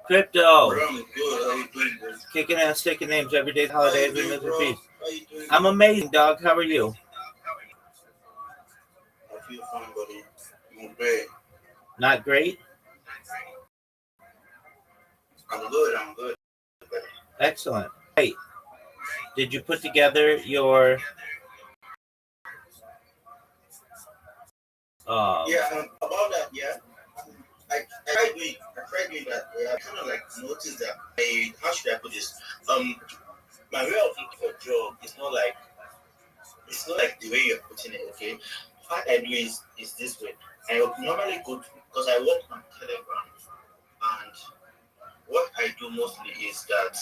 Crypto. Bro, I'm good. How you doing, bro? Kicking ass, taking names every day, How holiday, you every doing, minute of bro? peace. How you doing? I'm amazing, dog. How are you? I feel fine, buddy. I'm great. Not great? I'm good. I'm good. Buddy. Excellent. Hey, did you put together your Yeah, about that, yeah. I tried doing that. I kind of like noticed that. How should I put this? My way of looking for a job is not like the way you're putting it. Okay, what I do is this way. I normally go to because I work on Telegram, and what I do mostly is that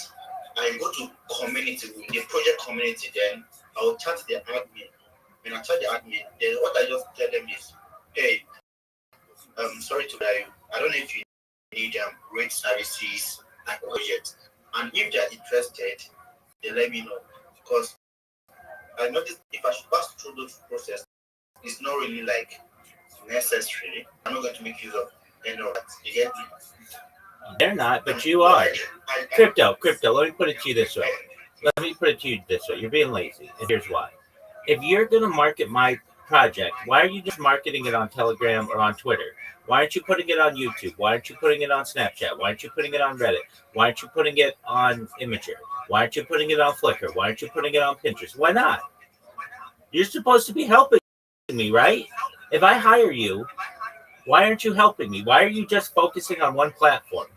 I go to community, the project community, then I will chat the admin. When I chat the admin, then what I just tell them is, hey, sorry to bother you. I don't know if you need rate services and projects. And if they're interested, they let me know. Because I noticed if I should pass through those process, it's not really like necessary. I'm not going to make use of any of that. You get me? they're not, but you are. Crypto. Let me put it to you this way. You're being lazy, and here's why. If you're going to market my project, why are you just marketing it on Telegram or on Twitter? Why aren't you putting it on YouTube? Why aren't you putting it on Snapchat? Why aren't you putting it on Reddit? Why aren't you putting it on Imager? Why aren't you putting it on Flickr? Why aren't you putting it on Pinterest? Why not? You're supposed to be helping me, right? If I hire you, why aren't you helping me? Why are you just focusing on one platform?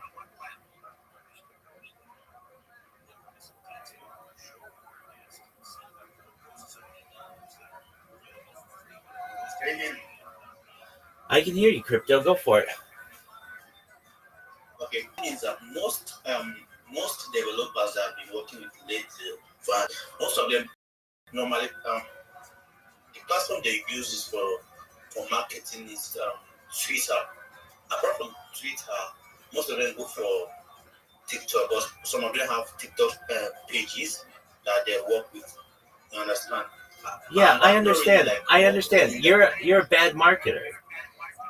I can hear you, Crypto. Go for it. Okay, is that most developers that I've been working with lately, but most of them normally the platform they use is for marketing is Twitter. Apart from Twitter, most of them go for TikTok, but some of them have TikTok pages that they work with. You understand? Yeah, I understand. Really like I understand. You're a bad marketer.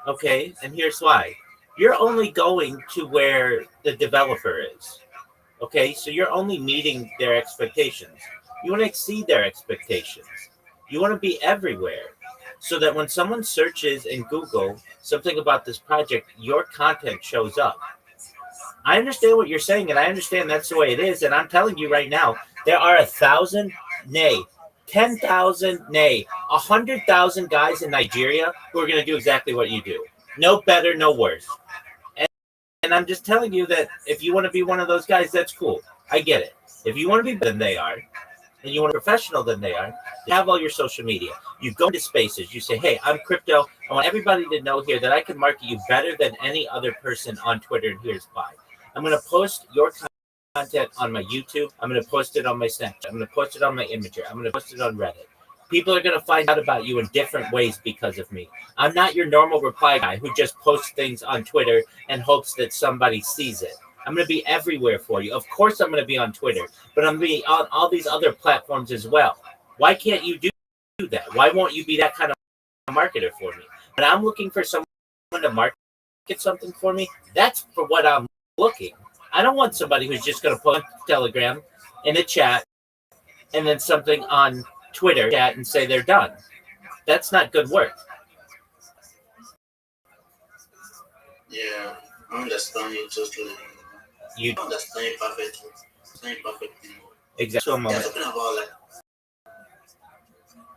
Okay, and here's why. You're only going to where the developer is. Okay, so you're only meeting their expectations. You want to exceed their expectations. You want to be everywhere so that when someone searches in Google something about this project, your content shows up. I understand what you're saying, and I understand that's the way it is. And I'm telling you right now, there are 1,000, nay, 10,000, nay, 100,000 guys in Nigeria who are going to do exactly what you do. No better, no worse. And I'm just telling you that if you want to be one of those guys, that's cool. I get it. If you want to be better than they are, and you want to be professional than they are, you have all your social media. You go into spaces. You say, hey, I'm Crypto. I want everybody to know here that I can market you better than any other person on Twitter, and here's why. I'm going to post your content on my YouTube. I'm going to post it on my Snapchat. I'm going to post it on my Imager. I'm going to post it on Reddit. People are going to find out about you in different ways because of me. I'm not your normal reply guy who just posts things on Twitter and hopes that somebody sees it. I'm going to be everywhere for you. Of course, I'm going to be on Twitter, but I'm going to be on all these other platforms as well. Why can't you do that? Why won't you be that kind of marketer for me? When I'm looking for someone to market something for me, that's for what I'm looking. I don't want somebody who's just going to post on Telegram in a chat and then something on Twitter chat and say they're done. That's not good work. Yeah, I understand you totally. You Understand it perfectly. Understand it perfectly. exactly. So, you're talking about like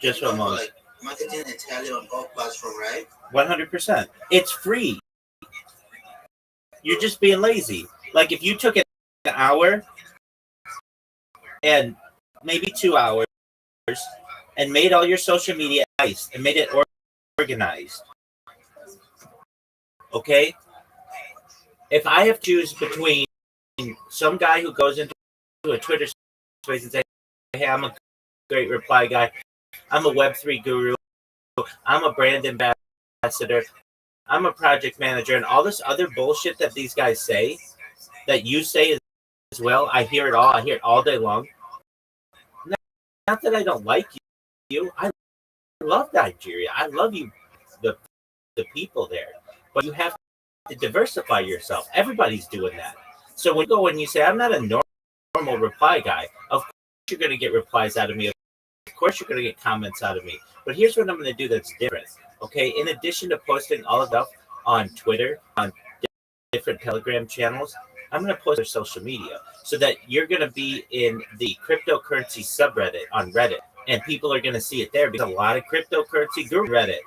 just for a moment. Like marketing entirely on all platforms, right? 100%. It's free. You're just being lazy. Like if you took an hour and maybe 2 hours and made all your social media nice and made it organized. Okay? If I have to choose between some guy who goes into a Twitter space and say, hey, I'm a great reply guy, I'm a Web3 guru, I'm a brand ambassador, I'm a project manager, and all this other bullshit that these guys say, that you say as well, I hear it all. I hear it all day long. Not that I don't like you. I love Nigeria. I love you, the people there. But you have to diversify yourself. Everybody's doing that. So when you go and you say, I'm not a normal reply guy, of course you're going to get replies out of me. Of course you're going to get comments out of me. But here's what I'm going to do that's different. Okay. In addition to posting all of stuff on Twitter, on different Telegram channels, I'm going to post their social media so that you're going to be in the cryptocurrency subreddit on Reddit, and people are going to see it there because a lot of cryptocurrency group Reddit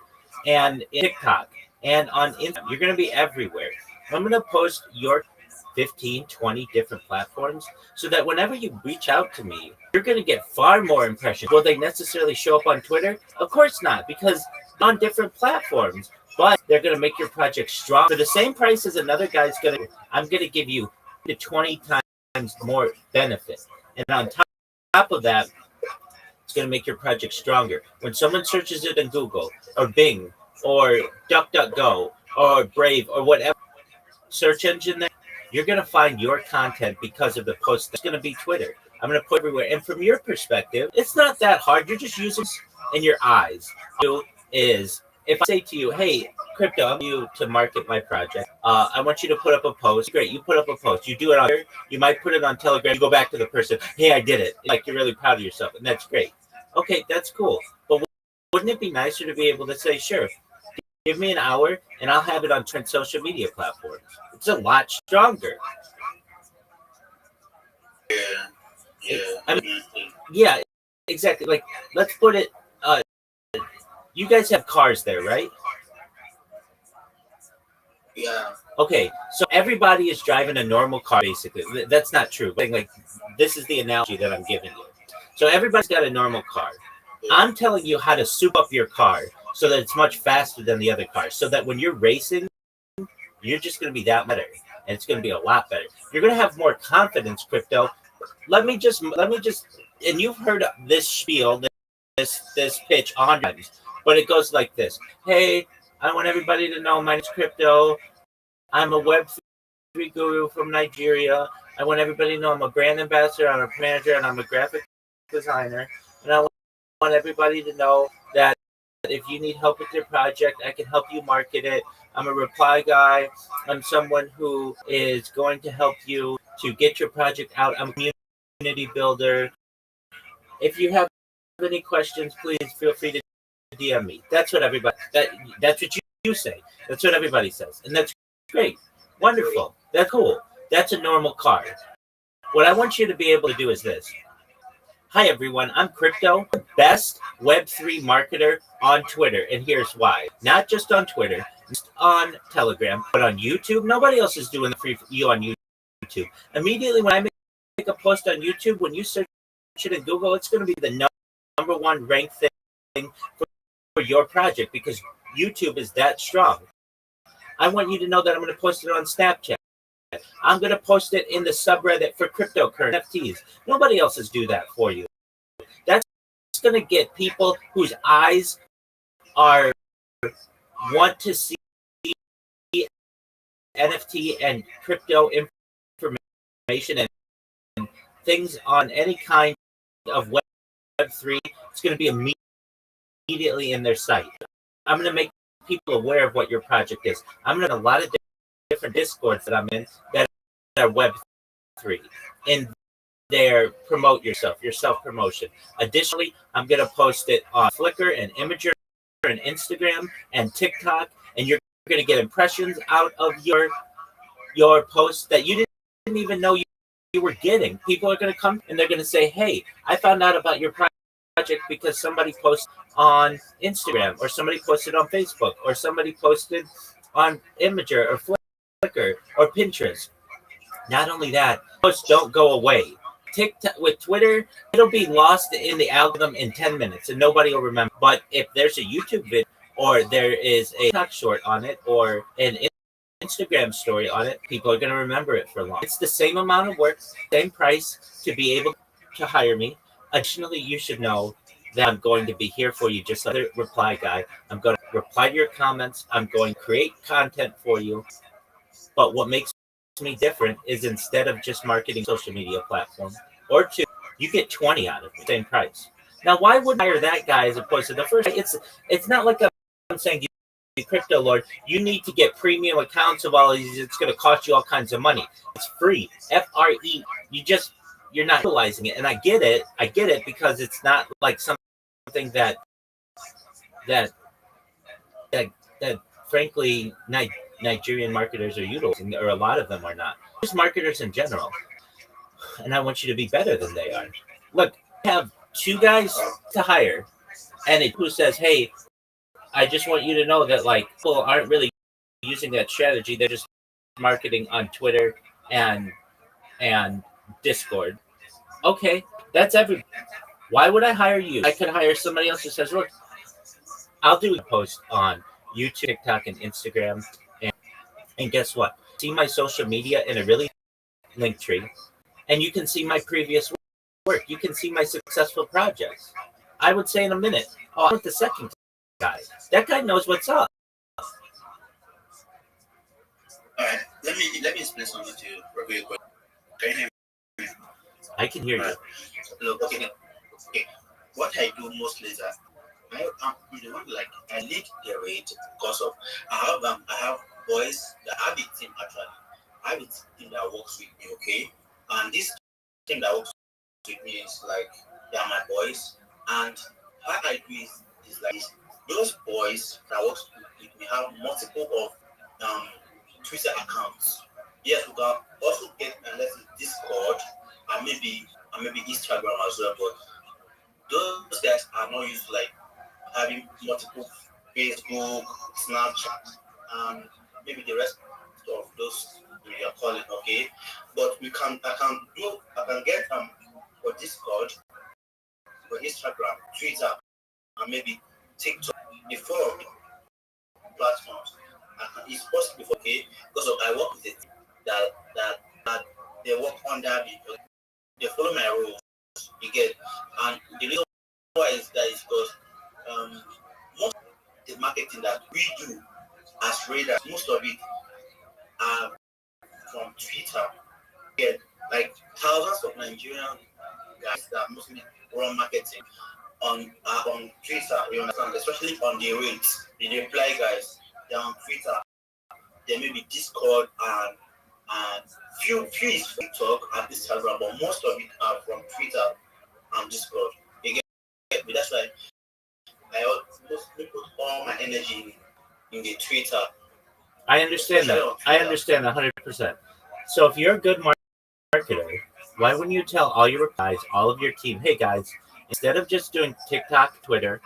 and TikTok and on Instagram. You're going to be everywhere. I'm going to post your 15, 20 different platforms so that whenever you reach out to me, you're going to get far more impressions. Will they necessarily show up on Twitter? Of course not, because on different platforms. But they're going to make your project strong for the same price as another guy's going to. I'm going to give you to 20 times more benefit. And on top of that, it's going to make your project stronger. When someone searches it in Google or Bing or DuckDuckGo or Brave or whatever search engine there, you're going to find your content because of the post. That's going to be Twitter. I'm going to put everywhere. And from your perspective, it's not that hard. You're just using in your eyes. Is if I say to you, hey, crypto, I want you to market my project. I want you to put up a post. Great, you put up a post. You do it on here. You might put it on Telegram. You go back to the person. Hey, I did it. Like you're really proud of yourself, and that's great. Okay, that's cool. But wouldn't it be nicer to be able to say, sure, give me an hour, and I'll have it on social media platforms. It's a lot stronger. I mean, yeah, exactly. Like, let's put it. You guys have cars there, right? Yeah. Okay, so everybody is driving a normal car, basically. That's not true. But like, this is the analogy that I'm giving you. So everybody's got a normal car. I'm telling you how to soup up your car so that it's much faster than the other cars. So that when you're racing, you're just going to be that better, and it's going to be a lot better. You're going to have more confidence, crypto. Let me just, and you've heard this spiel, this pitch 100 times, but it goes like this. Hey, I want everybody to know my name's Crypto. I'm a Web3 guru from Nigeria. I want everybody to know I'm a brand ambassador, I'm a manager, and I'm a graphic designer. And I want everybody to know that if you need help with your project, I can help you market it. I'm a reply guy. I'm someone who is going to help you to get your project out. I'm a community builder. If you have any questions, please feel free to DM me. That's what everybody, that's what you say. That's what everybody says. And that's great. Wonderful. That's cool. That's a normal car. What I want you to be able to do is this. Hi, everyone. I'm Crypto, best Web3 marketer on Twitter. And here's why. Not just on Twitter, just on Telegram, but on YouTube. Nobody else is doing the free for you on YouTube. Immediately when I make a post on YouTube, when you search it in Google, it's going to be the number one ranked thing for your project because YouTube is that strong. I want you to know that I'm going to post it on Snapchat. I'm going to post it in the subreddit for cryptocurrency NFTs. Nobody else is do that for you. That's going to get people whose eyes are want to see NFT and crypto information and things on any kind of Web3. It's going to be immediately in their site. I'm going to make people aware of what your project is. I'm going to a lot of different Discords that I'm in that are Web3 and there promote yourself, your self-promotion. Additionally, I'm going to post it on Flickr and Imager and Instagram and TikTok, and you're going to get impressions out of your posts that you didn't even know you were getting. People are going to come and they're going to say, hey, I found out about your project because somebody posted on Instagram or somebody posted on Facebook or somebody posted on Imager or Flickr or Pinterest. Not only that, posts don't go away. TikTok with Twitter, it'll be lost in the algorithm in 10 minutes and nobody will remember. But if there's a YouTube video or there is a TikTok short on it or an Instagram story on it, people are going to remember it for long. It's the same amount of work, same price to be able to hire me. Additionally, you should know that I'm going to be here for you, just like a reply guy. I'm going to reply to your comments. I'm going to create content for you. But what makes me different is instead of just marketing social media platform or two, you get 20 out of it, same price. Now, why would I hire that guy as opposed to the first? It's not like I'm saying crypto lord, you need to get premium accounts of all of these. It's going to cost you all kinds of money. It's free. FRE. You're not utilizing it. And I get it. Because it's not like something that that that frankly Nigerian marketers are utilizing, or a lot of them are not. Just marketers in general. And I want you to be better than they are. Look, I have two guys to hire, and it who says, "Hey, I just want you to know that like people aren't really using that strategy. They're just marketing on Twitter and Discord." Okay, that's every. Why would I hire you? I could hire somebody else who says, "Look, I'll do a post on YouTube, TikTok, and Instagram, and guess what? See my social media in a really link tree, and you can see my previous work. You can see my successful projects." I would say in a minute, "Oh, I want the second guy. That guy knows what's up." All right, let me explain something to you real quick. Can you hear me? I can hear you. Look, okay. What I do mostly is that I'm the one like I lead the rate because of I have boys that have a team actually. I have a team that works with me, okay? And this team that works with me is like they are my boys. And what I do is like those boys that works with me have multiple of Twitter accounts. Yes, we can also get let's say Discord and maybe Instagram as well, but those guys are not used to like having multiple Facebook, Snapchat, and maybe the rest of those we are calling, okay? But I can get for Discord, for Instagram, Twitter, and maybe TikTok, the four platforms. It's possible, okay? Because I work with it that they work under me. They follow my rules. You get, and the reason why is that is because most of the marketing that we do as traders, most of it are from Twitter. Get like thousands of Nigerian guys that mostly run marketing on Twitter. You understand, especially on the rates, the reply guys. They're on Twitter. There may be Discord and few is TikTok and Instagram, but most of it are from Twitter and Discord. You get me? That's why I mostly put all my energy in the Twitter. I understand that. I understand 100%. So if you're a good marketer, why wouldn't you tell all your guys, all of your team, "Hey guys, instead of just doing TikTok, Twitter,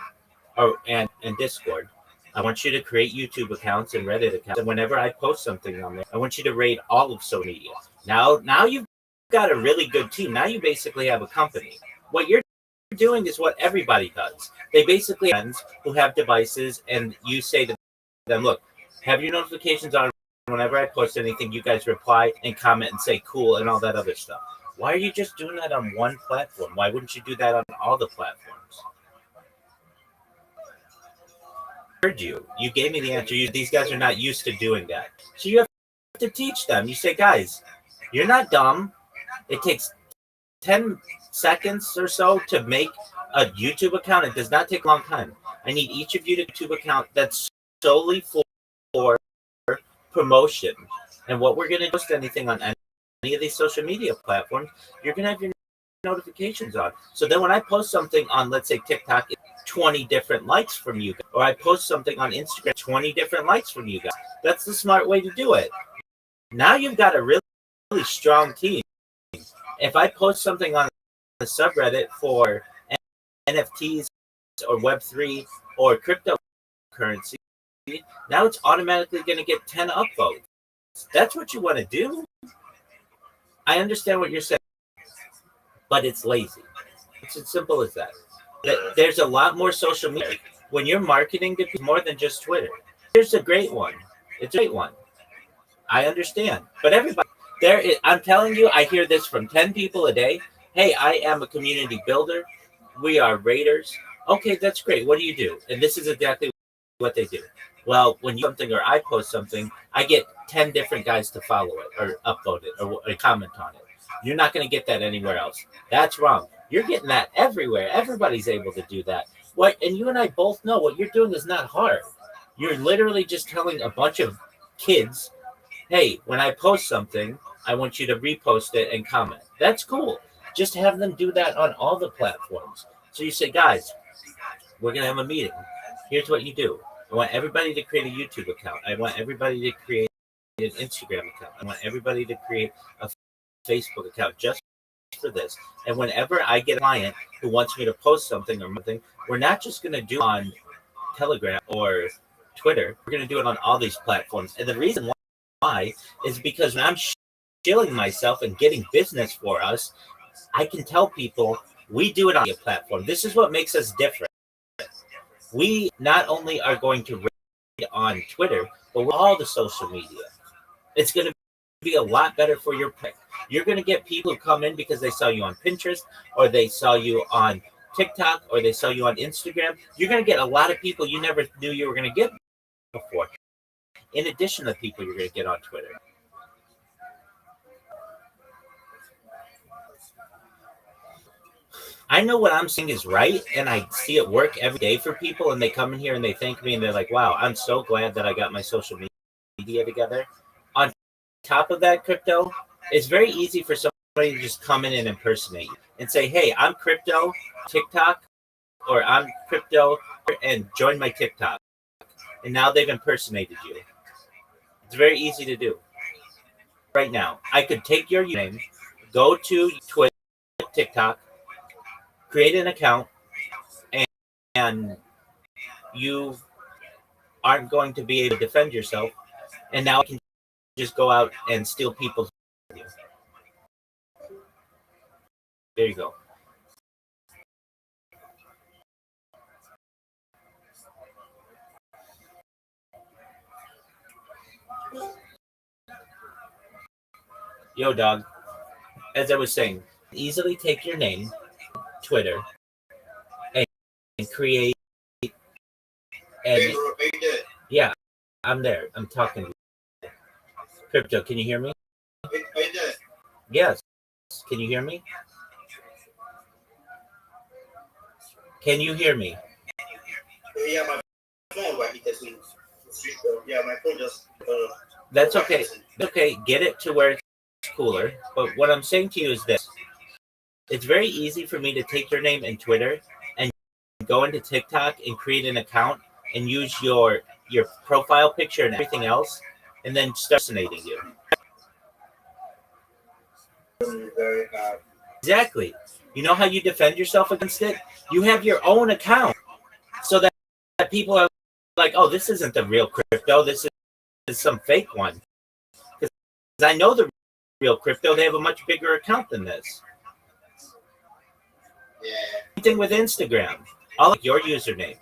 and Discord, I want you to create YouTube accounts and Reddit accounts. And whenever I post something on there, I want you to rate all of social media." Now you've got a really good team. Now you basically have a company. What you're doing is what everybody does. They basically have friends who have devices, and you say to them, "Look, have your notifications on. Whenever I post anything, you guys reply and comment and say cool and all that other stuff." Why are you just doing that on one platform? Why wouldn't you do that on all the platforms? Heard you. You gave me the answer. These guys are not used to doing that. So you have to teach them. You say, "Guys, you're not dumb. It takes 10 seconds or so to make a YouTube account. It does not take a long time. I need each of you to YouTube account that's solely for promotion. And what we're going to post anything on any of these social media platforms, you're going to have your notifications on. So then when I post something on, let's say, TikTok, 20 different likes from you guys, or I post something on Instagram, 20 different likes from you guys. That's the smart way to do it. Now you've got a really, really strong team. If I post something on the subreddit for NFTs or Web3 or cryptocurrency, now it's automatically going to get 10 upvotes. That's what you want to do. I understand what you're saying, but it's lazy. It's as simple as that. There's a lot more social media. When you're marketing to people, more than just Twitter. Here's a great one. It's a great one. I understand. But everybody, I'm telling you, I hear this from 10 people a day. "Hey, I am a community builder. We are raiders." Okay, that's great. What do you do? And this is exactly what they do. Well, when you something or I post something, I get 10 different guys to follow it or upload it or comment on it. You're not going to get that anywhere else. That's wrong. You're getting that everywhere. Everybody's able to do that. And you and I both know what you're doing is not hard. You're literally just telling a bunch of kids, hey, when I post something, I want you to repost it and comment. That's cool. Just have them do that on all the platforms. So you say, guys, we're going to have a meeting. Here's what you do. I want everybody to create a YouTube account. I want everybody to create an Instagram account. I want everybody to create a Facebook account just for this. And whenever I get a client who wants me to post something or something, we're not just going to do it on Telegram or Twitter. We're going to do it on all these platforms. And the reason why is because when I'm shilling myself and getting business for us, I can tell people we do it on a platform. This is what makes us different. We not only are going to rate on Twitter, but we're all the social media. It's going to be a lot better for your pick. You're going to get people who come in because they saw you on Pinterest, or they saw you on TikTok, or they saw you on Instagram. You're going to get a lot of people you never knew you were going to get before, in addition to the people you're going to get on Twitter. I know what I'm saying is right, and I see it work every day for people, and they come in here and they thank me, and they're like, wow, I'm so glad that I got my social media together. On top of that, crypto, it's very easy for somebody to just come in and impersonate you and say, hey, I'm crypto TikTok, or I'm crypto, and join my TikTok. And now they've impersonated you. It's very easy to do. Right now, I could take your name, go to Twitter, TikTok, create an account, and you aren't going to be able to defend yourself. And now I can just go out and steal people's. There you go. Yo, dog. As I was saying, easily take your name, Twitter, and create. And yeah, I'm there. I'm talking. Crypto, can you hear me? Yes. Can you hear me? Can you hear me? Yeah, my phone, right? Yeah, my phone just. That's okay. Okay, get it to where it's cooler. But what I'm saying to you is this. It's very easy for me to take your name and Twitter and go into TikTok and create an account and use your profile picture and everything else, and then start impersonating you. Exactly. You know how you defend yourself against it? You have your own account, so that people are like, oh, this isn't the real crypto. This is some fake one. Because I know the real crypto, they have a much bigger account than this. Yeah. Same thing with Instagram. I'll like your username.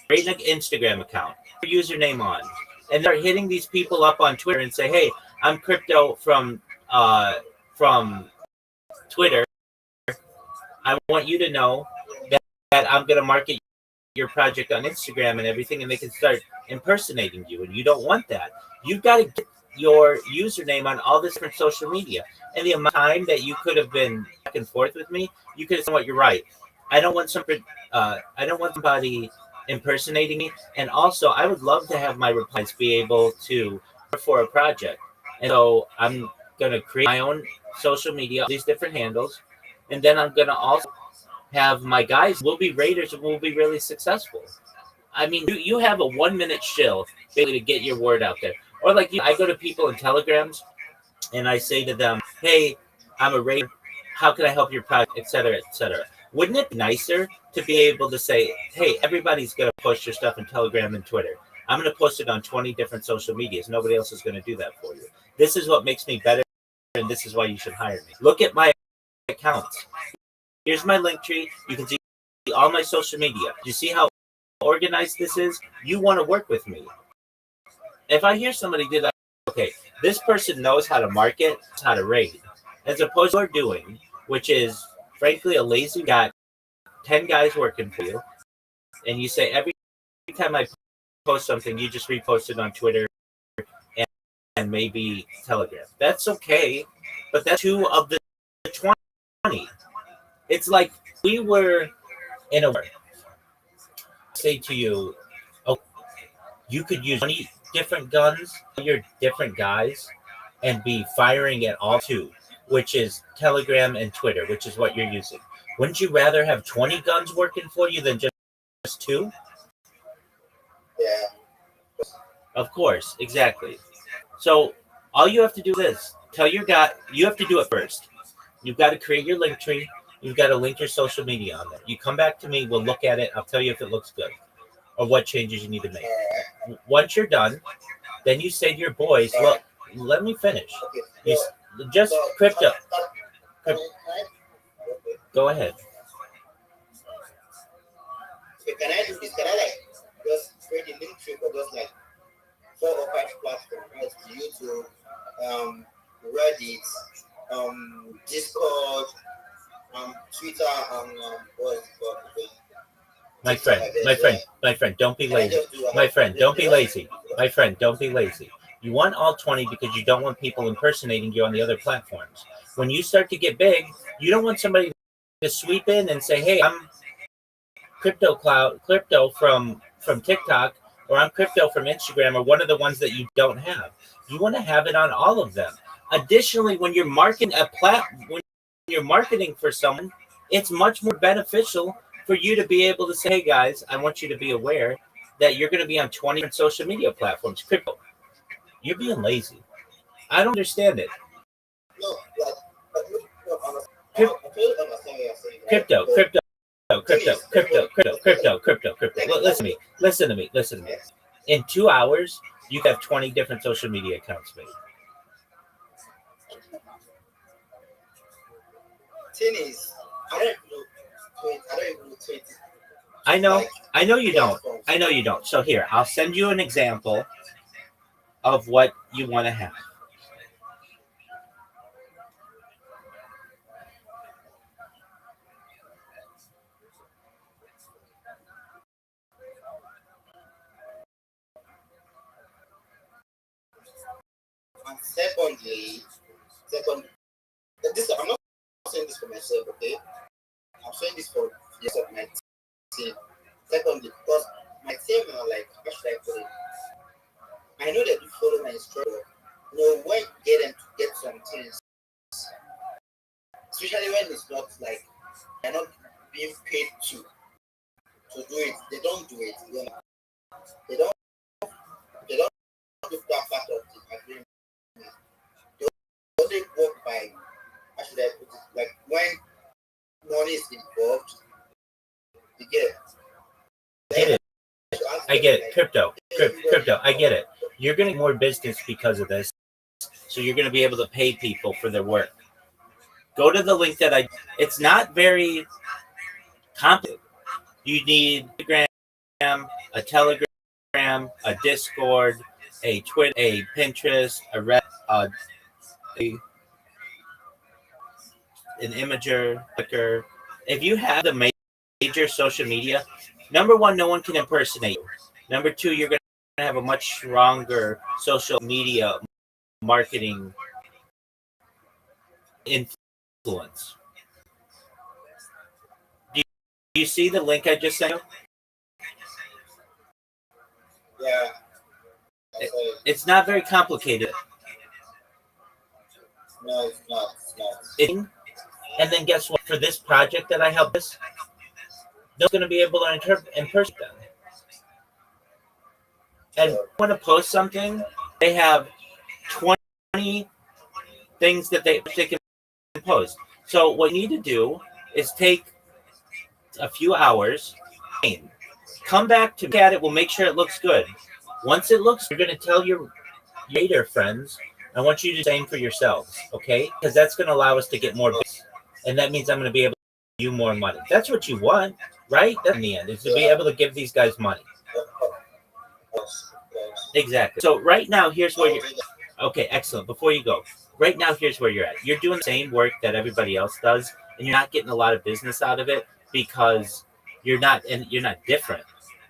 Create an Instagram account. Your username on. And they're hitting these people up on Twitter and say, hey, I'm crypto from Twitter. I want you to know that I'm going to market your project on Instagram and everything, and they can start impersonating you. And you don't want that. You've got to get your username on all this different social media. And the amount of time that you could have been back and forth with me, you could have said, what, you're right. I don't want somebody impersonating me. And also, I would love to have my replies be able to for a project. And so I'm going to create my own social media, these different handles, and then I'm going to also have my guys will be raiders and will be really successful. I mean, you have a 1 minute shill basically to get your word out there. Or like I go to people in telegrams and I say to them, hey, I'm a raider. How can I help your project, et cetera, et cetera. Wouldn't it be nicer to be able to say, hey, everybody's going to post your stuff in Telegram and Twitter. I'm going to post it on 20 different social medias. Nobody else is going to do that for you. This is what makes me better, and this is why you should hire me. Look at my accounts. Here's my link tree. You can see all my social media. You see how organized this is? You want to work with me. If I hear somebody do that, okay, this person knows how to market, how to raid, as opposed to what you're doing, which is frankly a lazy guy, 10 guys working for you, and you say every time I post something, you just repost it on Twitter and maybe Telegram. That's okay, but that's 2 of the 20. It's like we were in a war. Say to you, oh, You could use 20 different guns, your different guys, and be firing at all two, which is Telegram and Twitter, which is what you're using. Wouldn't you rather have 20 guns working for you than just two? Yeah. Of course, exactly. So all you have to do is tell your guy, you have to do it first. You've got to create your link tree. You've got to link your social media on there. You come back to me, we'll look at it. I'll tell you if it looks good or what changes you need to make. Once you're done, then you say to your boys, look, let me finish. Okay. You just crypto. Go ahead. So can I do this? Can I like just create a link tree for just like 4 or 5 platforms, right? YouTube, Reddit, Discord, Twitter, what is it called? My friend, don't be lazy. My friend, don't be lazy. My friend, don't be lazy. You want all 20 because you don't want people impersonating you on the other platforms. When you start to get big, you don't want somebody to sweep in and say, "Hey, I'm crypto from TikTok, or I'm crypto from Instagram, or one of the ones that you don't have." You want to have it on all of them. Additionally, when you're when you're marketing for someone, it's much more beneficial for you to be able to say, "Hey guys, I want you to be aware that you're going to be on 20 different social media platforms." Crypto, you're being lazy. I don't understand it. No, like, I totally understand what you're saying. Right? Crypto, crypto, crypto. Listen to me. In 2 hours, you have 20 different social media accounts made. Thing is, I don't know tweet. I don't even know tweet. I know. Like, I know you don't. platforms. I know you don't. So here, I'll send you an example of what you want to have. And this I'm not saying this for myself, okay? I'm saying this for yes of my team. Secondly, because my team are like, how should I put it? I know that you follow my instruction. When you get them to get some things, especially when it's not like they're not being paid to do it, they don't do it. They don't they don't do that part of the agreement. They only work by, how should I put it? Like when money is involved, you get it. I get it. Crypto. I get it. You're going to get more business because of this. So you're going to be able to pay people for their work. Go to the link that it's not very complicated. You need Instagram, a Telegram, a Discord, a Twitter, a Pinterest, a Reddit, an Imager, Flickr. If you have the major social media, number one, no one can impersonate you. Number two, you're going to have a much stronger social media marketing influence. Do you see the link I just sent you? Yeah. It's not very complicated. No, it's not. And then guess what? For this project that I helped this, they're going to be able to impersonate them. And when to post something, they have 20 things that they can post. So what you need to do is take a few hours, come back to look at it. We'll make sure it looks good. Once it looks, you're going to tell your later friends. I want you to do the same for yourselves, okay? Because that's going to allow us to get more business. And that means I'm going to be able to give you more money. That's what you want, right? That's in the end, is to be able to give these guys money. Exactly. So right now, here's where you're. Okay, excellent. Before you go, right now, here's where you're at. You're doing the same work that everybody else does, and you're not getting a lot of business out of it because you're not different.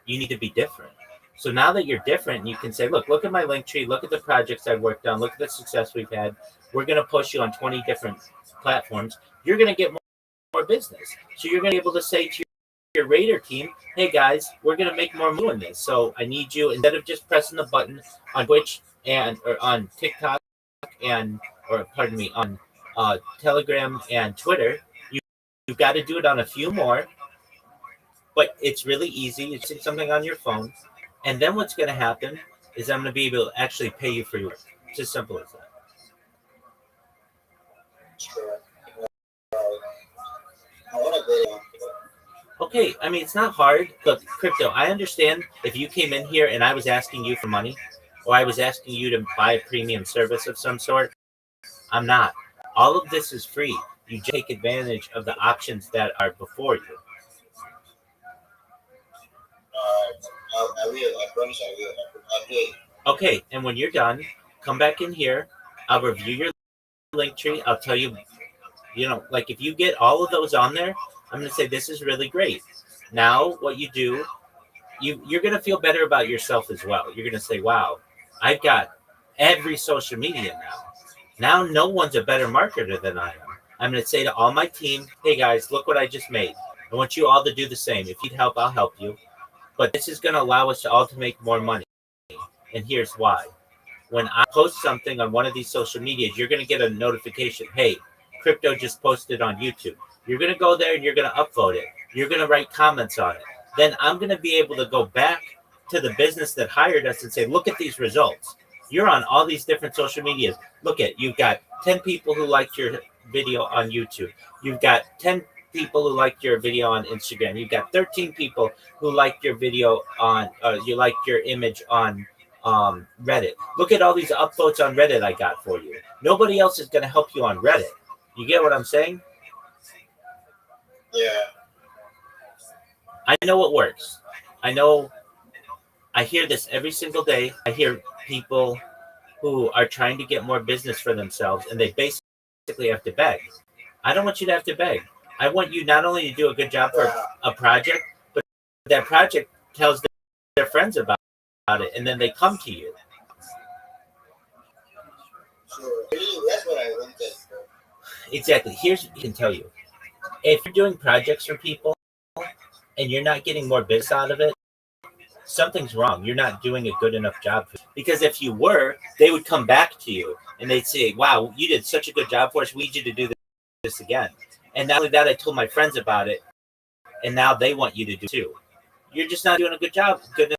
You need to be different. So now that you're different, you can say, look at my link tree, look at the projects I've worked on, look at the success we've had. We're going to push you on 20 different platforms. You're going to get more business. So you're going to be able to say to your Raider team, hey guys, we're gonna make more money in this. So I need you, instead of just pressing the button on Twitch and or on TikTok and or pardon me on Telegram and Twitter, you've got to do it on a few more. But it's really easy. It's something on your phone, and then what's going to happen is I'm going to be able to actually pay you for your work. It's as simple as that. Sure. I want to go. Okay, I mean, it's not hard. Look, crypto, I understand if you came in here and I was asking you for money or I was asking you to buy a premium service of some sort. I'm not. All of this is free. You just take advantage of the options that are before you. I will. I promise I will. I will. Okay, and when you're done, come back in here. I'll review your link tree. I'll tell you, like if you get all of those on there, I'm going to say this is really great. Now, what you do, you're going to feel better about yourself as well. You're going to say, wow, I've got every social media now. Now, no one's a better marketer than I am. I'm going to say to all my team, hey guys, look what I just made. I want you all to do the same. If you need help, I'll help you. But this is going to allow us all to make more money. And here's why. When I post something on one of these social medias, you're going to get a notification. Hey, crypto just posted on YouTube. You're going to go there and you're going to upvote it. You're going to write comments on it. Then I'm going to be able to go back to the business that hired us and say, look at these results. You're on all these different social medias. Look at, you've got 10 people who liked your video on YouTube. You've got 10 people who liked your video on Instagram. You've got 13 people who liked your video on, you liked your image on Reddit. Look at all these upvotes on Reddit I got for you. Nobody else is going to help you on Reddit. You get what I'm saying? Yeah. I know it works. I hear this every single day. I hear people who are trying to get more business for themselves and they basically have to beg. I don't want you to have to beg. I want you not only to do a good job for a project, but that project tells their friends about it and then they come to you. Sure. That's what I wanted. Exactly. Here's what I can tell you. If you're doing projects for people and you're not getting more business out of it, something's wrong. You're not doing a good enough job. Because if you were, they would come back to you and they'd say, wow, you did such a good job for us. We need you to do this again. And not only that, I told my friends about it and now they want you to do it too. You're just not doing a good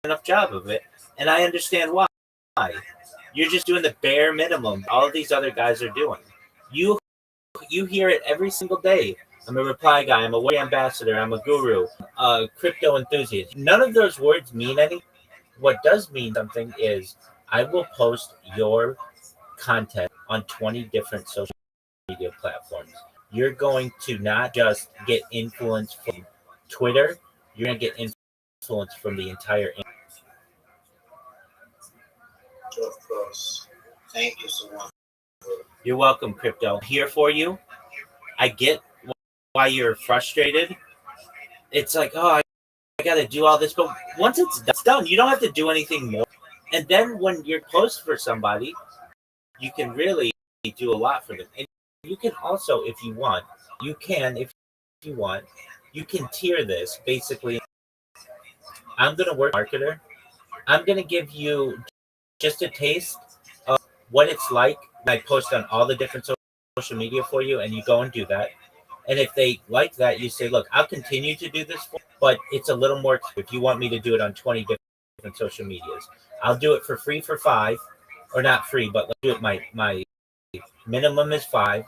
enough job of it. And I understand why. You're just doing the bare minimum all of these other guys are doing. You hear it every single day. I'm a reply guy. I'm a way ambassador. I'm a guru, a crypto enthusiast. None of those words mean anything. What does mean something is I will post your content on 20 different social media platforms. You're going to not just get influence from Twitter. You're going to get influence from the entire internet. Of course. Thank you so much. You're welcome, crypto. I'm here for you. I get why you're frustrated. It's like, oh, I got to do all this. But once it's done, you don't have to do anything more. And then when you're post for somebody, you can really do a lot for them. And you can also, if you want, you can tier this. Basically, I'm going to work marketer. I'm going to give you just a taste of what it's like when I post on all the different social media for you, and you go and do that. And if they like that, you say, look, I'll continue to do this, but it's a little more if you want me to do it on 20 different social medias. I'll do it for free for 5, or not free, but let's do it. My minimum is 5.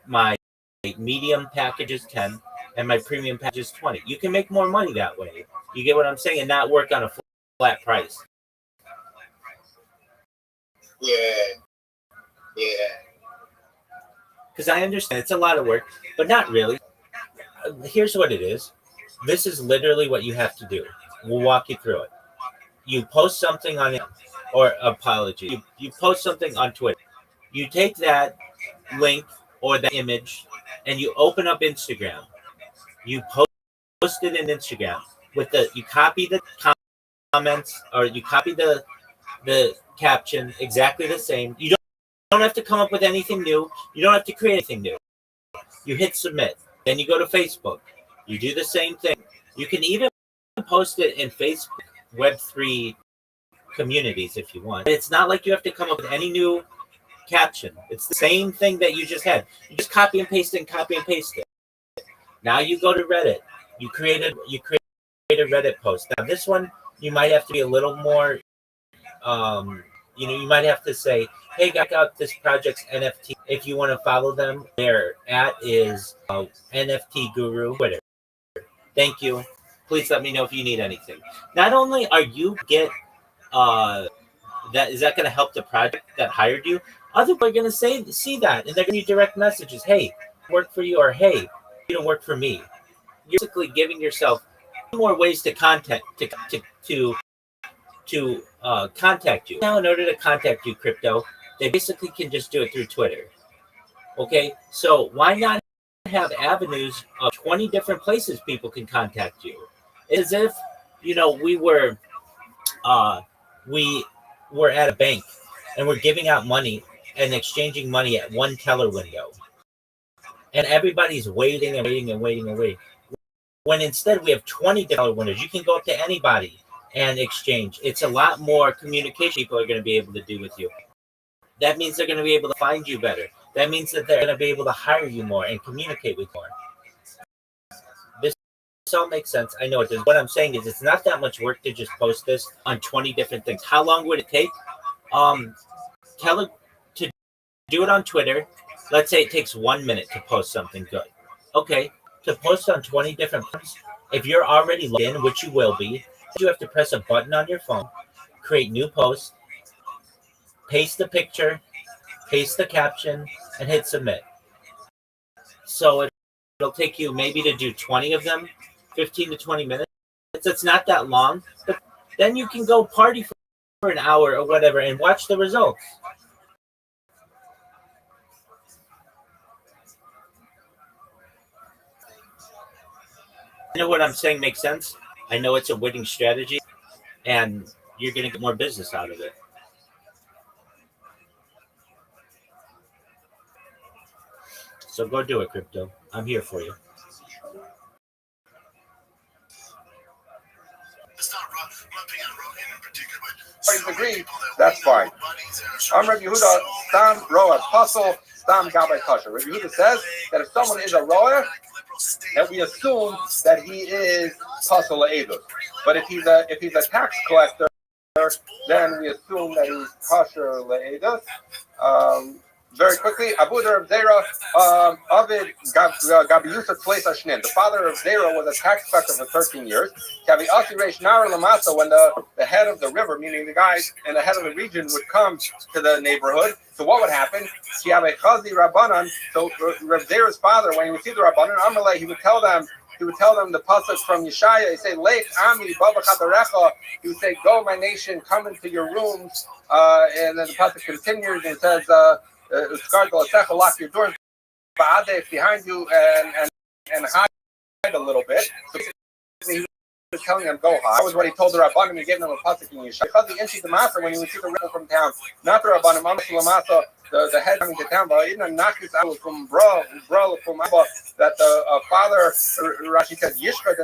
My medium package is 10, and my premium package is 20. You can make more money that way. You get what I'm saying? And not work on a flat price. Yeah. Because I understand it's a lot of work, but not really. Here's what it is. This is literally what you have to do. We'll walk you through it. You post something on it, or apology. You post something on Twitter. You take that link or that image and you open up Instagram. You post it in Instagram you copy the comments or you copy the caption exactly the same. You don't have to come up with anything new. You don't have to create anything new. You hit submit. Then you go to Facebook. You do the same thing. You can even post it in Facebook Web3 communities if you want. It's not like you have to come up with any new caption. It's the same thing that you just had. You just copy and paste it and copy and paste it. Now you go to Reddit. You create a Reddit post. Now this one you might have to be a little more. You might have to say, "Hey, check out this project's NFT." If you want to follow them, their @ is NFT Guru Twitter. Thank you. Please let me know if you need anything. Not only are you get that is that going to help the project that hired you, other people are going to see that, and they're going to direct messages. Hey, work for you, or hey, you don't work for me. You're basically giving yourself more ways to contact contact you. Now, in order to contact you, crypto, they basically can just do it through Twitter. Okay, so why not have avenues of 20 different places people can contact you? As if we were at a bank and we're giving out money and exchanging money at one teller window, and everybody's waiting and waiting and waiting and waiting. When instead we have 20 teller windows, you can go up to anybody and exchange. It's a lot more communication people are going to be able to do with you. That means they're going to be able to find you better. That means that they're going to be able to hire you more and communicate with you more. This all makes sense. I know it does. What I'm saying is it's not that much work to just post this on 20 different things. How long would it take? Tell it to do it on Twitter. Let's say it takes 1 minute to post something good. Okay, to post on 20 different platforms, if you're already logged in, which you will be, you have to press a button on your phone, create new posts, paste the picture, paste the caption, and hit submit. So it'll take you maybe to do 20 of them, 15 to 20 minutes. It's not that long, but then you can go party for an hour or whatever and watch the results. I know what I'm saying makes sense. I know it's a winning strategy, and you're going to get more business out of it. So go do it, crypto. I'm here for you. Agree, that's fine. I'm Rabbi Yehuda, Stam Roa Puzzle, Stam Gabay Kasha. Rabbi Yehuda says that if someone is a Roa, that we assume that he is Puzzle Eidus. But if he's a tax collector, then we assume that he's Kasher Le'edus. Very quickly, Abu Rav Zera, Avid Gabi Yusuf Tleis Ashnin. The father of Zera was a tax collector for 13 years. Kavi Asi Reish Nara Lamasa, when the head of the river, meaning the guy and the head of the region, would come to the neighborhood. So what would happen? Kiave Chazi Rabbanan. So Rav Zera's father, when he would see the Rabbanan, Amalei, he would tell them the pasuk from Yeshaya. He say, "Lech Ami Baba Chadarecha." He would say, "Go, my nation, come into your rooms." And then the pasuk continues and says, lock your doors behind you and hide a little bit. So he was telling them, go hide. That was what he told the Rabbanim. He gave them a pasuk in Yeshaya. Because the Inshi the Master, when he would see the river from town, not the Rabbanim, the head coming to town, but even Nakis I was from Bro from Abba, that the father, Rashi said, Yishka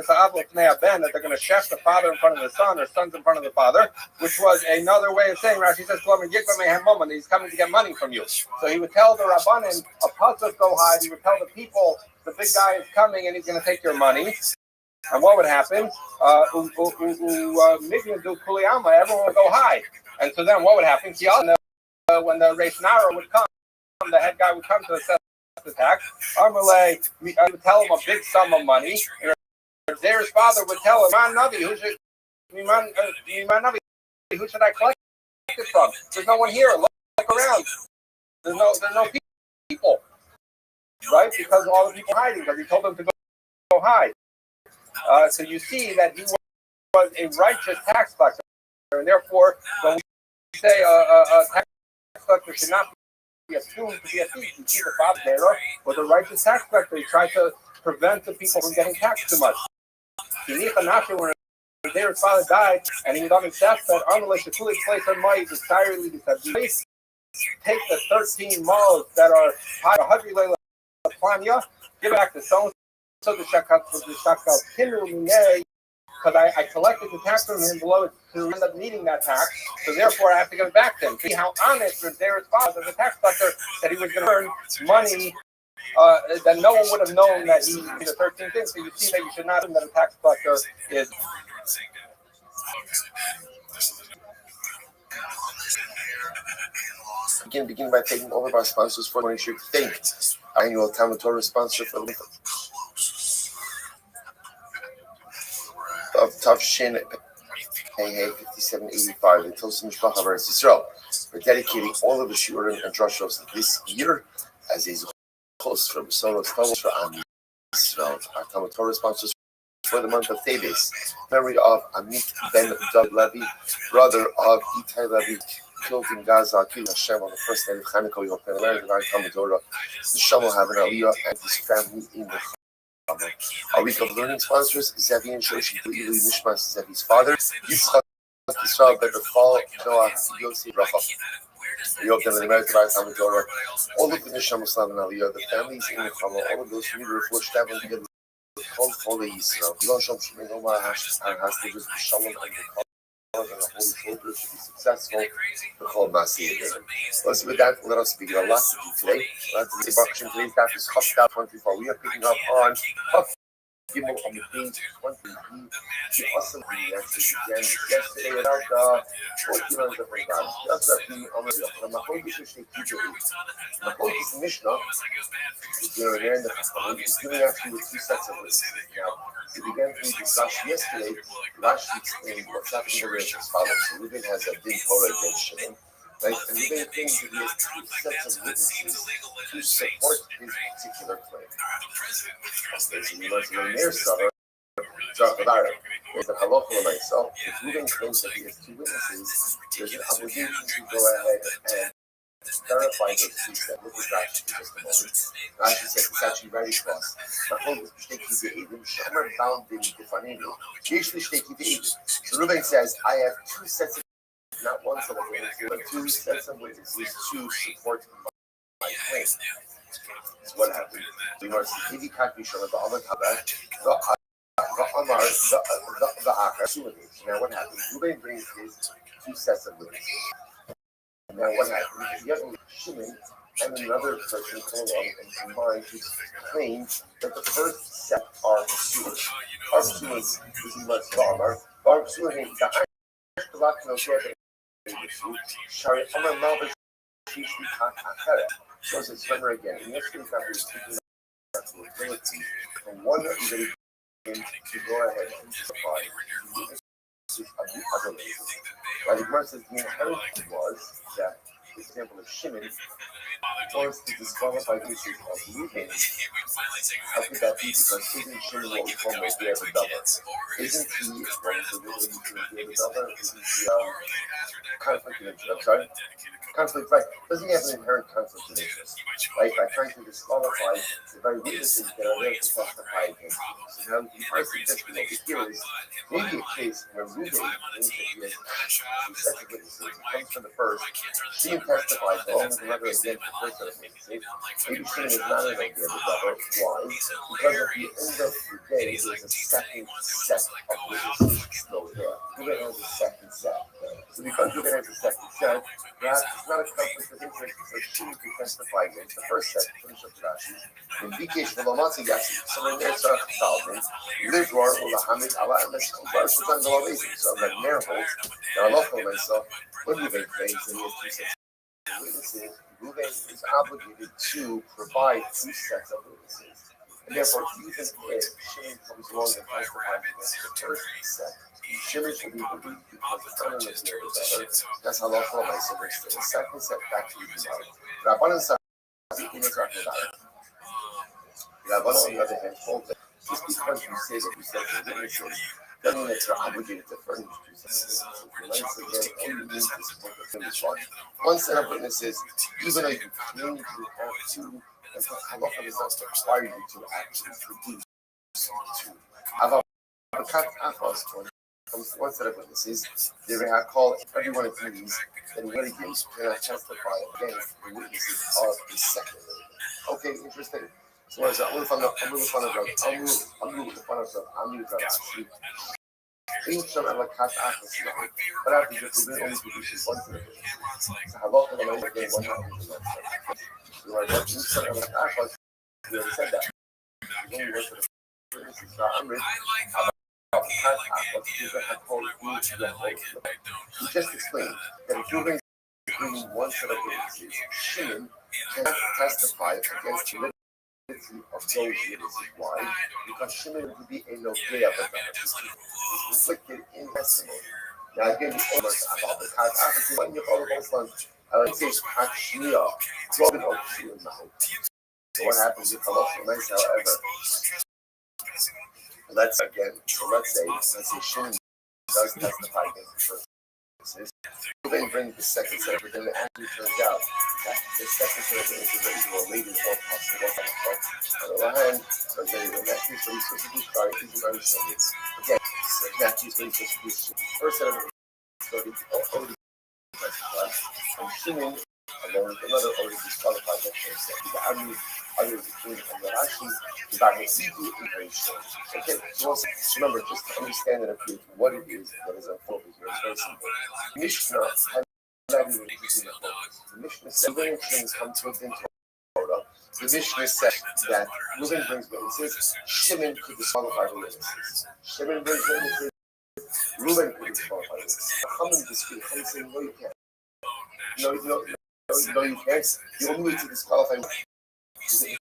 ben, that they're going to chef the father in front of the son, or sons in front of the father, which was another way of saying, Rashi says, that he's coming to get money from you. So he would tell the Rabbanim, a pasuk go hide. He would tell the people, the big guy is coming and he's going to take your money. And what would happen? Everyone would go hide. And so then what would happen? When the Reish Nara would come, the head guy would come to assess the tax. Amalei would tell him a big sum of money. And Zera's father would tell him, Man Navi, who should I collect it from? There's no one here. Look around. There's no people. Right? Because all the people are hiding, because he told them to go hide. So you see that he was a righteous tax collector. And therefore, when we say a tax collector should not be assumed to be a thief, you see the father there was a righteous tax collector. He tried to prevent the people from getting taxed too much. When Zera's father died, and he was on his deathbed, take the 13 malls that are give it back to so So the shakal because I collected the tax from him below to end up needing that tax, so therefore I have to give it back to him. See how honest was their response as a tax collector that he was going to earn money that no one would have known that he did a 13 things. So you see that you should not assume that a tax collector is. Begin by taking all of our sponsors for when you think annual Talmud Torah sponsor for the of Tavshin Hey 5785, the Tosim Mishpacha of Eretz Yisrael. We're dedicating all of the Shurim and Drashos this year as a host from Solos Talmud and Israel. Our Talmud Torah sponsors for the month of Teves. Memory of Amit Ben Dov Levi, brother of Itai Levi, killed in Gaza, killed Hashem on the first day of Chanukah. We hope that American Talmud Torah, the Shem will have an Aliyah and his family in the our week of learning sponsors, Zevi and Shoshi Ili Nishmas, Zevi's father, Yitzchak Israel Bedafal, Noah Yossi Rafa. We hope that in American Talmud Torah, all of the Nisham Muslim and Aliyah, the families in the Chama, all of those who need to refresh that one together. Holy Yisrael, Yosham Shemay Omar Hashtag Shalom and the and the Holy Soldier should be successful. The whole Masi again. With that, let us begin a lot to do today. Today's daf is Chaf 24. We are picking up on Chaf Gimel on the page 20. The awesome actually began yesterday about 14 on different times. Just that we on the Mahogish Mishnah is there in the Chaf. It's giving actually with two sets of lists. Now, we began to discuss yesterday. Rashi explained what's happening over as follows. So Reuben has a big Torah against Shimon. Right? And Reuben claims that he has two sets of witnesses to support his particular claim. Okay, so he wants to learn their summer. There's a halacha on myself. If Reuben claims that he has two witnesses, there's an obligation to go ahead and verify those two steps. Look at Rashi for just a moment. Rashi says it's actually very close. So Reuben says, I have two sets of not one set of witnesses, but two sets of witnesses to support my claim. So what happened? We must see the now what happened? Reuben brings his two sets of witnesses. Now what happens? You have Shimon and another person come along and combine to claim that the first set are pursuers. Our pursuers is in what's Barmar. Our pursuer is the Shari Amar Malvish Shishi Kakakara. So it's remember again. In this case, we're speaking about the ability from one that to go ahead and supply of the other ways. Like the Gemara says, the inheritance was that, for example, if Shimon wants to disqualify the issue of Reuben, how could that be? Because isn't Shimon what we call Modev Adama? Isn't he, what is the ability to Modev Adama? Isn't he conflict of interest? I'm sorry? Conflict, right? Doesn't he have an inherent conflict of interest? Right? By trying to disqualify the very witnesses that are there to testify against him. So now the first suggestion over here is maybe a case where Reuben claims that he has two sets of witnesses. It comes from the first. Shimon testifies along with another against the first set of witnesses. Maybe Shimon is not an idea of the brother. Why? Because at the end of the day, there's a second set of witnesses still there. Reuben has a second set. So because Reuben has a second set, perhaps it's not a conflict of interest because Shimon can testify against the first set. Finish up the Rashi. In Vikesh Velomatzi Yasi, someone there saw Solomon, Lidwar, Ulahamid, Allah, and this compares to times all these. So I'm like, miracles. Now I love for myself. When Reuben claims that he has two sets of witnesses, Reuben is obligated to provide two sets of witnesses. And therefore, even if Shimon comes along and testifies against the first set, Shimon should be believed because it's not in the other. That's how lawful my siblings to the second set back to you tonight. Rabbanan said, Rabbanan, on the other hand, told them, just because you say that you said the witnesses, doesn't mean that you're obligated to furnish two sets of witnesses. Once again, all you need is support the finish one. One set of witnesses, even though you claim you have two, that's not halacha does not require you to actually produce two. About the cut comes to one set of witnesses, they have called everyone agrees that litigates cannot testify against the witnesses of the second. Okay, interesting. So what is that? I'm moving fun of Rabbi. I'm moving fun of Rabbi. In some of the cat access now, but I think that we only produce one thing. So how about the number game one happens in that? So I got some of the access. We already said that. We only work for the it's not I'm rich. About the cat access, people have called we just explained that if you're going to bring one set of witnesses, Shimon cannot testify against the of those witnesses. Why? Because Shimon would be a Nogea of is reflected in testimony. Now again, the almost about the cat access when you follow both ones. I like to say Hashmiya, Robin of Shimon now. So what happens if Allah nice, however? Let's say Shimon does testify against the first witnesses. Then bring the second set, but then it actually turns out that the second set of witnesses are either related or possible. On the other hand, so again, the next piece of supposed to do start is understanding. Again, the next piece of the first set of witnesses already testified, and Shimon, along with another, already disqualified that first set. The others between and the Rashi, the Baghasidu is very strong. Okay, so also, remember, just to understand and appreciate what it is that is unfolding here, it's very simple. Mishnah has not even using the focus. The Mishnah says, when things come to a Torah, the Mishnah said that Reuben brings witnesses, Shimon could disqualify the witnesses. Shimon brings witnesses, Reuben could disqualify the witnesses. Come in dispute, and say, no, you can't. No, you can't. You only need to disqualify witnesses. It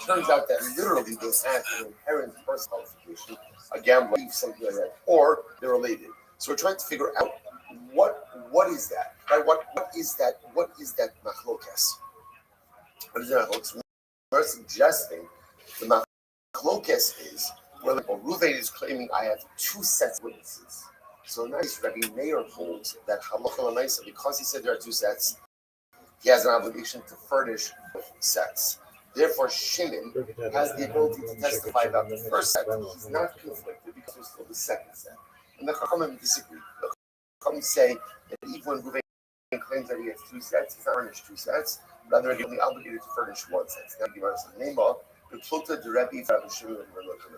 turns out that literally they have an inherent first qualification, a gambler, something like that, or they're related. So we're trying to figure out what is that? Right? What is that? What is that machlokes? What is that machlokes? We're suggesting the machlokes is where Reuven is claiming I have two sets of witnesses. So nice Rabbi Meir holds that halacha l'maisa, because he said there are two sets, he has an obligation to furnish both sets. Therefore, Shimon has the ability to testify about the first set. He's not conflicted because there's still the second set. And the Chachamim disagree. The Chachamim say that even when Reuven claims that he has two sets, he's not furnished two sets, rather he's only obligated to furnish one set. Now, give us a name of the Plota, the Rabbi, Rabbi Shimon, and Rabbi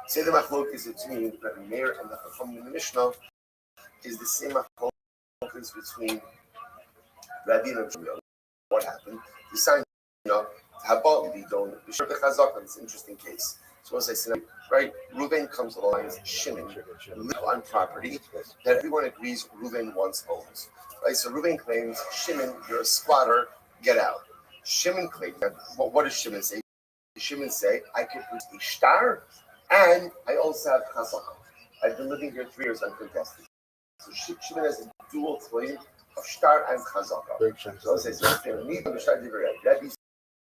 say the machlokes between Rabbi Meir and the Chachamim in the Mishnah is the same machlokes between Rabbi and Rabbi Shimon. What happened? The sign, Habal Lidon, Bishop Chazak, it's an interesting case. So as I said, right, Reuven comes along as Shimon, live on property that everyone agrees Reuven once owns. Right? So Reuven claims, Shimon, you're a squatter, get out. Shimon claims, what does Shimon say? Shimon say, I can produce a shtar, and I also have chazaka. I've been living here 3 years uncontested. So Shimon has a dual claim of shtar and chazaka. So as I said, Rabbi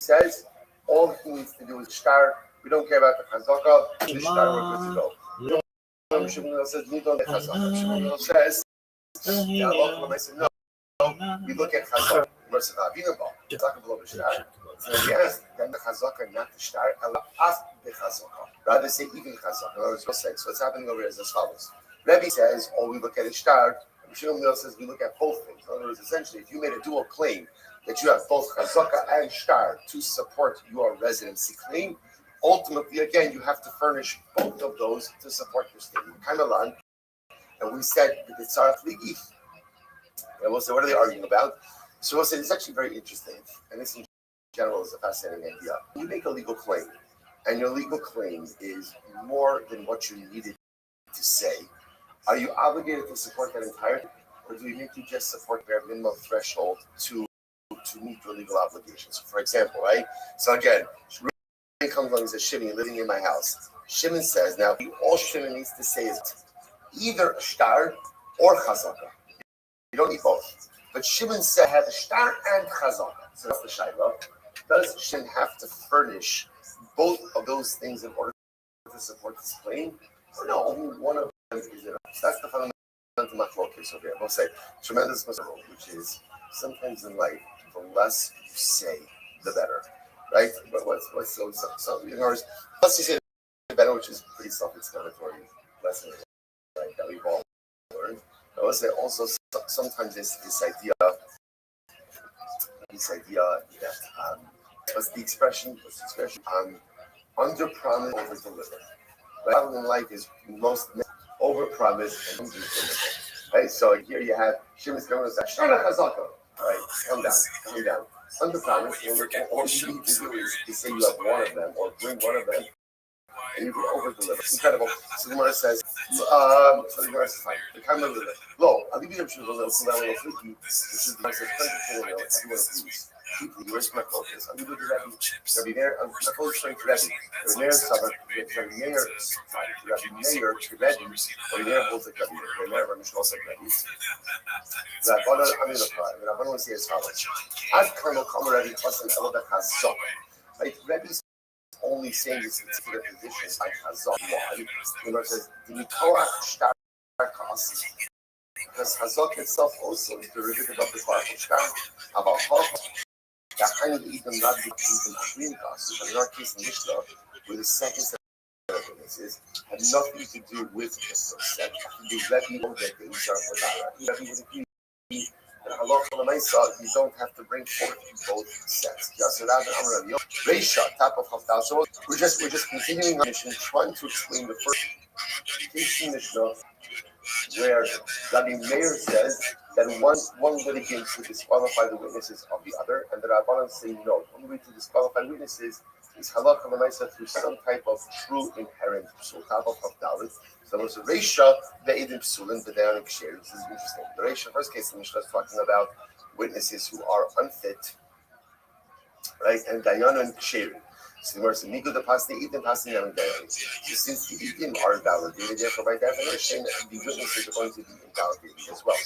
says all he needs to do is shtar. We don't care about the chazaka. The shtar, we're good to go. Shimon says, we don't get chazaka. Shimon says, no. We look at chazaka. Versus Avinabal. Chazaka below the shtar. So yes, then the chazaka, not the shtar, af the chazaka. Rather say even chazaka. In other words, so what's happening over here is as follows. Rabbi says, we look at a shtar. Shimon says, we look at both things. In other words, essentially, if you made a dual claim that you have both chazaka and shtar to support your residency claim, ultimately, again, you have to furnish both of those to support your statement. Kaimalan, and we said that the tzarach ligif. And we'll say, what are they arguing about? So we'll say, it's actually very interesting, and this in general is a fascinating idea. You make a legal claim, and your legal claim is more than what you needed to say. Are you obligated to support that entirely, or do you need to just support their minimum threshold to meet your legal obligations? So for example, right? So again, Shimon comes along and says, Shimon, you're living in my house. Shimon says, now, all Shimon needs to say is either a shtar or chazaka. You don't need both. But Shimon said, have a shtar and chazaka. So that's the shayla. Does Shimon have to furnish both of those things in order to support his claim? Or no, only one of them is enough. So that's the fundamental machlokes over here. We'll say tremendous rule, which is sometimes in life, the less you say, the better, right? But what's so in other words, less you say, the better, which is pretty self-explanatory lesson, right? That we've all learned. I would say also sometimes this idea that What's the expression? Under promise, over deliver. Right? Problem in life is most over promise and under deliver. Right? So here you have Shimon Skirman says, Shana Chazaka. All right, come down. Under promise, all you need to do is say you have one of them or bring one of them and you can over deliver. Incredible. So the Gemara says, so the Gemara says, fine. The kind of low. I'll give you the truth a little freaky, which is the Gemara says, everyone agrees. Deeply, where's my focus? I'm going to do Rabbi. Rabbi Meir, I'm not focusing to Rabbi. Rabbi Meir Savar, Rabbi Meir to Rabbi, Rabbi Meir holds like Rabbi. Rabbi Meir, Rabbi Shmuel like Rabbi. Rabbanan, I'm going to try. Rabbanan will say as follows. Ad Karno Kama Rabbi Hasan Elabek Hazok. Right? Rabbi's only saying this particular position by Hazok. Why? The Gemara says, Dimitoach Shtar Kasi. Because Hazok itself also is derivative of the Kvarach Shtar. About Hok. Even Rabbi even Green Kasi, but in our case in Mishnah, where the second set of witnesses had nothing to do with the first set. The Rabbi won't get the Ishar for that. Rabbi was agreed. And Allah you don't have to bring forth both sets. Reisha, top of Haftar. So we're just continuing our mission, trying to explain the first case in Mishnah, where Rabbi Meir says that one litigant should disqualify the witnesses of the other, and the Rabbanan say no. The only way to disqualify witnesses is halakha l'maisa through some type of true inherent psul, tabach of dalit. So there's a reisha ve'edim psulin v'dayanim ksher. This is interesting. The reisha, first case in Mishnah, is talking about witnesses who are unfit, right, and dayanim ksher. So the word is Niku the Pasti, Eatim Pasti, and Dayanim. Since the Eatim are validated, therefore by definition, the witnesses are going to be invalidated as well.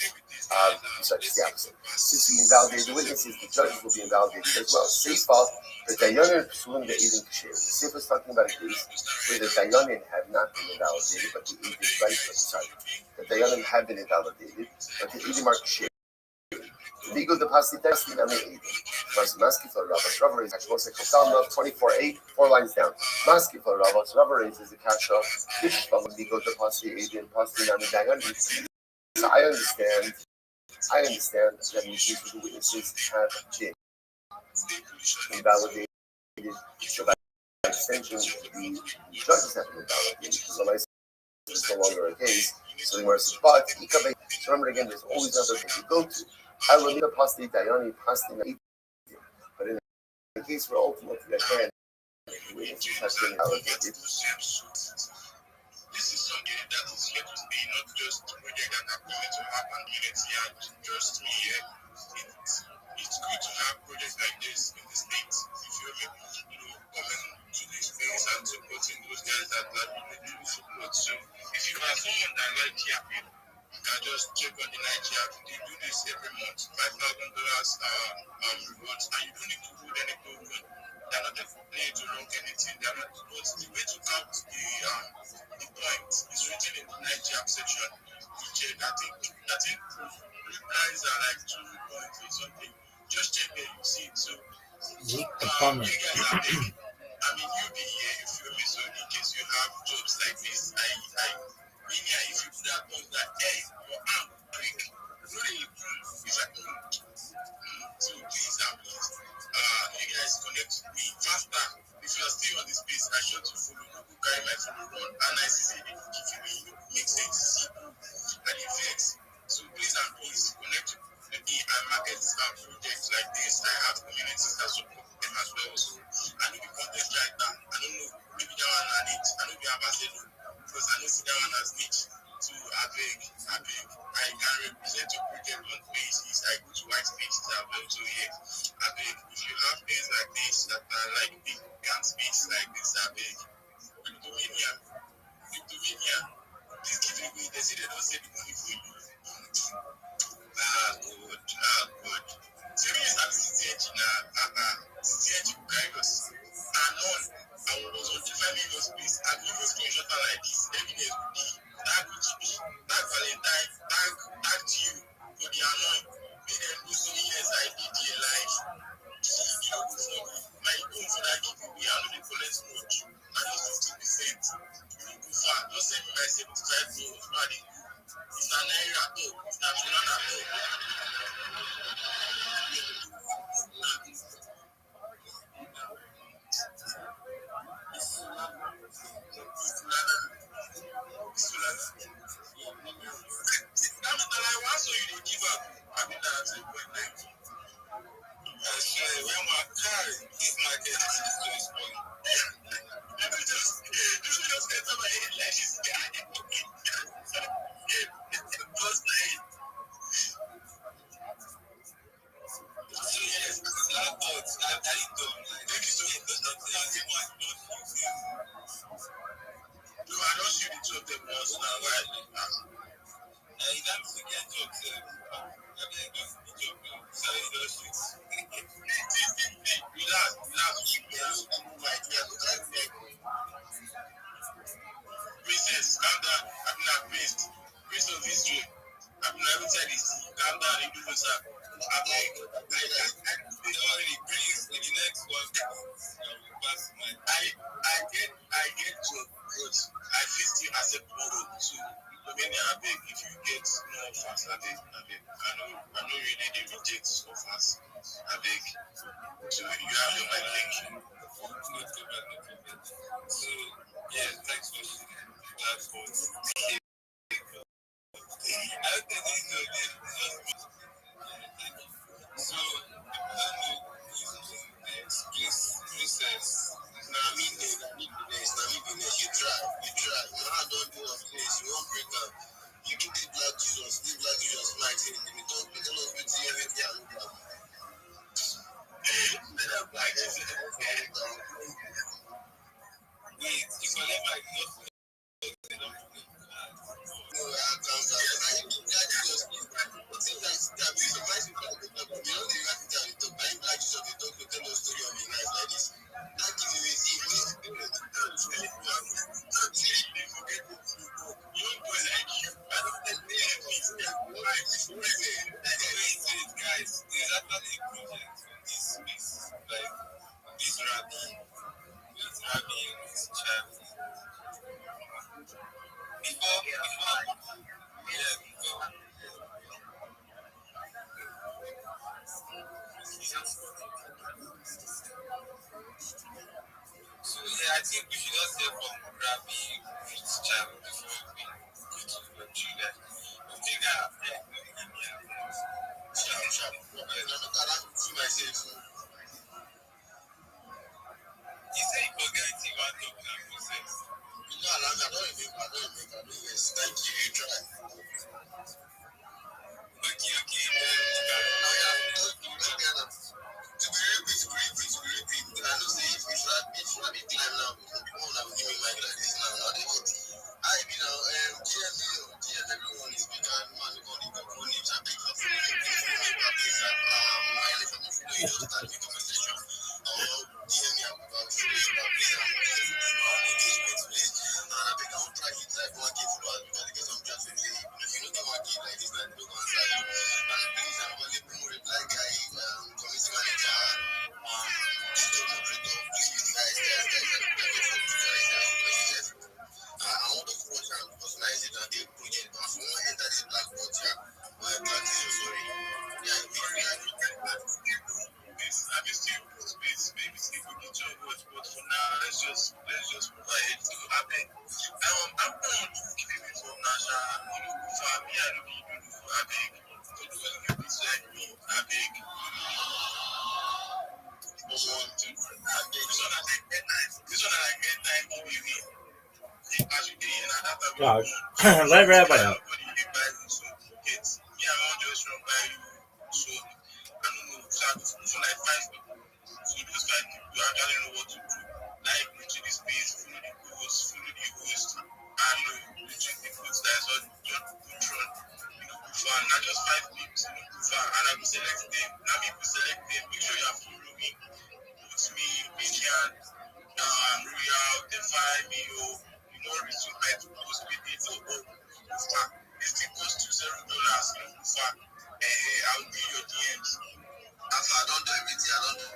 Such is the opposite. Since the invalidated witnesses, the judges will be invalidated as well. Says fault, the Dayanim Psulim, the Eatim Kshir. The Sif is talking about a case where the Dayanim have not been invalidated, but the Dayanim have been invalidated, but the Eatim are Kshir. Legal the pasti test in Ami. Maski for Rabbi. Rabbi is actually 24:8, 4 lines down. Maski for Rabbi. Rabbi is a kasha. Fish from legal the pasti Adrian pasti Ami Dagan. So I understand that the witnesses have been invalidated. So by extension, the judges have been invalidated. So my is no longer a case. So the words, but remember again, there's always another thing you go to. Alonina pasti dayani pasti. But in the case where ultimately again, the witnesses have been invalidated. This is something that is yet to be not just project that are going to happen unity and just me here. It's good to have projects like this in the States. If you're coming to this place and supporting those guys that really do support. So if you are someone that like Yapi, you can just check on the Nigeria. They do this every month. $5,000 rewards, and you don't need to hold any token. They're not there to log anything. They're not. But the way to count the point is written in the Nigeria section. You check. I think replies are like 2 points or something. Just check there, you see it. So you guys are big. I mean, you'll be here, you feel me? So in case you have jobs like this, if you put that point that, hey, your arm break, really improve. It's like, so please, you guys connect with me faster. If you are still on this space, I should to follow. Google carry my follow run, and I see if you make sense, simple, and it works. So please and please connect with me and market projects like this. I have communities that support them as well. So I know the content like that. I don't know, maybe that one I need. I know we have a because I know that one has niche. So I beg, I can represent your project on basis. I go to white spaces as well. So yeah, I beg, if you have things like this that are like big can space like this, I beg, Lithuania, please give me, they say they don't say the money for you. Good. Serious as CTH virus. And on, I was on different video space. I give you a screenshot like this. Evidence would be that Valentine, tag to you for the annoying. Made them do so years I did a live. My own for that giveaway, I know they collect much. I know 50%. You go far, just send me my $75 money. It's an area at all. It's not at all. Kenny, I beg, if you get no offers, I beg. I know really they reject offers. I beg. So you have your mind link. So yeah, thanks for that. I don't think this is so process. Now I mean this. You try. You don't do of this. You won't break up. You give the black Jesus, like saying, you don't tell us with you everything. Black Jesus. Wait, you collect my nothing. Guys, there's actually a project on this like this Rabbi and his child. Before, so yeah, I think we should just hear from Rabbi and his child before we go to the children. I think I have sharp. He said he forget anything about talking and process. No, I don't even. Thank you, you try. Okay. To be repeat. I know say if I be climb now, people will give me my like this now. I be now, GM, everyone is speaking, man, everybody got one name, I pick up my if I'm not following, just start the conversation. Or DM me about engagement, please. And I think I won't try it like one kid for because I get some just if you don't get one kid like this, like, don't answer you. And please, I'm only more reply guy, committee manager, digital moderator, please, guys, I want to watch and personalize it and they project. But if you want to enter this black box here, my black is sorry. Yeah, I be still space, maybe see if we can join what, but for now, let's just provide it. So I beg. I'm not giving me from Nasha, for me, I don't need to do I beg. So do anything like me, I beg. This one like get time to be me. Gosh, let Rabbi out. Just 5 people, and I will select them. Now people select them. Make sure you are following. Put me, Minion, Royal, Defy me, you know, resume my post with it. So, this thing costs $2 I'll be your DMs. After I don't do everything, I don't do.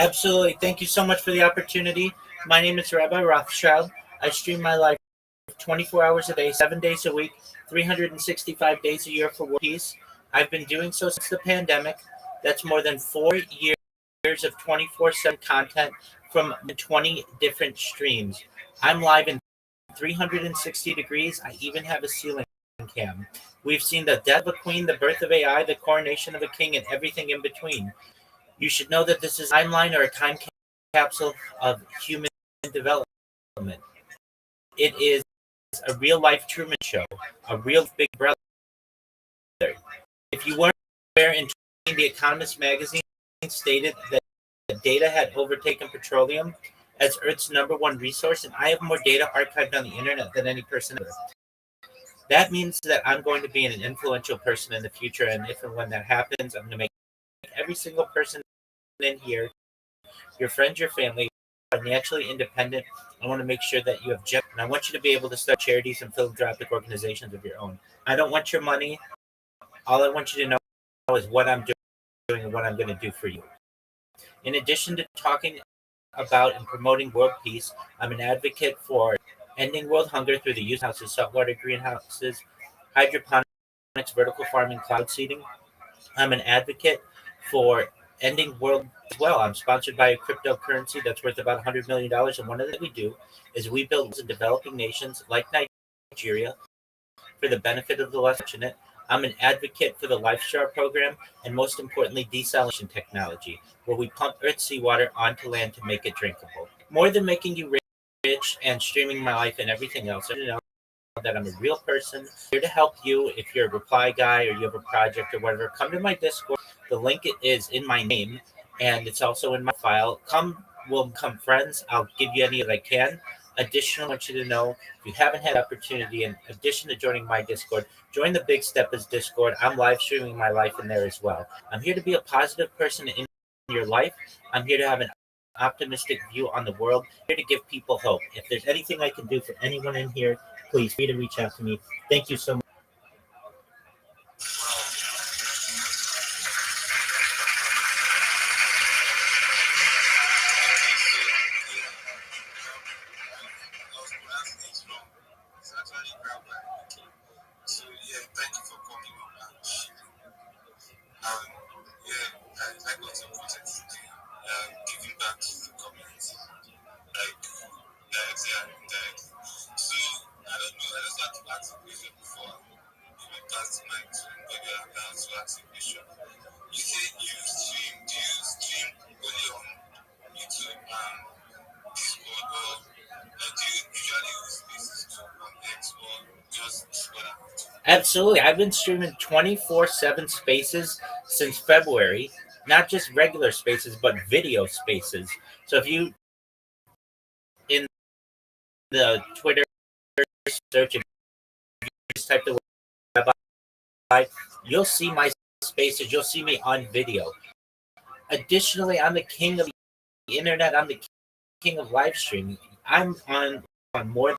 Absolutely. Thank you so much for the opportunity. My name is Rabbi Rothschild. I stream my life 24 hours a day, 7 days a week, 365 days a year for World Peace. I've been doing so since the pandemic. That's more than 4 years of 24/7 content from 20 different streams. I'm live in 360 degrees. I even have a ceiling cam. We've seen the death of a queen, the birth of AI, the coronation of a king, and everything in between. You should know that this is a timeline or a time capsule of human development. It is a real life Truman Show, a real Big Brother. If you weren't aware, in 2020, The Economist magazine stated that data had overtaken petroleum as Earth's number one resource, and I have more data archived on the internet than any person ever. That means that I'm going to be an influential person in the future, and if and when that happens, I'm going to make every single person in here, your friends, your family, financially independent. I want to make sure that you have and I want you to be able to start charities and philanthropic organizations of your own. I don't want your money. All I want you to know is what I'm doing and what I'm going to do for you. In addition to talking about and promoting world peace, I'm an advocate for ending world hunger through the use of houses, saltwater greenhouses, hydroponics, vertical farming, cloud seeding. I'm an advocate for ending world as well. I'm sponsored by a cryptocurrency that's worth about $100 million. And one of the things we do is we build in developing nations like Nigeria for the benefit of the less fortunate. I'm an advocate for the LifeStar program and most importantly, desalination technology, where we pump Earth seawater onto land to make it drinkable. More than making you rich and streaming my life and everything else, I know that I'm a real person here to help you. If you're a reply guy or you have a project or whatever, come to my Discord. The link is in my name and it's also in my file. We'll become friends. I'll give you any that I can. Additionally, I want you to know if you haven't had opportunity, in addition to joining my Discord, join the Big Steppers Discord. I'm live streaming my life in there as well. I'm here to be a positive person in your life. I'm here to have an optimistic view on the world. I'm here to give people hope. If there's anything I can do for anyone in here, please feel free to reach out to me. Thank you so much. So yeah, thank you for coming on and sharing. Yeah, I like what your project is doing. Giving back to the community, like directly and indirectly. So I don't know. I just had to ask a question before we pass the mic to anybody and I also ask a question. You say you stream. Do you stream only on YouTube and Discord, or do you usually use spaces to on X or just Discord? Absolutely. I've been streaming 24/7 spaces since February, not just regular spaces, but video spaces. So if you in the Twitter search and just type the word Rabbi, you'll see my spaces. You'll see me on video. Additionally, I'm the king of the internet. I'm the king of live streaming. I'm on more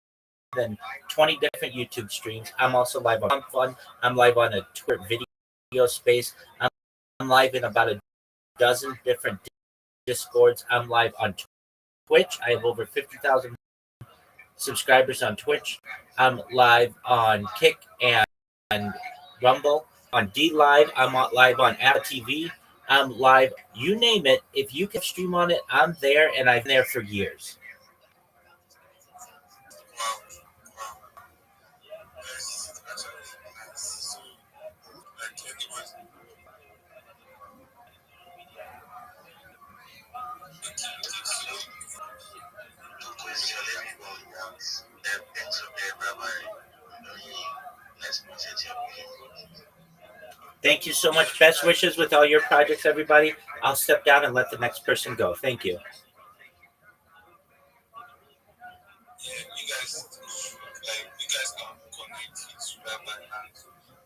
than 20 different YouTube streams. I'm also live on Fun. I'm live on a Twitter video space. I'm live in about a dozen different Discords. I'm live on Twitch. I have over 50,000 subscribers on Twitch. I'm live on Kick and Rumble. On D Live, I'm live on Apple TV. I'm live, you name it. If you can stream on it, I'm there, and I've been there for years. Wow, wow. That's actually nice. So, like anyone, Thank you so much. Best wishes with all your projects, everybody. I'll step down and let the next person go. Thank you. yeah, you guys can connect with Rabbi and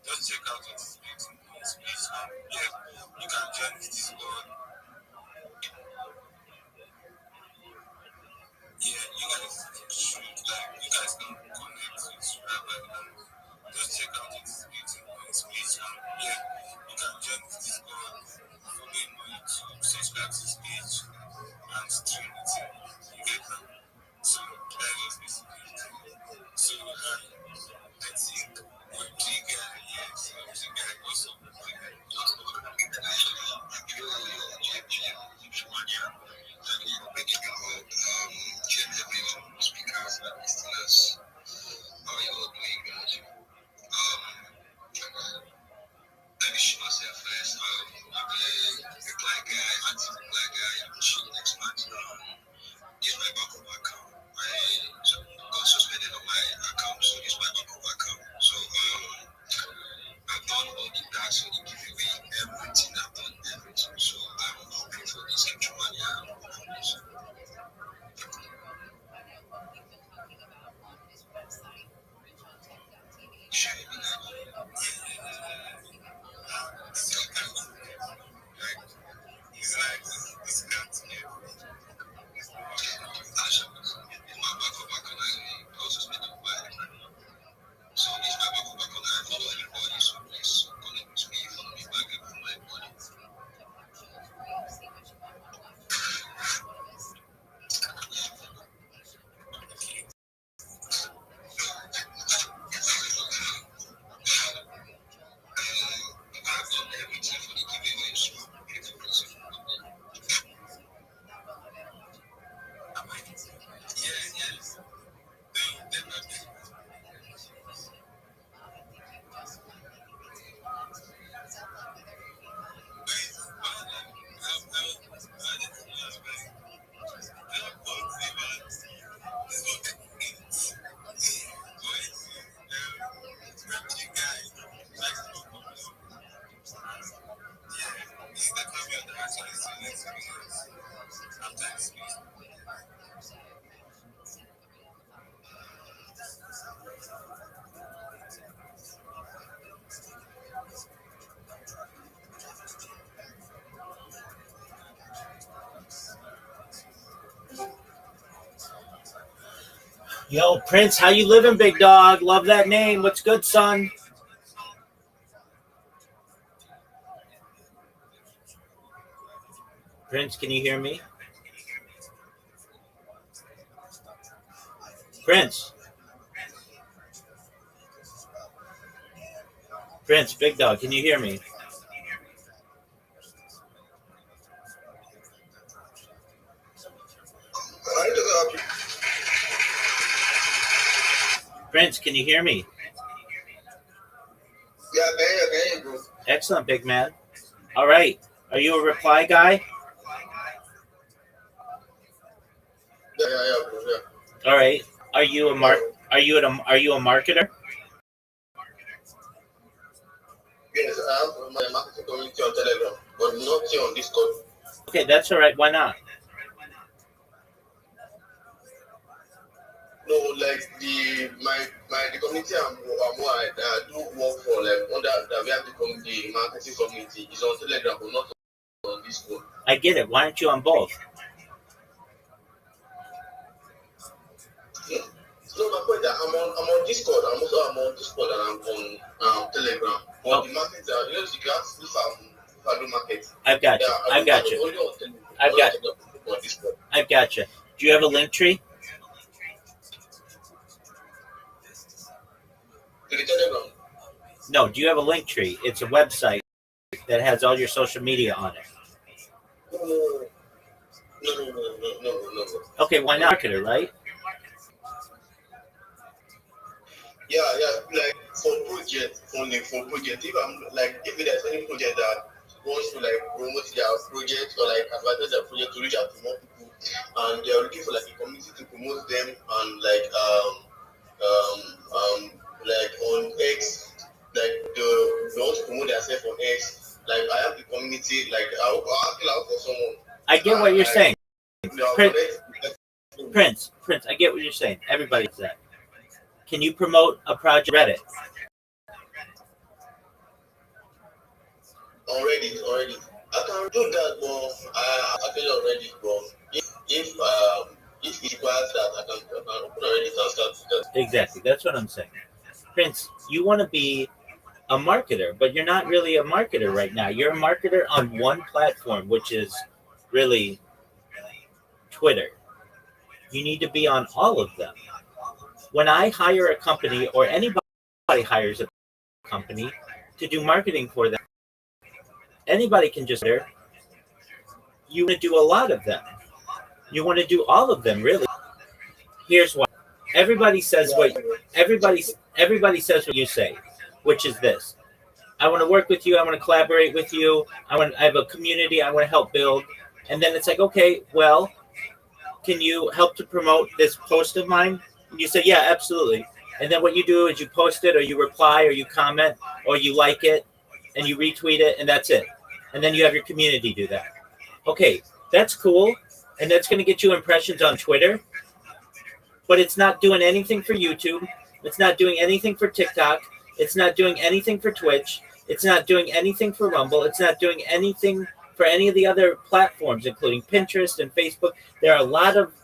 just check out what he's making on his page. And yeah, you can join his Discord. Yeah, you guys can connect with Rabbi and just check out what he's making on his page. And yeah, you can join his Discord, follow him on YouTube, subscribe to his page. Yo, Prince, how you living, big dog? Love that name. What's good, son? Prince, can you hear me? Prince. Prince, big dog, can you hear me? Prince, can you hear me? Yeah, I can hear you, bro. Excellent, big man. All right. Are you a reply guy? Yeah, bro. Yeah. All right. Are you a marketer? Yes, I have my marketing community on Telegram, but not here on Discord. Okay, that's all right. Why not? No, like the community I do work for, like under we have the marketing community is on Telegram, but not on Discord. I get it. Why aren't you on both? So my point that I'm on Discord. I'm on Discord and I'm on Telegram. But the market, you know, you can ask if I do market. I've got you. Yeah, I've got you. Only on Telegram. I've got you. Do you have a link tree? To the Telegram. No. Do you have a link tree? It's a website that has all your social media on it. No. Okay, why not marketer, right? Yeah, like for project, only for project. If there's any project that wants to like promote their project or like advertise their project to reach out to more people, and they're looking for like a community to promote them and like on X, like they want to promote themselves on X. Like I have the community, like I'll fill out for someone. I get what you're saying. Prince, I get what you're saying. Everybody does that. Can you promote a project Reddit? Already. I can do that, but I feel already, bro. If it requires that, I can open already and start that. Exactly. That's what I'm saying. Prince, you want to be a marketer, but you're not really a marketer right now. You're a marketer on one platform, which is really Twitter. You need to be on all of them. When I hire a company or anybody hires a company to do marketing for them, anybody can just there. You want to do a lot of them. You want to do all of them, really. Here's why. Everybody says what says what you say, which is this. I want to work with you, I want to collaborate with you, I have a community I want to help build. And then it's like, okay, well, can you help to promote this post of mine? And you say, yeah, absolutely. And then what you do is you post it or you reply or you comment or you like it and you retweet it and that's it. And then you have your community do that. Okay, that's cool. And that's going to get you impressions on Twitter. But it's not doing anything for YouTube. It's not doing anything for TikTok. It's not doing anything for Twitch. It's not doing anything for Rumble. It's not doing anything for any of the other platforms, including Pinterest and Facebook. There are a lot of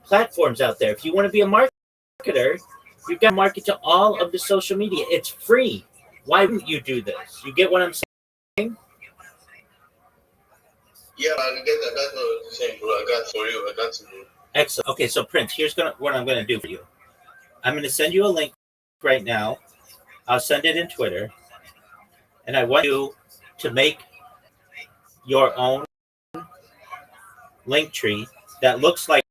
platforms out there. If you want to be a marketer, you've got to market to all of the social media. It's free. Why wouldn't you do this? You get what I'm saying? Yeah, I get that. That's what I'm saying, bro. I got for you. I got to you. Excellent. Okay, so Prince, here's what I'm going to do for you. I'm going to send you a link right now. I'll send it in Twitter. And I want you to make your own link tree that looks like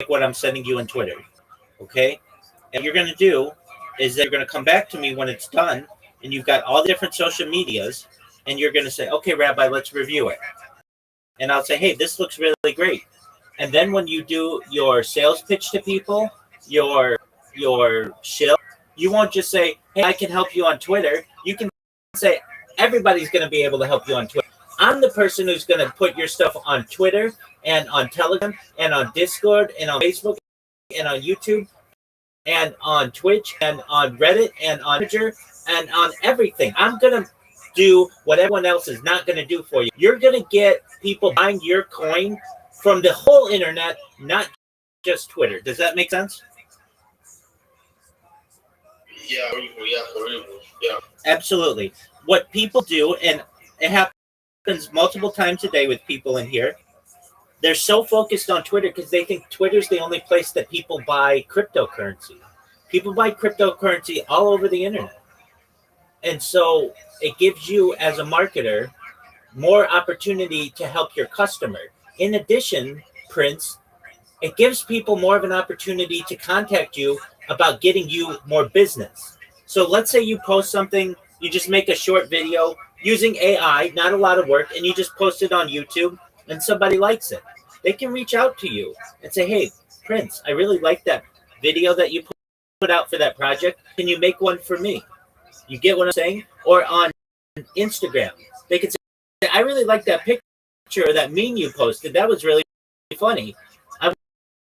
what I'm sending you in Twitter. Okay? And what you're going to do is that you're going to come back to me when it's done, and you've got all the different social medias, and you're going to say, okay, Rabbi, let's review it. And I'll say, hey, this looks really great. And then when you do your sales pitch to people, your shill, you won't just say, hey, I can help you on Twitter. You can say, everybody's going to be able to help you on Twitter. I'm the person who's going to put your stuff on Twitter and on Telegram and on Discord and on Facebook and on YouTube and on Twitch and on Reddit and on Twitter and on everything. I'm going to do what everyone else is not going to do for you. You're going to get people buying your coin from the whole internet, not just Twitter. Does that make sense? Yeah, for real. Yeah. Absolutely. What people do, and it happens multiple times a day with people in here, they're so focused on Twitter because they think Twitter's the only place that people buy cryptocurrency. People buy cryptocurrency all over the internet. And so it gives you, as a marketer, more opportunity to help your customer. In addition, Prince, it gives people more of an opportunity to contact you about getting you more business. So let's say you post something, you just make a short video using AI, not a lot of work, and you just post it on YouTube and somebody likes it. They can reach out to you and say, hey, Prince, I really like that video that you put out for that project. Can you make one for me? You get what I'm saying? Or on Instagram, they could say, I really like that picture or that meme you posted. That was really funny. I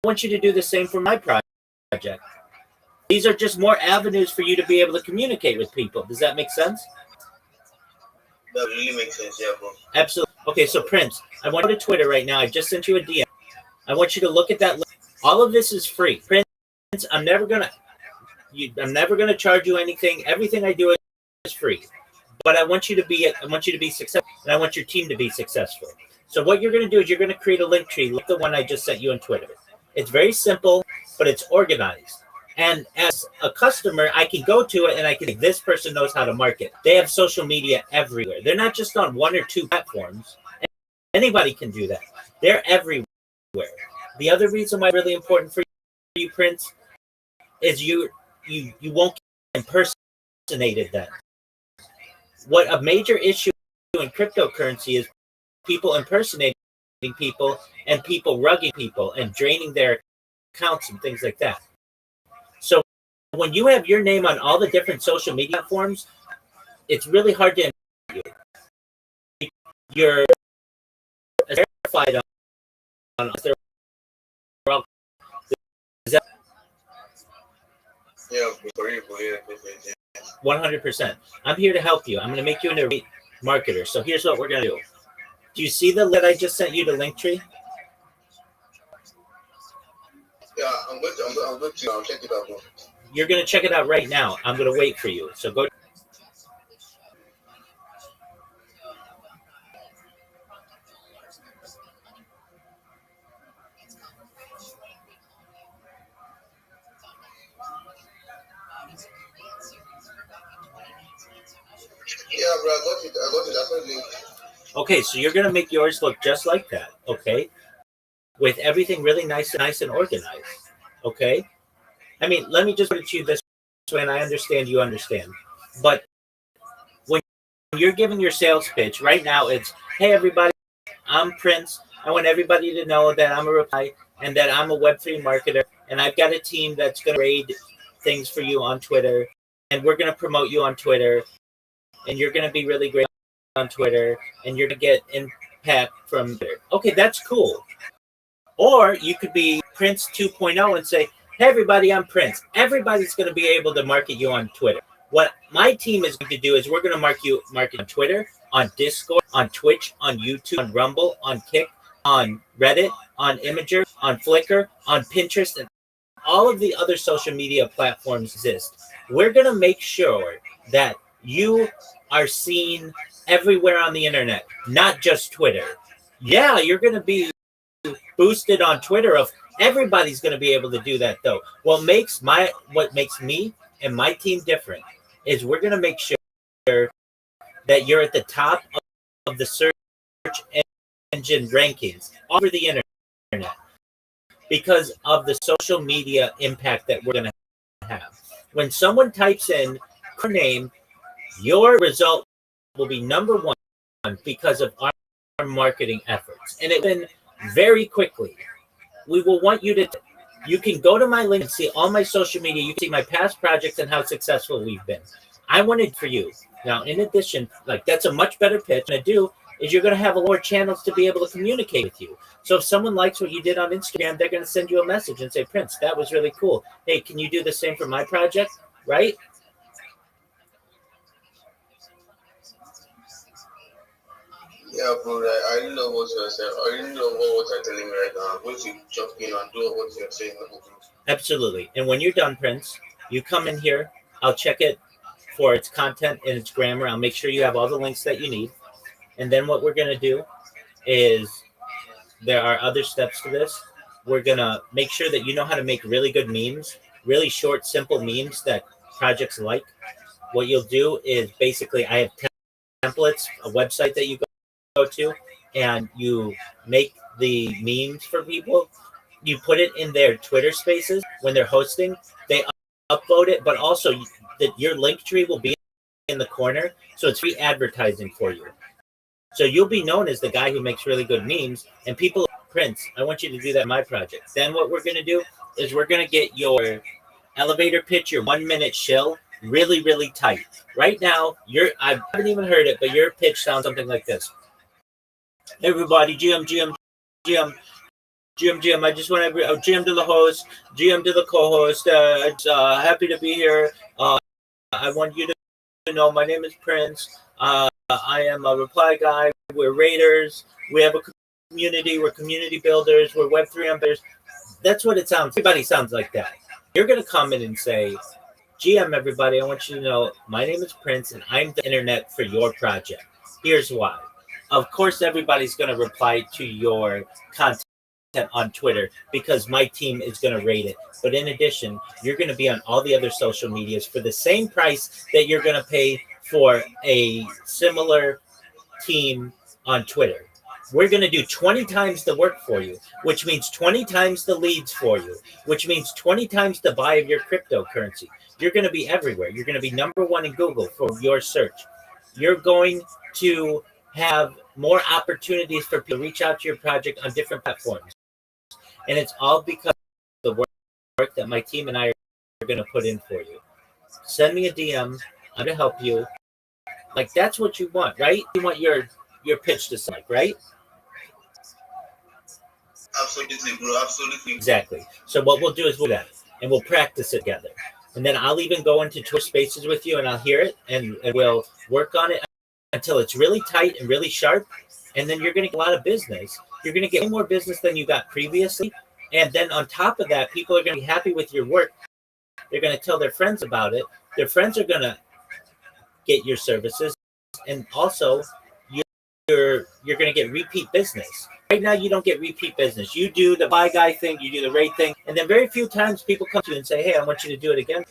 want you to do the same for my project. These are just more avenues for you to be able to communicate with people. Does that make sense? That really makes sense, yeah, bro. Absolutely. Okay, so Prince, I want to go to Twitter right now. I just sent you a DM. I want you to look at that link. All of this is free. Prince, I'm never gonna charge you anything. Everything I do is free. But I want you to be successful, and I want your team to be successful. So what you're going to do is you're going to create a link tree like the one I just sent you on Twitter. It's very simple, but it's organized. And as a customer, I can go to it and I can say, this person knows how to market. They have social media everywhere. They're not just on one or two platforms. Anybody can do that. They're everywhere. The other reason why it's really important for you, Prince, is you won't get impersonated then. What a major issue in cryptocurrency is people impersonating people and people rugging people and draining their accounts and things like that. So when you have your name on all the different social media platforms, it's really hard to you're verified on Yeah, for real, yeah. 100%. I'm here to help you. I'm going to make you a great marketer. So here's what we're going to do. Do you see the link I just sent you to Linktree? Yeah, I'm going to I'll check it out, bro. You're going to check it out right now. I'm going to wait for you. So go. Yeah, bro, I got it. That's my link. Okay, so you're going to make yours look just like that, okay? With everything really nice and organized, okay? I mean, let me just put it to you this way, and I understand you understand. But when you're giving your sales pitch, right now it's, hey, everybody, I'm Prince. I want everybody to know that I'm a Rabbi and that I'm a Web3 marketer, and I've got a team that's going to grade things for you on Twitter, and we're going to promote you on Twitter, and you're going to be really great on Twitter, and you're going to get impact from Twitter. Okay, that's cool. Or you could be Prince 2.0 and say, hey, everybody, I'm Prince. Everybody's going to be able to market you on Twitter. What my team is going to do is we're going to market on Twitter, on Discord, on Twitch, on YouTube, on Rumble, on Kick, on Reddit, on Imager, on Flickr, on Pinterest, and all of the other social media platforms exist. We're going to make sure that you are seen everywhere on the internet, not just Twitter. Yeah, you're going to be boosted on Twitter. Of everybody's going to be able to do that, though. What makes me and my team different is we're going to make sure that you're at the top of the search engine rankings all over the internet because of the social media impact that we're going to have. When someone types in your name, your result will be number one because of our marketing efforts. And it's been very quickly. We will want you to, you can go to my link and see all my social media. You can see my past projects and how successful we've been. I wanted for you. Now, in addition, like that's a much better pitch. What I do is you're going to have more channels to be able to communicate with you. So if someone likes what you did on Instagram, they're going to send you a message and say, Prince, that was really cool. Hey, can you do the same for my project? Right? Yeah, bro, I didn't know what you're saying. I didn't know what you're telling me right now. I'm going to jump in and do what you're saying. Absolutely. And when you're done, Prince, you come in here I'll check it for its content and its grammar. I'll make sure you have all the links that you need. And then what we're going to do is there are other steps to this. We're going to make sure that you know how to make really good memes, really short, simple memes that projects like. What you'll do is basically I have templates, a website that you go to, and you make the memes for people. You put it in their Twitter spaces when they're hosting. They upload it, but also your link tree will be in the corner, so it's free advertising for you. So you'll be known as the guy who makes really good memes, and people, Prince, I want you to do that in my project. Then what we're going to do is we're going to get your elevator pitch, your 1 minute shill, really, really tight. Right now, I haven't even heard it, but your pitch sounds something like this. Hey everybody, GM. I just want to GM to the host, GM to the co-host. It's happy to be here. I want you to know my name is Prince. I am a reply guy. We're raiders. We have a community. We're community builders. We're Web3 ambassadors. That's what it sounds. Everybody sounds like that. You're going to come in and say, GM, everybody, I want you to know my name is Prince and I'm the internet for your project. Here's why. Of course, everybody's going to reply to your content on Twitter because my team is going to rate it. But in addition, you're going to be on all the other social medias for the same price that you're going to pay for a similar team on Twitter. We're going to do 20 times the work for you, which means 20 times the leads for you, which means 20 times the buy of your cryptocurrency. You're going to be everywhere. You're going to be number one in Google for your search. You're going to have more opportunities for people to reach out to your project on different platforms. And it's all because of the work that my team and I are going to put in for you. Send me a DM. I'm going to help you. Like, that's what you want, right? You want your pitch to sound like, right? Absolutely, bro. Absolutely. Exactly. So what we'll do is we'll do that, and we'll practice it together. And then I'll even go into Twitter spaces with you, and I'll hear it, and we'll work on it until it's really tight and really sharp. And then you're going to get a lot of business. You're going to get more business than you got previously. And then on top of that, people are going to be happy with your work. They're going to tell their friends about it. Their friends are going to get your services. And also, you're going to get repeat business. Right now, you don't get repeat business. You do the buy guy thing, you do the rate thing, and then very few times people come to you and say, hey, I want you to do it again.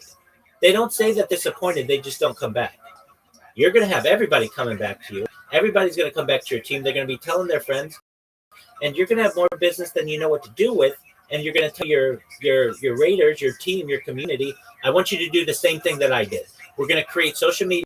They don't say that they're disappointed. They just don't come back. You're going to have everybody coming back to you. Everybody's going to come back to your team. They're going to be telling their friends, and you're going to have more business than you know what to do with. And you're going to tell your raiders, your team, your community, I want you to do the same thing that I did. We're going to create social media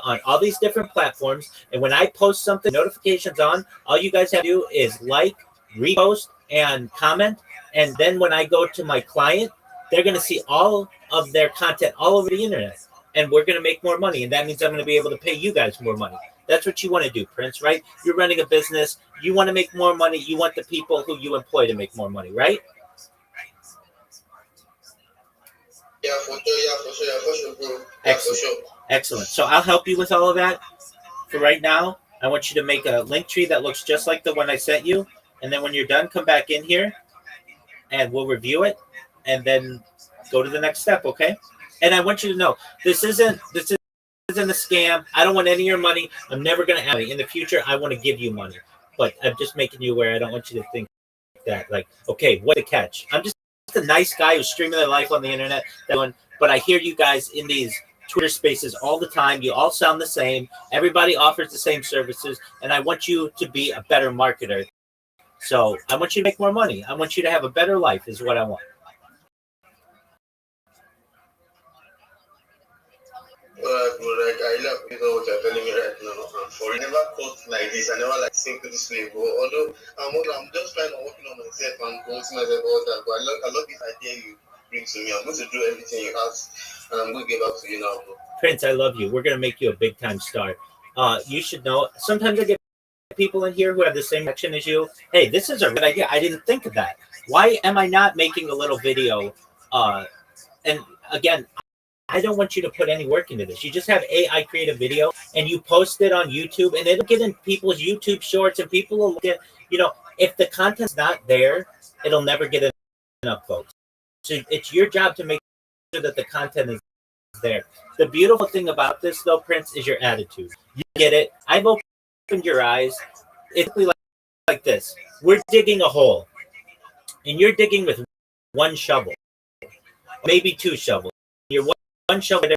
on all these different platforms. And when I post something, notifications on, all you guys have to do is like, repost, and comment. And then when I go to my client, they're going to see all of their content all over the internet. And we're going to make more money. And that means I'm going to be able to pay you guys more money. That's what you want to do, Prince, right? You're running a business. You want to make more money. You want the people who you employ to make more money, right? Yeah, for sure, bro. Excellent. For sure. Excellent. So I'll help you with all of that. For right now, I want you to make a link tree that looks just like the one I sent you. And then when you're done, come back in here and we'll review it and then go to the next step, okay? And I want you to know, this isn't a scam. I don't want any of your money. I'm never going to have it. In the future, I want to give you money. But I'm just making you aware. I don't want you to think that, like, okay, what a catch. I'm just a nice guy who's streaming their life on the internet. But I hear you guys in these Twitter spaces all the time. You all sound the same. Everybody offers the same services. And I want you to be a better marketer. So I want you to make more money. I want you to have a better life is what I want. Like I love what you're telling me right now. For never thought like this, I never like think this way. But although I'm just trying to working on myself and promoting myself all that. But I love this idea you bring to me. I'm going to do everything you ask, and I'm going to get back to you now, bro. Prince, I love you. We're going to make you a big time star. You should know. Sometimes I get people in here who have the same action as you. Hey, this is a good idea. I didn't think of that. Why am I not making a little video? And again, I don't want you to put any work into this. You just have AI create a video and you post it on YouTube and it'll get in people's YouTube shorts and people will look at, if the content's not there, it'll never get enough folks. So it's your job to make sure that the content is there. The beautiful thing about this, though, Prince, is your attitude. You get it. I've opened your eyes. It's like this. We're digging a hole, and you're digging with one shovel, maybe two shovels. Your one shovel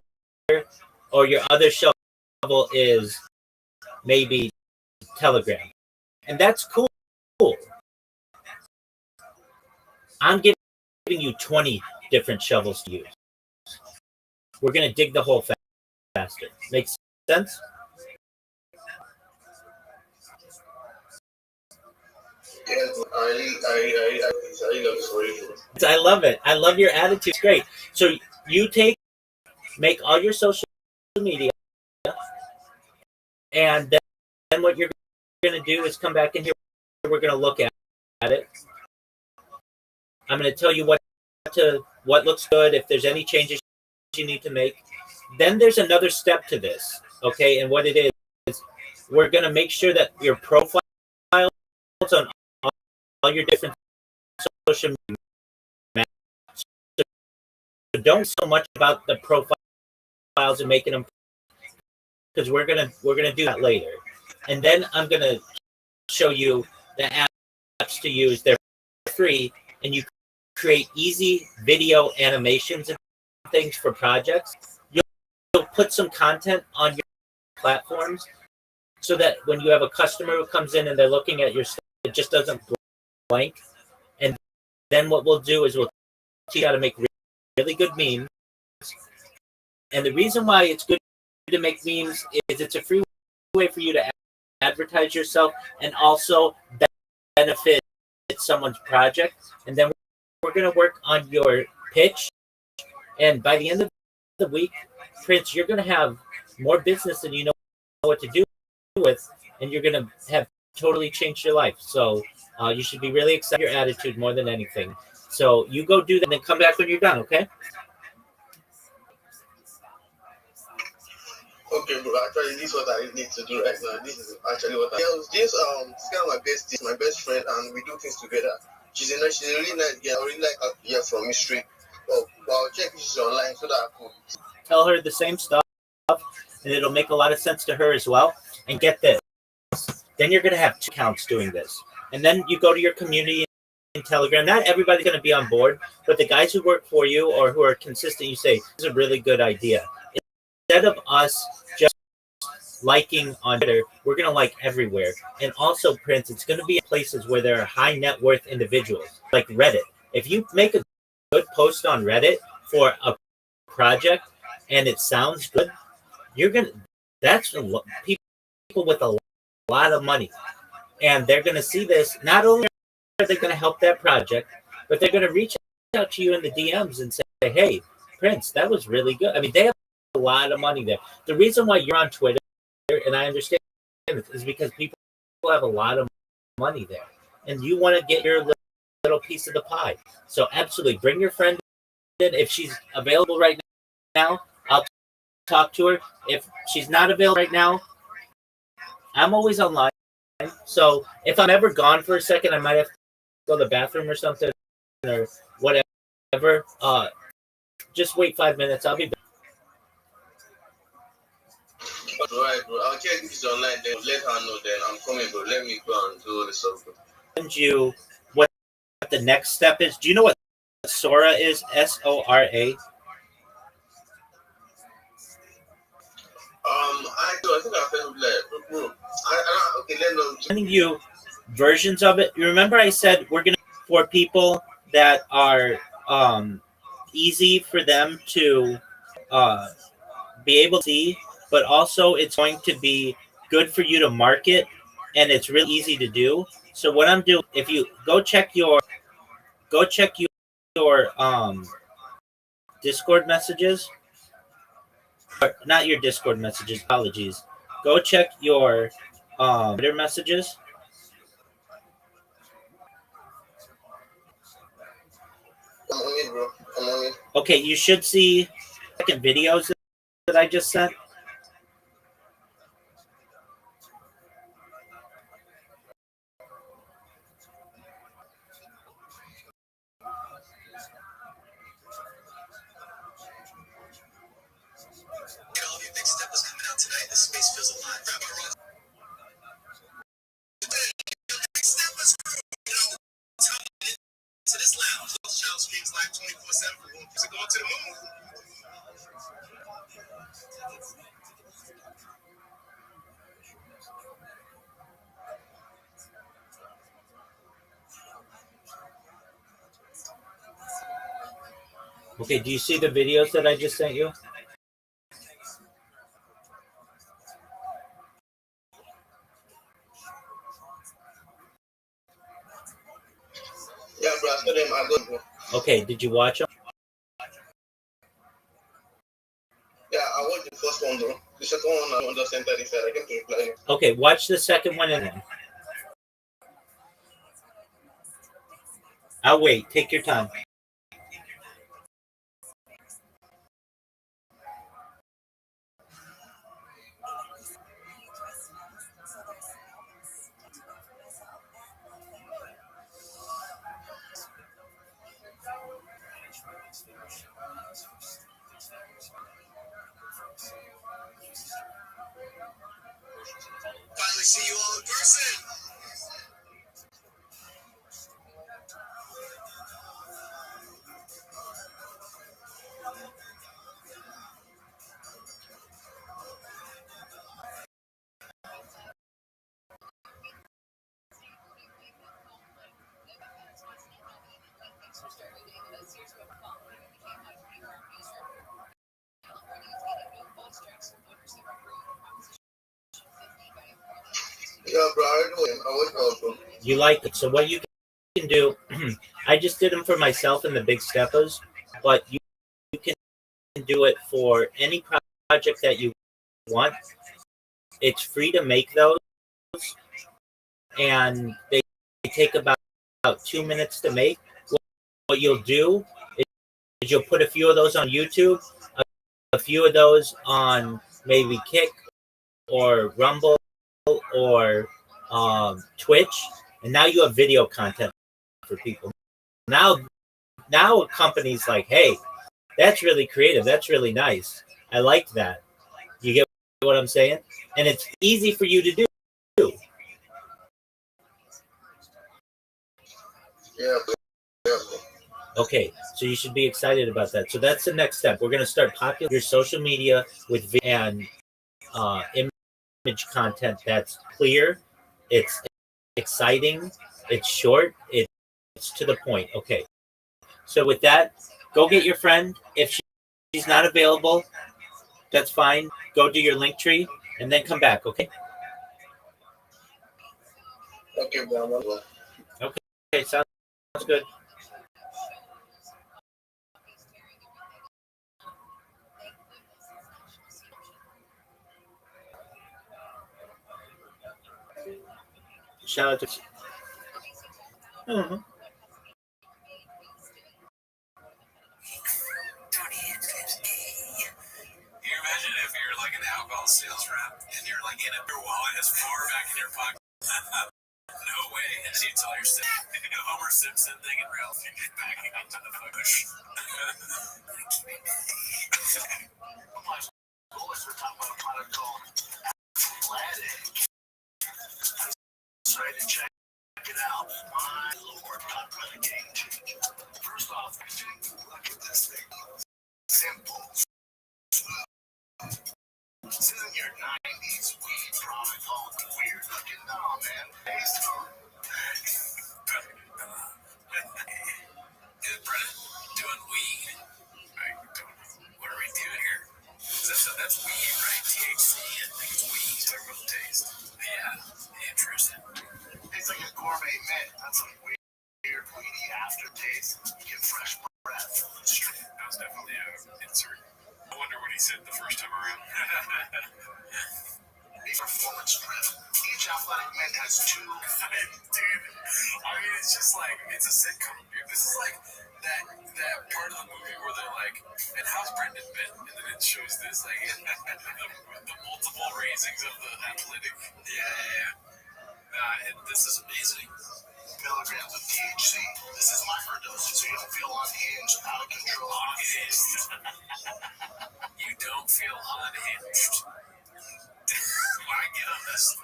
there, or your other shovel is maybe Telegram, and that's cool. I'm giving you 20 different shovels to use. We're gonna dig the hole faster. Makes sense? Yes, I love this. I love it. I love your attitude. It's great. So you make all your social media, and then what you're going to do is come back in here. We're going to look at it. I'm going to tell you what looks good, if there's any changes you need to make. Then there's another step to this, okay? And what it is we're going to make sure that your profiles on all your different social media. So don't so much about the profiles and making them, because we're gonna do that later. And then I'm gonna show you the apps to use. They're free, and you create easy video animations and things for projects. You'll put some content on your platforms so that when you have a customer who comes in and they're looking at your stuff, it just doesn't blank. And then what we'll do is we'll teach you how to make really good memes. And the reason why it's good to make memes is it's a free way for you to advertise yourself and also benefit someone's project. And then we're going to work on your pitch. And by the end of the week, Prince, you're going to have more business than you know what to do with, and you're going to have totally changed your life. So you should be really excited your attitude more than anything. So you go do that and then come back when you're done, okay? Okay, bro. Actually, this is what I need to do right now. This is actually what I. This kind of my best friend, and we do things together. She's a really nice girl. I really like her to hear from history. Oh, but I'll check if she's online so that I can tell her the same stuff, and it'll make a lot of sense to her as well. And get this, then you're going to have 2 accounts doing this, and then you go to your community in Telegram. Not everybody's going to be on board, but the guys who work for you or who are consistent, you say, this is a really good idea. Instead of us just liking on Twitter, we're going to like everywhere. And also, Prince, it's going to be in places where there are high net worth individuals, like Reddit. If you make a good post on Reddit for a project and it sounds good, that's people with a lot of money. And they're going to see this. Not only are they going to help that project, but they're going to reach out to you in the DMs and say, hey, Prince, that was really good. I mean, they have a lot of money there. The reason why you're on Twitter, and I understand it, is because people have a lot of money there, and you want to get your little piece of the pie. So absolutely, bring your friend in. If she's available right now, I'll talk to her. If she's not available right now, I'm always online. So if I'm ever gone for a second, I might have to go to the bathroom or something or whatever. Just wait 5 minutes. I'll be back. Right, bro. I'll check if she's online. Then let her know. Then I'm coming, bro. Let me go and do all the stuff. And you, what the next step is? Do you know what Sora is? SORA. I think I felt like, bro. Okay, let me know. Sending you versions of it. You remember I said we're gonna for people that are easy for them to be able to see, but also it's going to be good for you to market, and it's really easy to do. So what I'm doing, if you go check your Discord messages, or not your Discord messages, apologies. Go check your Twitter messages. I'm on it, bro. I'm on it. Okay, you should see second videos that I just sent. Okay, do you see the videos that I just sent you? Yeah, bro, I saw them. I got bro. Okay, did you watch them? Yeah, I watched the first one though. The second one I just entered inside. I came to reply. Okay, watch the second one and then. I'll wait. Take your time. Finally see you all in person. Yeah, bro, I know him. I watched also. You like it. So what you can do, I just did them for myself and the big steppers, but you can do it for any project that you want. It's free to make those, and they take about 2 minutes to make. What you'll do is you'll put a few of those on YouTube, a few of those on maybe Kick or Rumble or Twitch, and now you have video content for people. Now a company's like, hey, that's really creative. That's really nice. I liked that. You get what I'm saying? And it's easy for you to do. Yeah, bro. Yeah, bro. Okay, so you should be excited about that. So that's the next step. We're going to start populating your social media with and image content that's clear, it's exciting, it's short, it's to the point. Okay, so with that, go get your friend. If she's not available, that's fine. Go do your link tree and then come back. Okay. Okay, bro. Okay, sounds good. Shout out to. Mhm. Can you imagine if you're like an alcohol sales rep and you're like in your wallet is far back in your pocket? No way. And you tell your Homer Simpson thing in real life, you're backing into the bush. Bullets are talking about a product called Athletic. Try to check it out. My lord, not really game changer. First off, look at this thing. Simple. This isn't your 90s weed product all weird looking. No, man. Taste on. Brennan, doing weed. What are we doing here? That's weed, right? THC. I think it's weed. Talk about the taste. Yeah, interesting. It's like a gourmet mint. That's a weird, weedy aftertaste. You get fresh breath. That was definitely an insert. I wonder what he said the first time around. Performance driven. Each athletic mint has two. Dude, I mean, it's just like, it's a sitcom, dude. This is like that part of the movie where they're like, and how's Brendan been? And then it shows this, like, the multiple raisings of the athletic. Yeah. This is amazing. Milligrams of THC. This is microdosing, so you don't feel unhinged, out of control. Unhinged. You don't feel unhinged. Why get on this?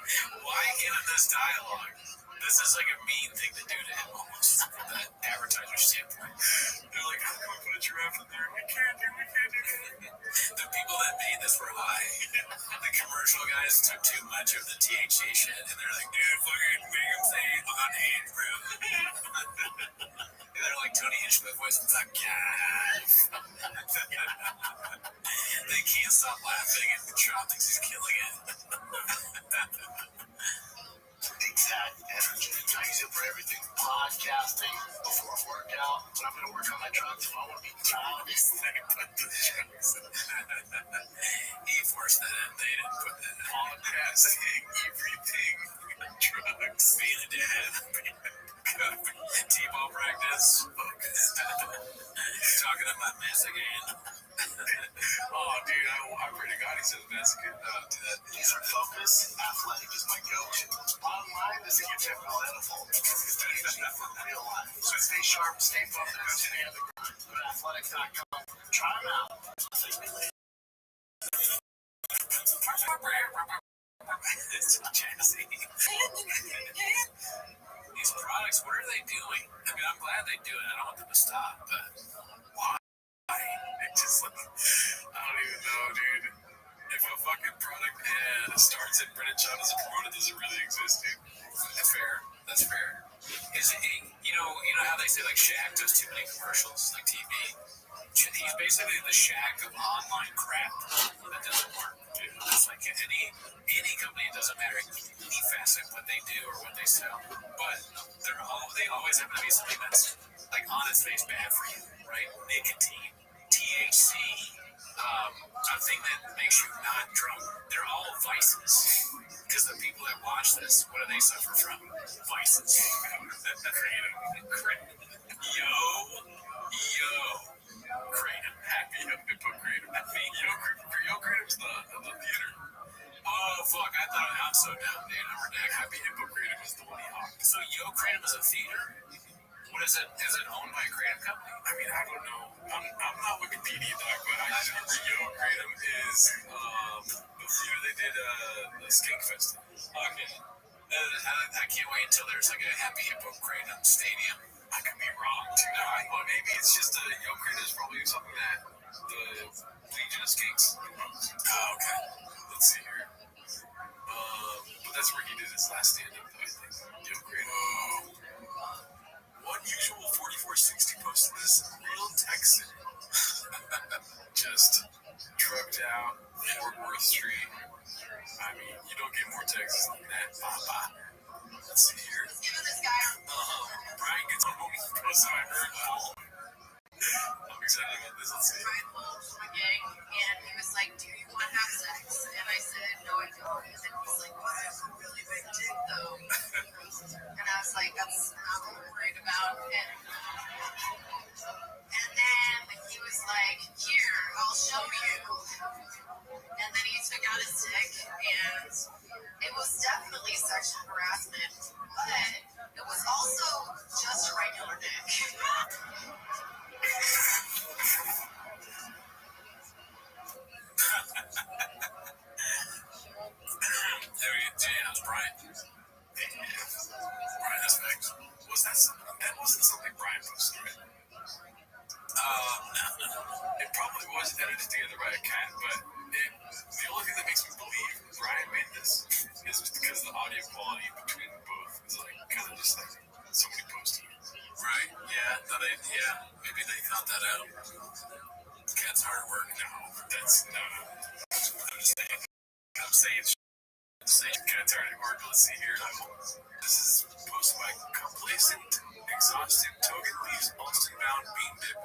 Why get on this dialogue? This is like a mean thing to do to him, almost from the advertiser standpoint. They're like, how can we put a giraffe in there? We can't do that. The people that made this were high. The commercial guys took too much of the THC shit, and they're like, dude, fucking make him say unhinged, bro. They're like Tony Hinchcliffe voice. It's like, yeah. They can't stop laughing, and Sean thinks he's killing it. Exact energy. I use it for everything. Podcasting, before I work out, when I'm going to work on my drugs, if I want to be proud of this thing, put the drugs. He forced that in. They didn't put that in. Podcasting, everything. Drugs. Being a dad. T-ball practice. Talking about mess again. Oh, dude, I pray to God he says mess again. Do that. Laser focus, athletic is my go-to. Bottom line is that your technical NFL is for real life. So stay sharp, stay focused, stay on the grind. Go to athletic.com. Try them out. It's jazzy. These products, what are they doing? I mean, I'm glad they do it. I don't want them to stop, but why? It just like, I don't even know, dude. If a fucking product starts in British China as a promoter, does it really exist, dude? That's fair. That's fair. Is it, you know how they say like Shaq does too many commercials, like TV? He's basically the Shaq of online crap that doesn't work, dude. It's like any company, it doesn't matter any facet what they do or what they sell, but they always have to be something that's like on its face bad for you, right? Nicotine, THC, a thing that makes you not drunk. They're all vices. Because the people that watch this, what do they suffer from? Vices. Kratom. Happy Hippo Kratom. Yo Kratom's the theater. Oh, fuck. I thought I'm so down, dude. Happy Hippo Kratom is the one he hawked. So Yo Kratom is a theater? What is it? Is it owned by a Kratom company? I mean, I don't know. I'm not Wikipedia, doc, but I just remember Yo Kratom is the theater they did the Skink Festival. Okay. I can't wait until there's like a Happy Hippo Kratom stadium. I could be wrong, too. Well, maybe it's just Yo Kratom is probably something that the Legion of Skinks. Oh, okay. Let's see here. But that's where he did his last stand-up, I think. Yo Kratom. One usual 4460 posted this real Texan. Just drugged out Fort Worth Street. I mean, you don't get more Texas than that, Papa. Let's see here. Brian gets on home because I heard I'm excited about this. Let's see. Brian Wolf, my gang, and he was like, "Do you want to have sex?" And I said, "No, I don't." And he's like, "Well, I have a really big dick, though." And I was like, "That's not what I'm worried about." And then he was like, "Here, I'll show you." And then he took out his dick, and it was definitely sexual harassment, but it was also just a regular dick. There you go. How's Brian? Brian, that's facts. That wasn't something Brian posted, right? No. It probably was edited together by a cat, but the only thing that makes me believe Brian made this is just because the audio quality between both is like kind of just like somebody posted it. Right. Yeah. Maybe they thought that out. Cat's hard work. No. I'm saying cat's hard work. Let's see here. This is posted by complacent, exhausted, token leaves Austin bound bean dip.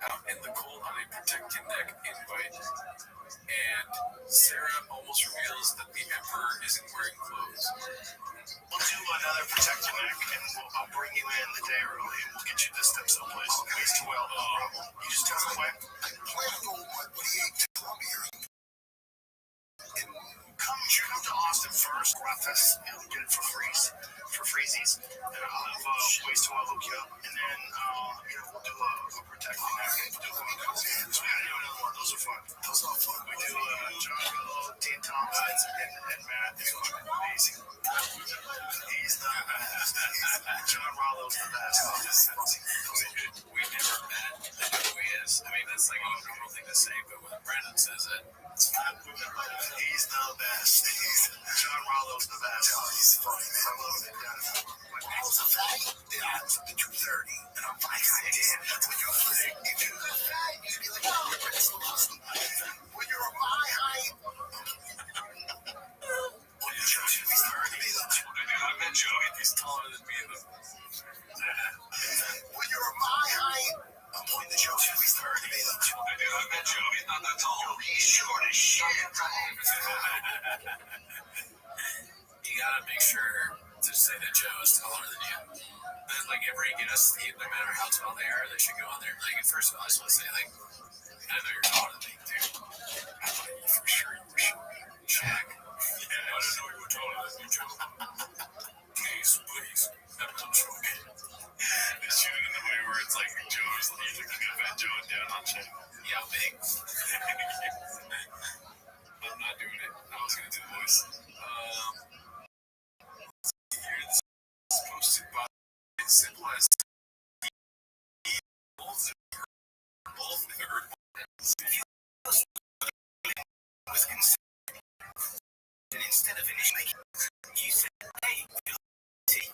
Out in the cold on a protect your neck invite. And Sarah almost reveals that the Emperor isn't wearing clothes. We'll do another protect your neck, and I'll bring you in the day early, and we'll get you this step someplace. Ways to well, no problem. You just tell me when. Plan to go, but he ain't Columbia. Come to Austin first, Rothschild, get it for freezies, and I'll have Ways to well hook you up, and then we'll do a protect your neck. We'll do another one. Those are fun. We do John, Dean Thomas, and Matt. It's amazing. He's the best. John Rollo's the best. We never met. I know who he is. I mean, that's like a normal thing to say, but Brandon says it. He's the best. John Rollo's the best. Oh, he's funny, man. I love it. I was a fag. Yeah, I was up to 2:30, and I'm like, I did. When you're a fag, you'd be like, oh, you're so awesome. When you're my height, when you're Joe, he's 30. I met Joe. He's taller than me. When you're my height, I'm pointing the Joe. He's 30. I met Joe. He's not that tall. He's short as shit. You gotta make sure to say that Joe is taller than you. Then, like, every guest, no matter how tall they are, they should go on there. Like, first of all, I just want to say, like, I know you're taller than me, dude. I thought you for sure you were short. Shaq. Yeah, I didn't know you were taller than me, Joe. Please. I'm short. They shoot it in the way where it's like Joe's looking up at Joe and down on Shaq. Yeah, big. I'm not doing it. I was going to do the voice. Here's posted by simple as both with consent. And instead of initiating, you said, hey, tea.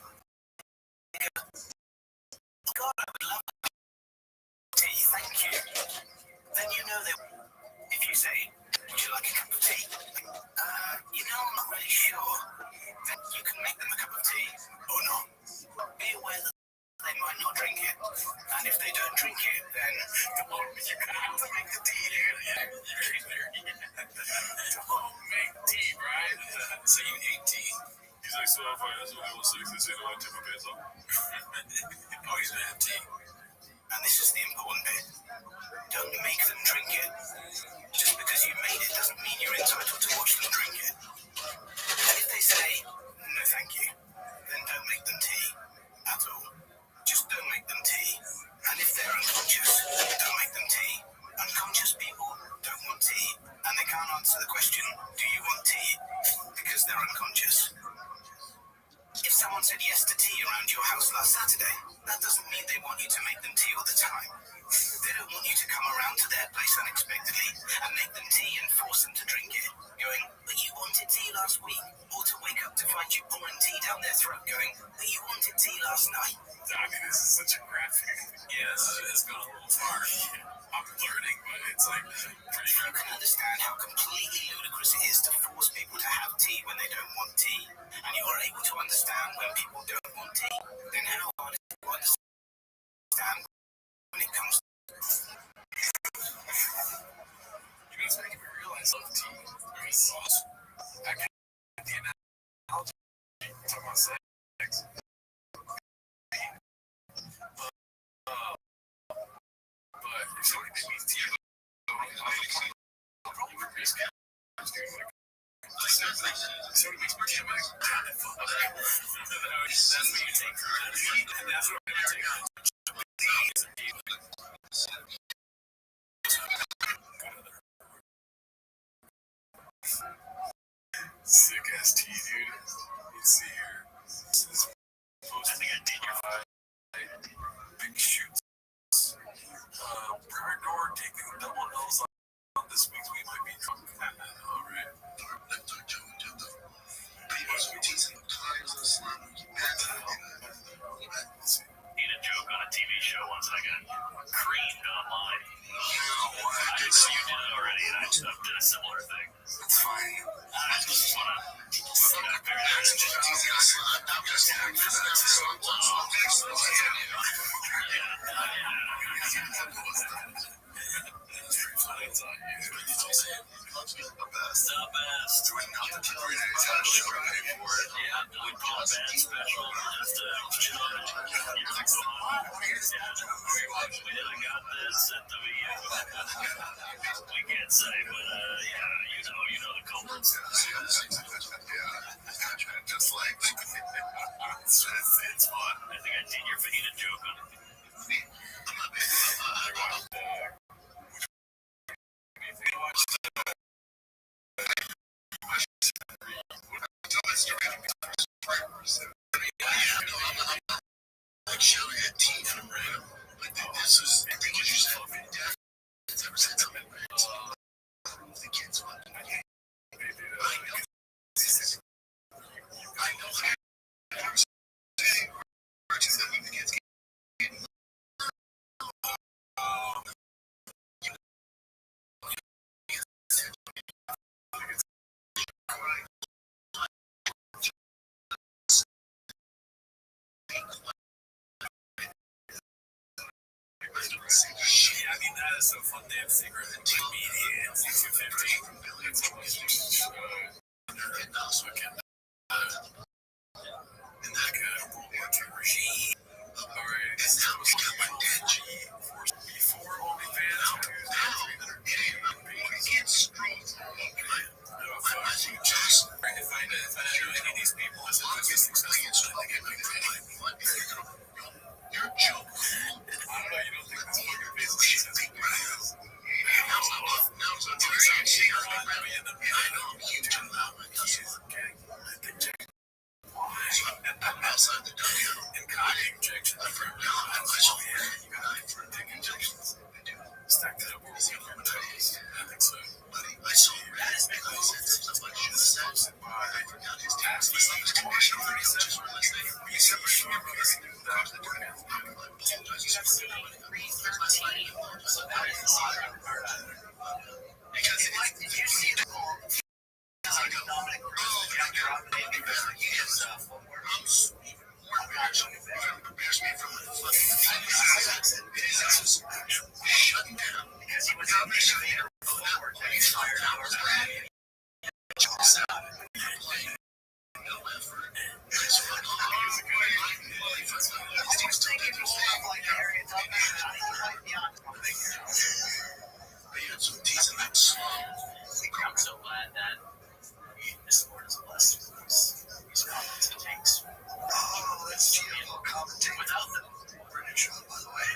God, I would love tea, thank you. Then you know that if you say, would you like a cup of tea? I'm not really sure. Then you can make them a cup of tea, or not. Be aware that they might not drink it. And if they don't drink it, then you're going to have to make the tea. Don't make tea, right? So you hate tea. He's like, so if I was only 160, so I tip a peso. Oh, he's gonna have tea. And this is the important bit. Don't make them drink it. Just because you made it doesn't mean you're entitled to watch them drink it. And if they say, no thank you, then don't make them tea at all. Just don't make them tea. And if they're unconscious, don't make them tea. Unconscious people don't want tea, and they can't answer the question, do you want tea? Because they're unconscious. If someone said yes to tea around your house last Saturday, that doesn't mean they want you to make them tea all the time. They don't want you to come around to their place unexpectedly and make them tea and force them to drink it, going, but you wanted tea last week, or to wake up to find you pouring tea down their throat going, but you wanted tea last night. I mean, this is such a graphic. Yes, it's gone a little far. I'm learning, but it's like, if you can understand how completely ludicrous it is to force people to have tea when they don't want tea, and you are able to understand when people don't want tea, then how hard is it to understand when it comes to you guys making me realize love tea. Very sauce. I get the analogy. Talking about sex. But if somebody makes tea, I'll probably risk it. Somebody makes me tea, I'm like, that's what you take for it. And that's what I'm going to take. Sick ass tea, dude. Let's see here. I think I did your five. Big shoots. Prayer door taking double L's on this week's We Might Be Drunk. Alright. Eat a joke on a TV show once I got creamed online. I didn't know you did it already, and I did a similar thing. It's fine. I just want we can't say, but you know the culprits. Just like it's fun. I think I did your fajita joke on it. Like showing a tea from random. Like this is, I think you just have been deaf. It's ever since I've been so fun they have secret media and 250. And also can in that World War II regime. Alright, it's now before OnlyFans. It's if I know any of these people, I said, these successful, I get my you're a joke. I don't know, you don't think this fucking business is big. Now it's a Rabbi and I know you do not like us. Okay. Outside the W and cotton injections. I'm from God. You got for dick injections. Stack that up with the toes. I think so. Buddy, I saw that is because it's like you said. I forgot his tax. It's like his commission 30 cents or less than you separate from your across the door. I apologize. Because it's like you see the call. I go, Dominic, shutting down because he was out there forward. He fired out his brand. No effort. It's fun. I'm so glad that this sport is blessed with these comments and takes. Oh, that's GFL commentating without them. British, by the way.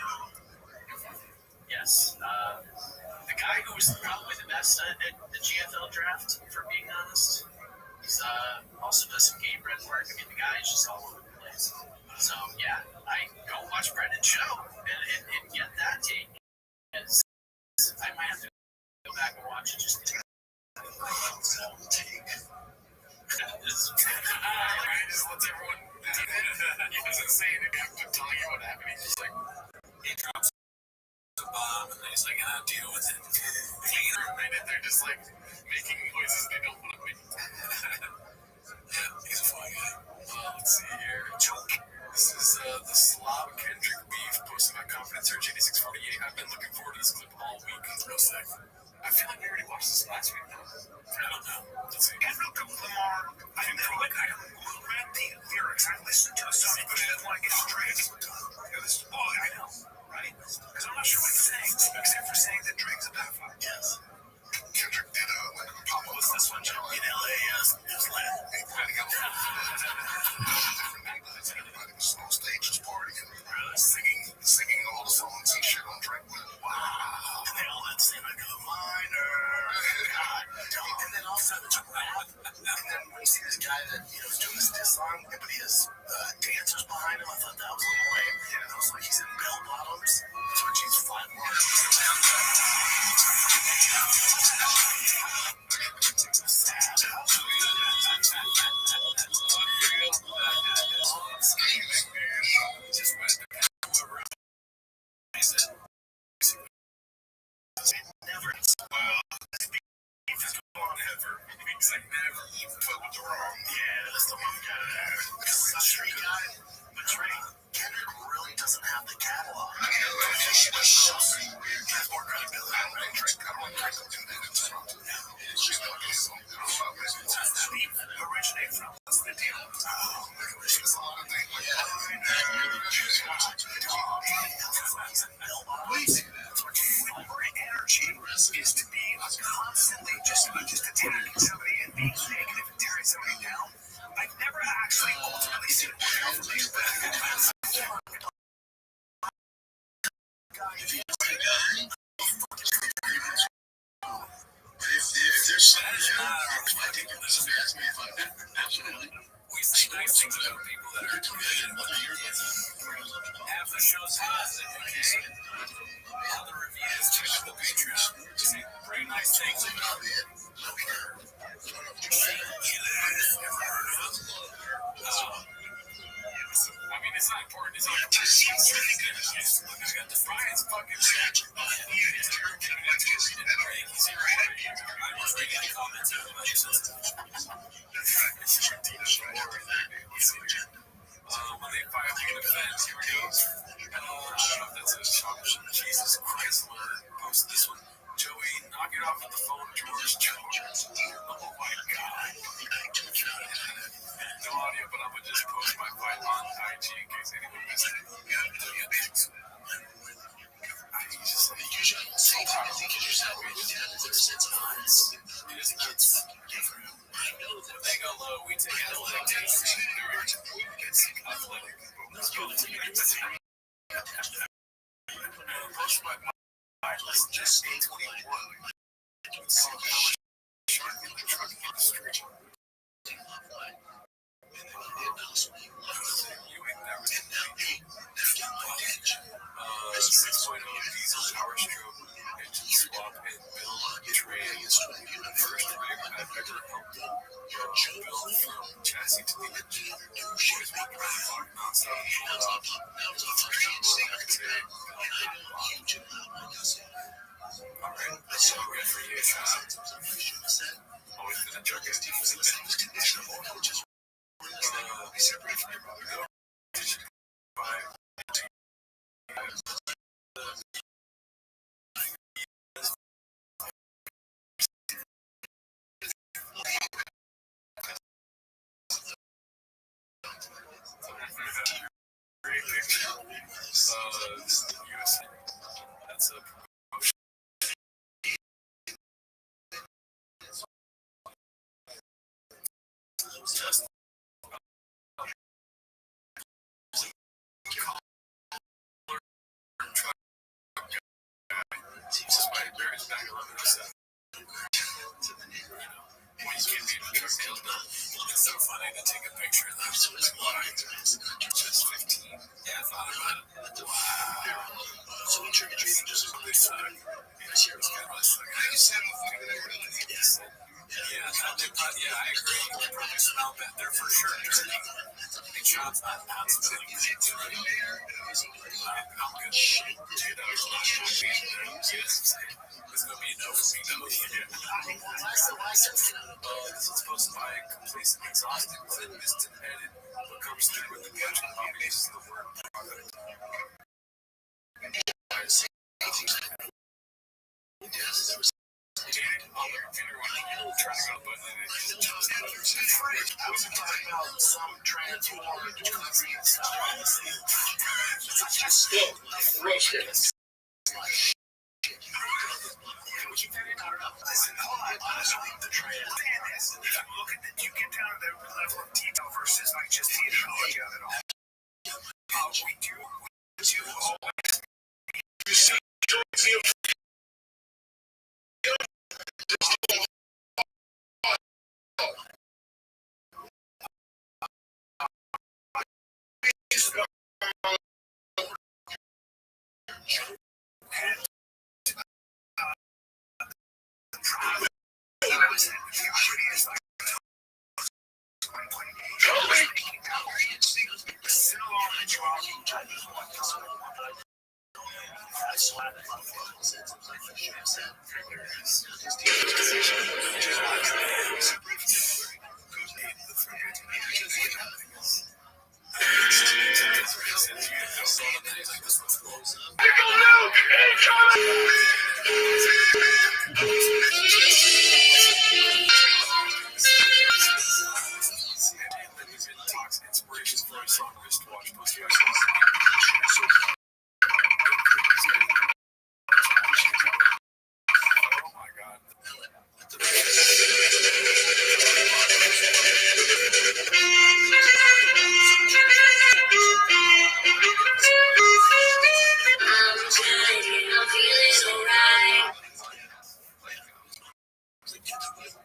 Yes. The guy who was probably the best at the GFL draft, for being honest, he's also does some game red work. I mean, the guy is just all over the place. So, yeah, I go watch Brendan's show and get that take. Because I might have to go back and watch it just to take. Just lets everyone. He doesn't say anything after telling you what happened. He's just like, he drops a bomb and he's like, I'll deal with it. And they're just like making noises they don't want to make. Yeah, he's a fly guy. Let's see here. This is the Slob Kendrick beef posted by Confidence Search 8648. I've been looking forward to this clip all week. Real sick. I feel like we already watched this last week, though. I don't know. Let's see. And welcome to Lamar. I read the lyrics. I listened to the song, but I didn't want to get straight. This is all I know, right? Because I'm not sure what he's saying, except for saying that Drake's a pedophile. Yes. Kendrick did like a pop-up. What's this one, Joe? In LA, yes. It was lit. Everybody was on stage just partying, singing all the songs and shit on Drake. Wow. And they all had the same like a minor. And then also the rap. And then when you see this guy that is doing this diss song, but he has dancers behind him, I thought that was a little lame. Yeah, it was like he's in bell bottoms, which he's 5 months. Never. He's like, never even put with the wrong. Yeah, that's the one guy. Because he's a street guy. But Kendrick really doesn't have the catalog. She was so weird. Has more credibility. I don't Drake do that. She's not going to originate from. What's the deal? She was a lot of things. Her energy is to be constantly just attacking somebody and being negative and tearing somebody down. I've never actually ultimately seen it work out for me. If there's something there, I think somebody asked me if I did. Absolutely. We see nice things about people that are doing another year. Half the show's positive. All the reviews, check out the Patreon. Very nice things about it. I mean, it's not important. It's not important. I got the Brian's fucking shit. I was reading the comments about when they filed the defense, here we go. I don't know if that's a Jesus Christ, posted get off the phone, George. Oh my God. No audio, but I'm going to just post my fight on IG in case anyone missed it. He's just like, so proud of they go low, we take it like just 821. Diesel power stroke, engine swap, and build trade. First rig I've ever helped build from chassis to the engine. Boys working around the clock nonstop, pulled off. It was the first time I could say, alright, so good for you. Always been a truck as deep as it. Separate from your mother. That's a promotion. Just by Barry's back 1107. When you can't be in a truck deal, it's so funny to take a picture of them. So it's like, just 15. Yeah, I thought about it. Wow. So we trick or treating just as this time. Yeah, you said yeah, I agree. You probably smell better for sure. Big shots, not pounds. I'm good. Dude, I was last week. Yes. It's going to be a no for me, though. This is supposed to buy a complete exhausting, but misted-headed. What comes through with the gadget combinations of the word product.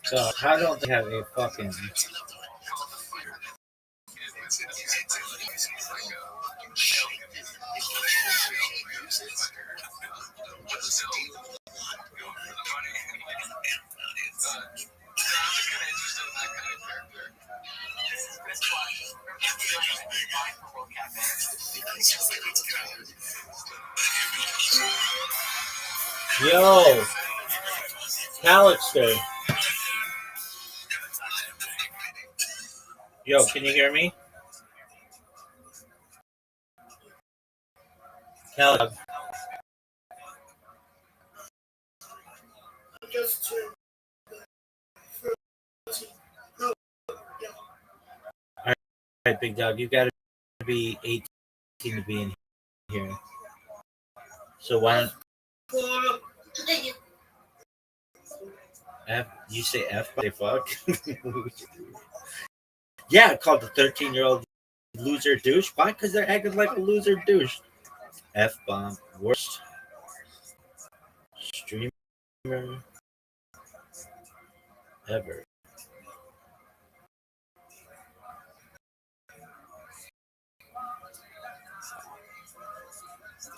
So how don't they have a fucking yo, Calixter. Yo, can you hear me? Calixter. Just to All right, big dog, you got to be 18 to be in here. So why don't F? You say F? Say fuck. Yeah, called the 13-year-old loser douche. Why? Because they're acting like a loser douche. F bomb, worst streamer ever.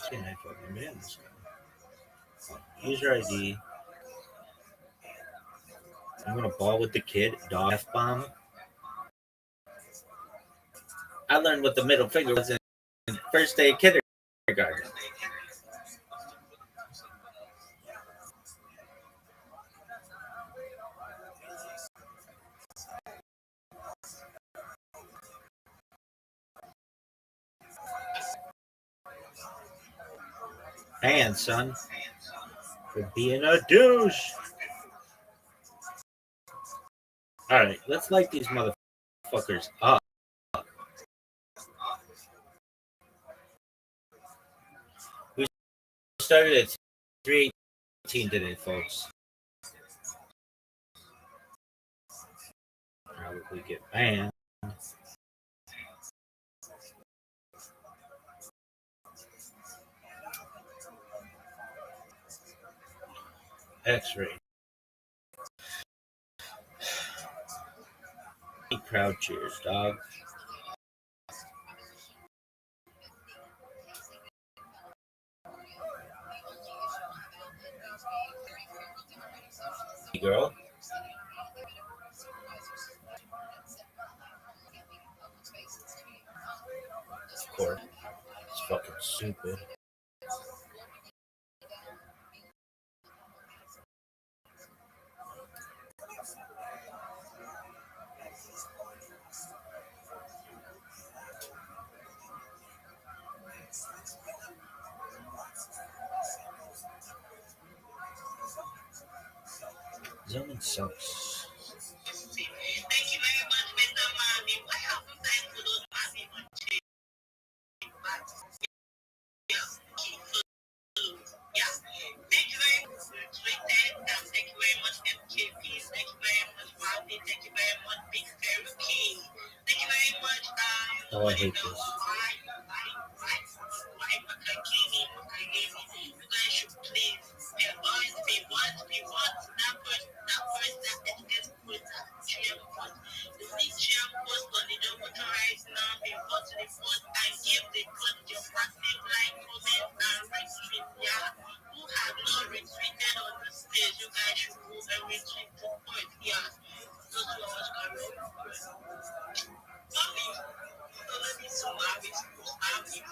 Can I fucking man this guy? User ID. I'm gonna ball with the kid. Dog F bomb. I learned what the middle finger was in first day of kindergarten. Man, son, for being a douche. All right, let's light these motherfuckers up. We started at 3:18 today, folks. Probably get banned. X-ray. Crowd cheers, dog. Girl. Of course. It's fucking stupid. Zoning sucks. Thank you very much, Mr. Mommy. What else is that for those mommy on tape? Yeah. Thank you very much, Sweet Dad. Thank you very much, MKP. Thank you very much, Bobby. Thank you very much, Big Fairy King. Thank you very much, Oh, I hate this. You guys should please be one, that first, that educates with that cheer first. The big cheer first, but they don't authorize now, be what to the first, and give the good your passive like comment and retreat, yeah. Who have not retreated on the stage, you guys should move and retreat to point, yeah. Those who are much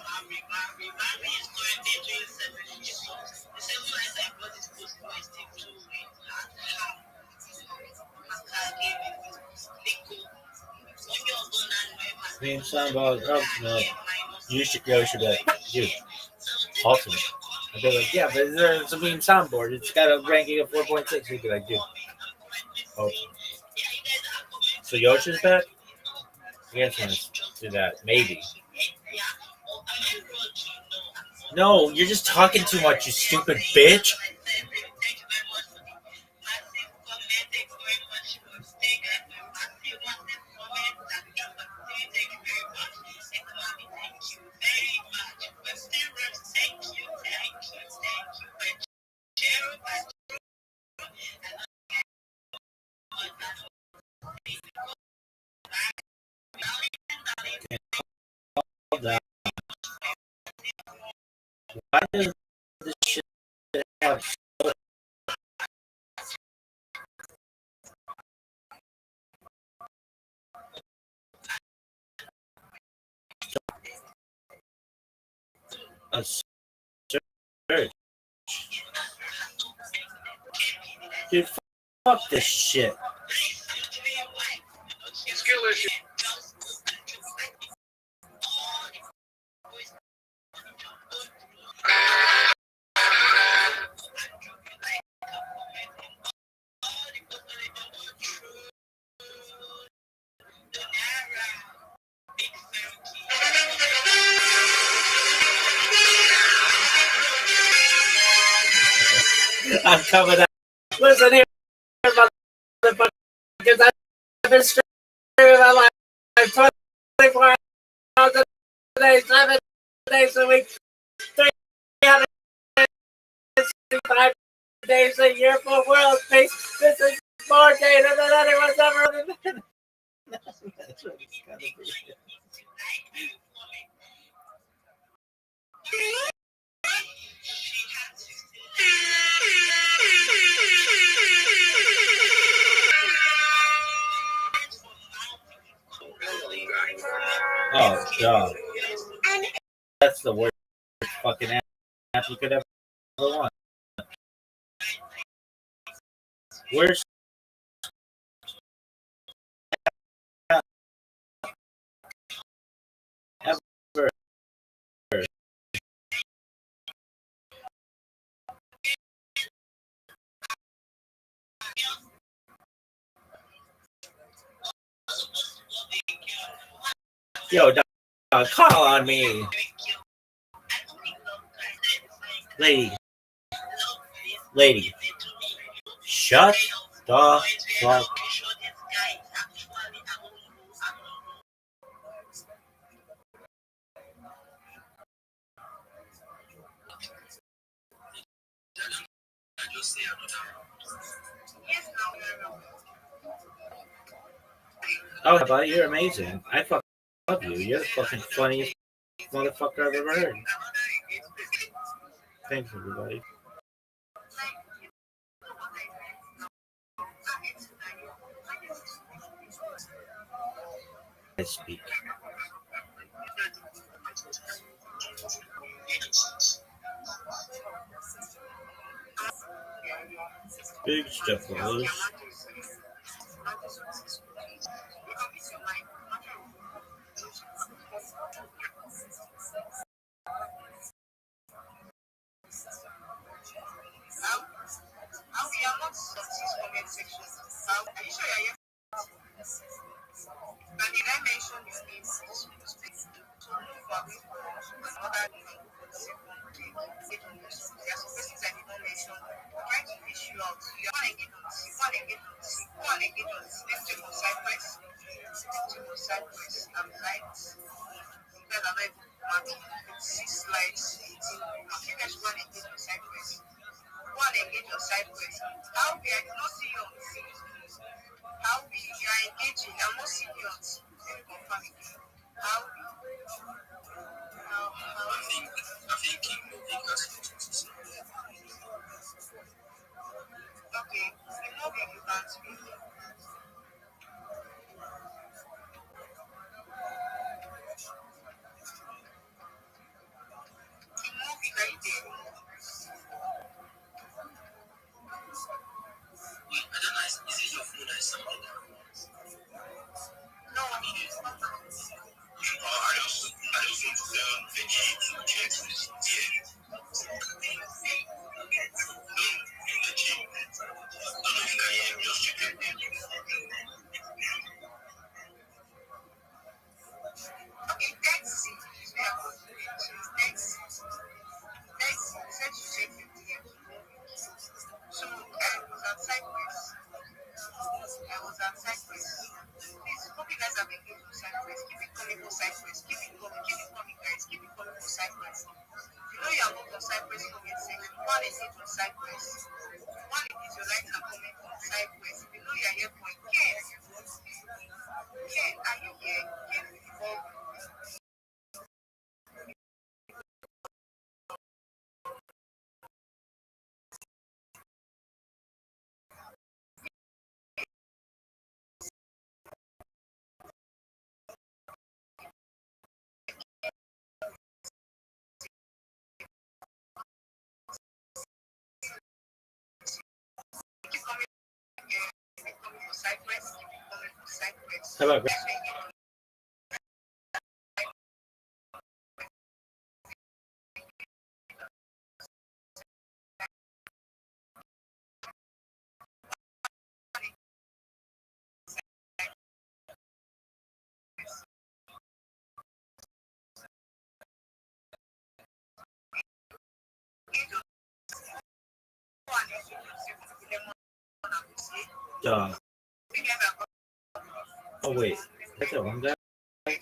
Mommy is currently doing 7 episodes. The 7 nights I brought this post to my stick to win. Being somebody else, no. You should be like, dude, ultimate. I'd be like, yeah, but it's a meme soundboard. It's got a ranking of 4.6. You'd be like, dude, ultimate. So Yoshi's back? I guess I'm gonna do that. Maybe. No, you're just talking too much, you stupid bitch. Why does this shit have a search? Dude, fuck this shit. Skill issue. I'm coming out. Listen here, motherfuckers. I've been streaming my life 24 hours a day, 7 days a week, 365 days a year for world peace. This is more data than anyone's ever been. That's what it's gonna be. Oh, God. That's the worst fucking app you could ever want. Worst app ever. Yo, dog, call on me. Lady, shut the fuck. Oh, Rabbi, you're amazing. I fucking love you. You're the fucking funniest motherfucker I've ever heard. Thanks, everybody. I speak. Big stuff, fellas. How about Duh. Oh wait, that's a one guy. Okay.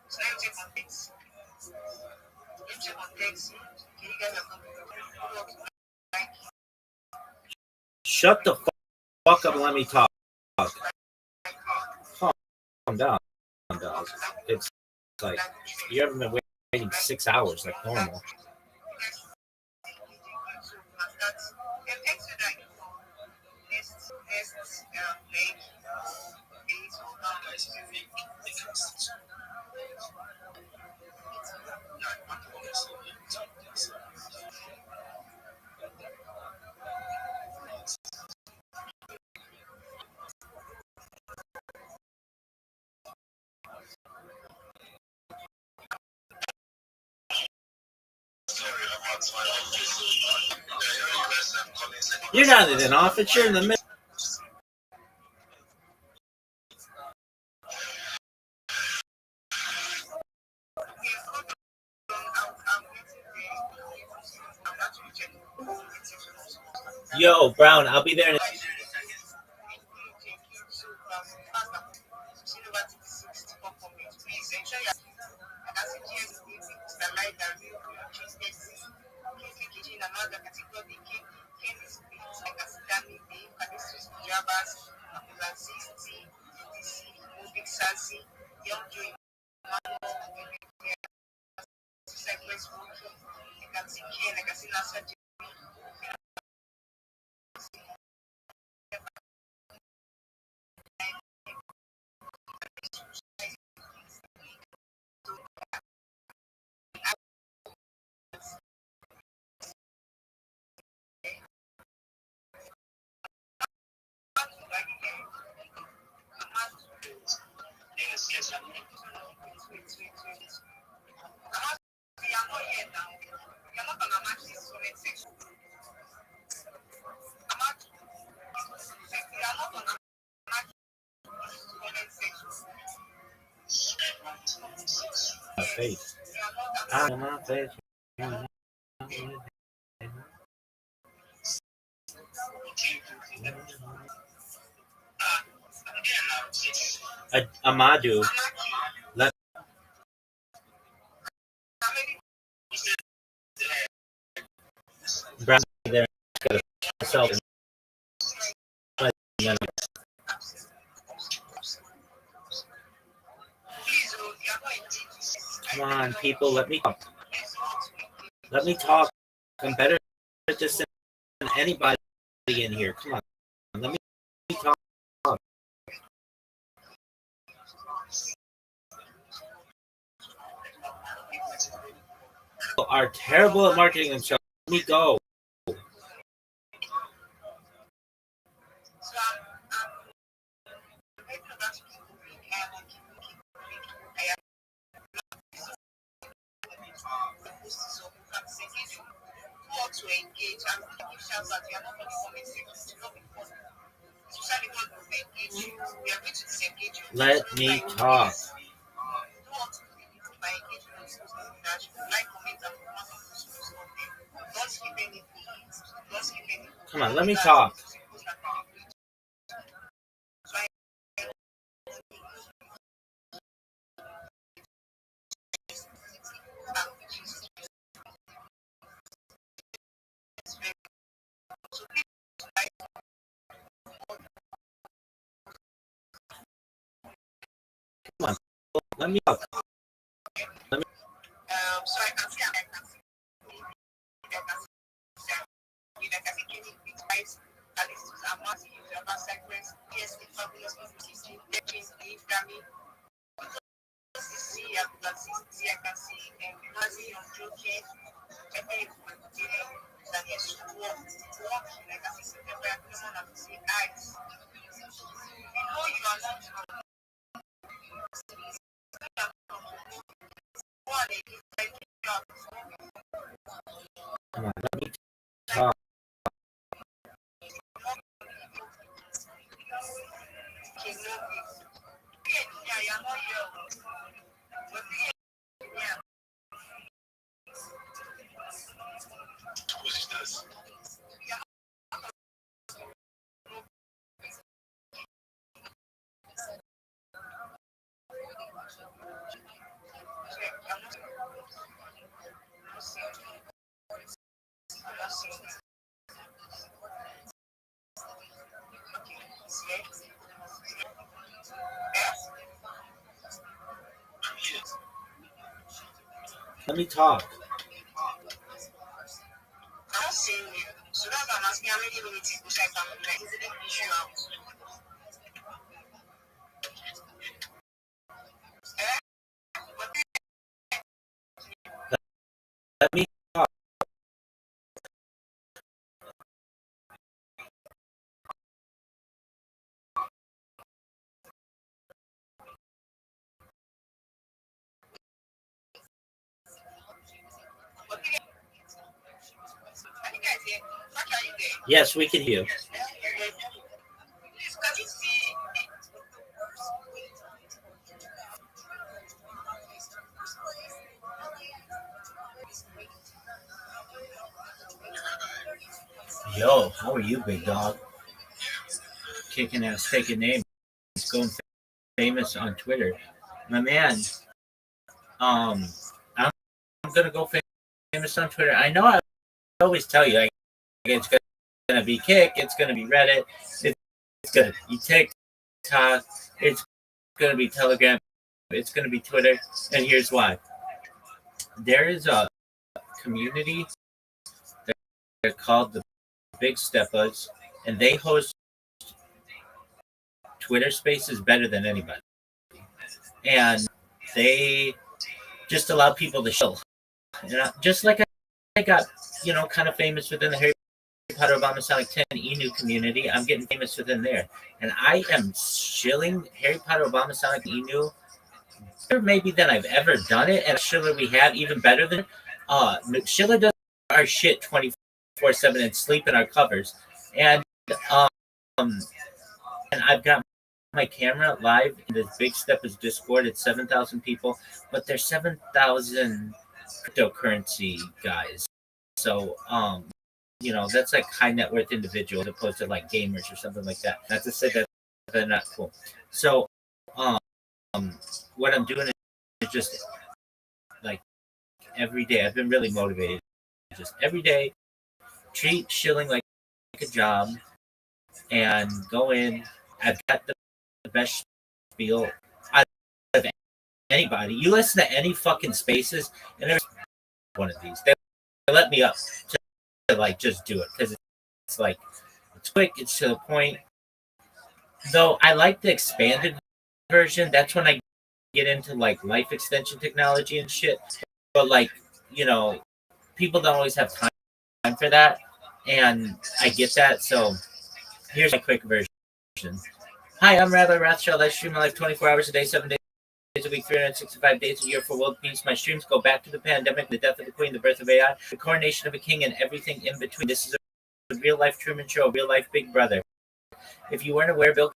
So now you take context. You take context. You guys are like Shut the fuck up and let me talk. Calm down, dog. It's like you haven't been waiting 6 hours like normal. You're not in an office. You're in the middle. Yo, Brown, I'll be there in my face. On my face. Amadu, let Brown be there. Myself. Come on, people, let me talk. Let me talk. I'm better at this than anybody in here. Come on, let me talk. People are terrible at marketing themselves. Let me go. To engage and give shouts that you are not going to comment sections to not be fun. Especially when we engage you, we are going to disengage you. Let me talk. Do want to be by engaging on social media, like, comment, and comment on social media. Don't skip anything. Don't skip anything. Come on, let me talk. Come on, let me talk. Let me. So I can see and I can see. I can see getting with rice, at least to amount of your sequence. Yes, the fabulous music, the Grammy. See, I can see, and Nazi on joking, and then that is walk, like I see, the back, and see eyes. You know you are not. Come on, let me talk. Let me talk. I'm not seeing you. So that's why I'm asking how many minutes it will take. Like, is it an issue out? Let me talk. Yes, we can hear you. Yo, how are you, big dog? Kicking ass, taking names, going famous on Twitter. My man, I'm gonna go famous on Twitter. I know I always tell you, like, it's gonna be Kick, it's gonna be Reddit, it's gonna be TikTok, it's gonna be Telegram, it's gonna be Twitter, and here's why. There is a community that they're called the Big Steppers, and they host Twitter Spaces better than anybody, and they just allow people to chill. And just like I got, kind of famous within the Harry Potter Obama Sonic 10 Enu community, I'm getting famous within there. And I am shilling Harry Potter Obama Sonic Enu better maybe than I've ever done it. And Schiller we have even better than Schiller does our shit 24/7 and sleep in our covers. And and I've got my camera live in this Big Steppers Discord. It's 7,000 people, but there's 7,000 cryptocurrency guys. So that's like high net worth individuals as opposed to like gamers or something like that. Not to say that they're not cool. So what I'm doing is just like every day. I've been really motivated. Just every day, treat shilling like a job and go in. I've got the best spiel out of anybody. You listen to any fucking spaces, and there's one of these. They let me up to like just do it because it's like it's quick, it's to the point. Though I like the expanded version. That's when I get into like life extension technology and shit. But like people don't always have time for that, and I get that. So here's my quick version. Hi, I'm Rabbi Rothschild. I stream my life 24 hours a day, 7 days a week, 365 days a year for world peace. My streams go back to the pandemic, the death of the queen, the birth of AI, the coronation of a king, and everything in between. This is a real-life Truman Show, a real-life Big Brother. If you weren't aware, Bill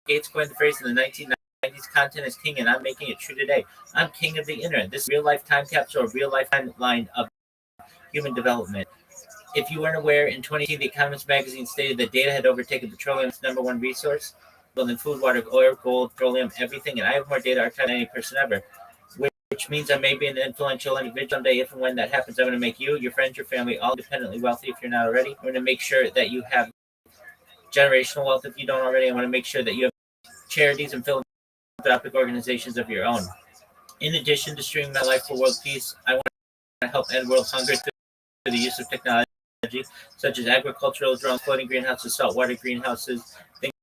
Gates coined the phrase in the 1990s, content is king, and I'm making it true today. I'm king of the internet. This is a real-life time capsule, a real-life timeline of human development. If you weren't aware, in 2018, The Economist magazine stated that data had overtaken petroleum's number one resource. In food, water, oil, gold, petroleum, everything, and I have more data archived than any person ever, which means I may be an influential individual someday. If and when that happens, I'm going to make you, your friends, your family, all independently wealthy if you're not already. I'm going to make sure that you have generational wealth if you don't already. I want to make sure that you have charities and philanthropic organizations of your own. In addition to streaming my life for world peace, I want to help end world hunger through the use of technology, such as agricultural drones, floating greenhouses, saltwater greenhouses, things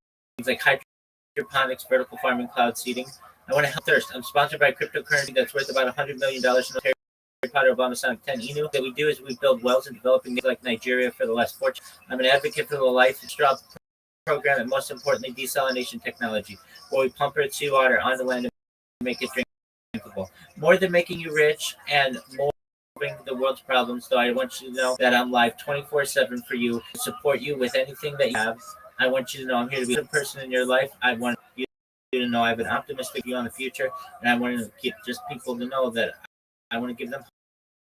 like hydroponics, vertical farming, cloud seeding. I want to help thirst. I'm sponsored by cryptocurrency that's worth about $100 million in the Harry Potter Obama Sonic 10 Enu. That we do is we build wells in developing nations like Nigeria for the less fortunate. I'm an advocate for the life and straw program, and most importantly, desalination technology, where we pump earth seawater onto land and make it drinkable. More than making you rich and more the world's problems, though, I want you to know that I'm live 24/7 for you, to support you with anything that you have. I want you to know I'm here to be a person in your life. I want you to know I have an optimistic view on the future, and I want to get just people to know that I want to give them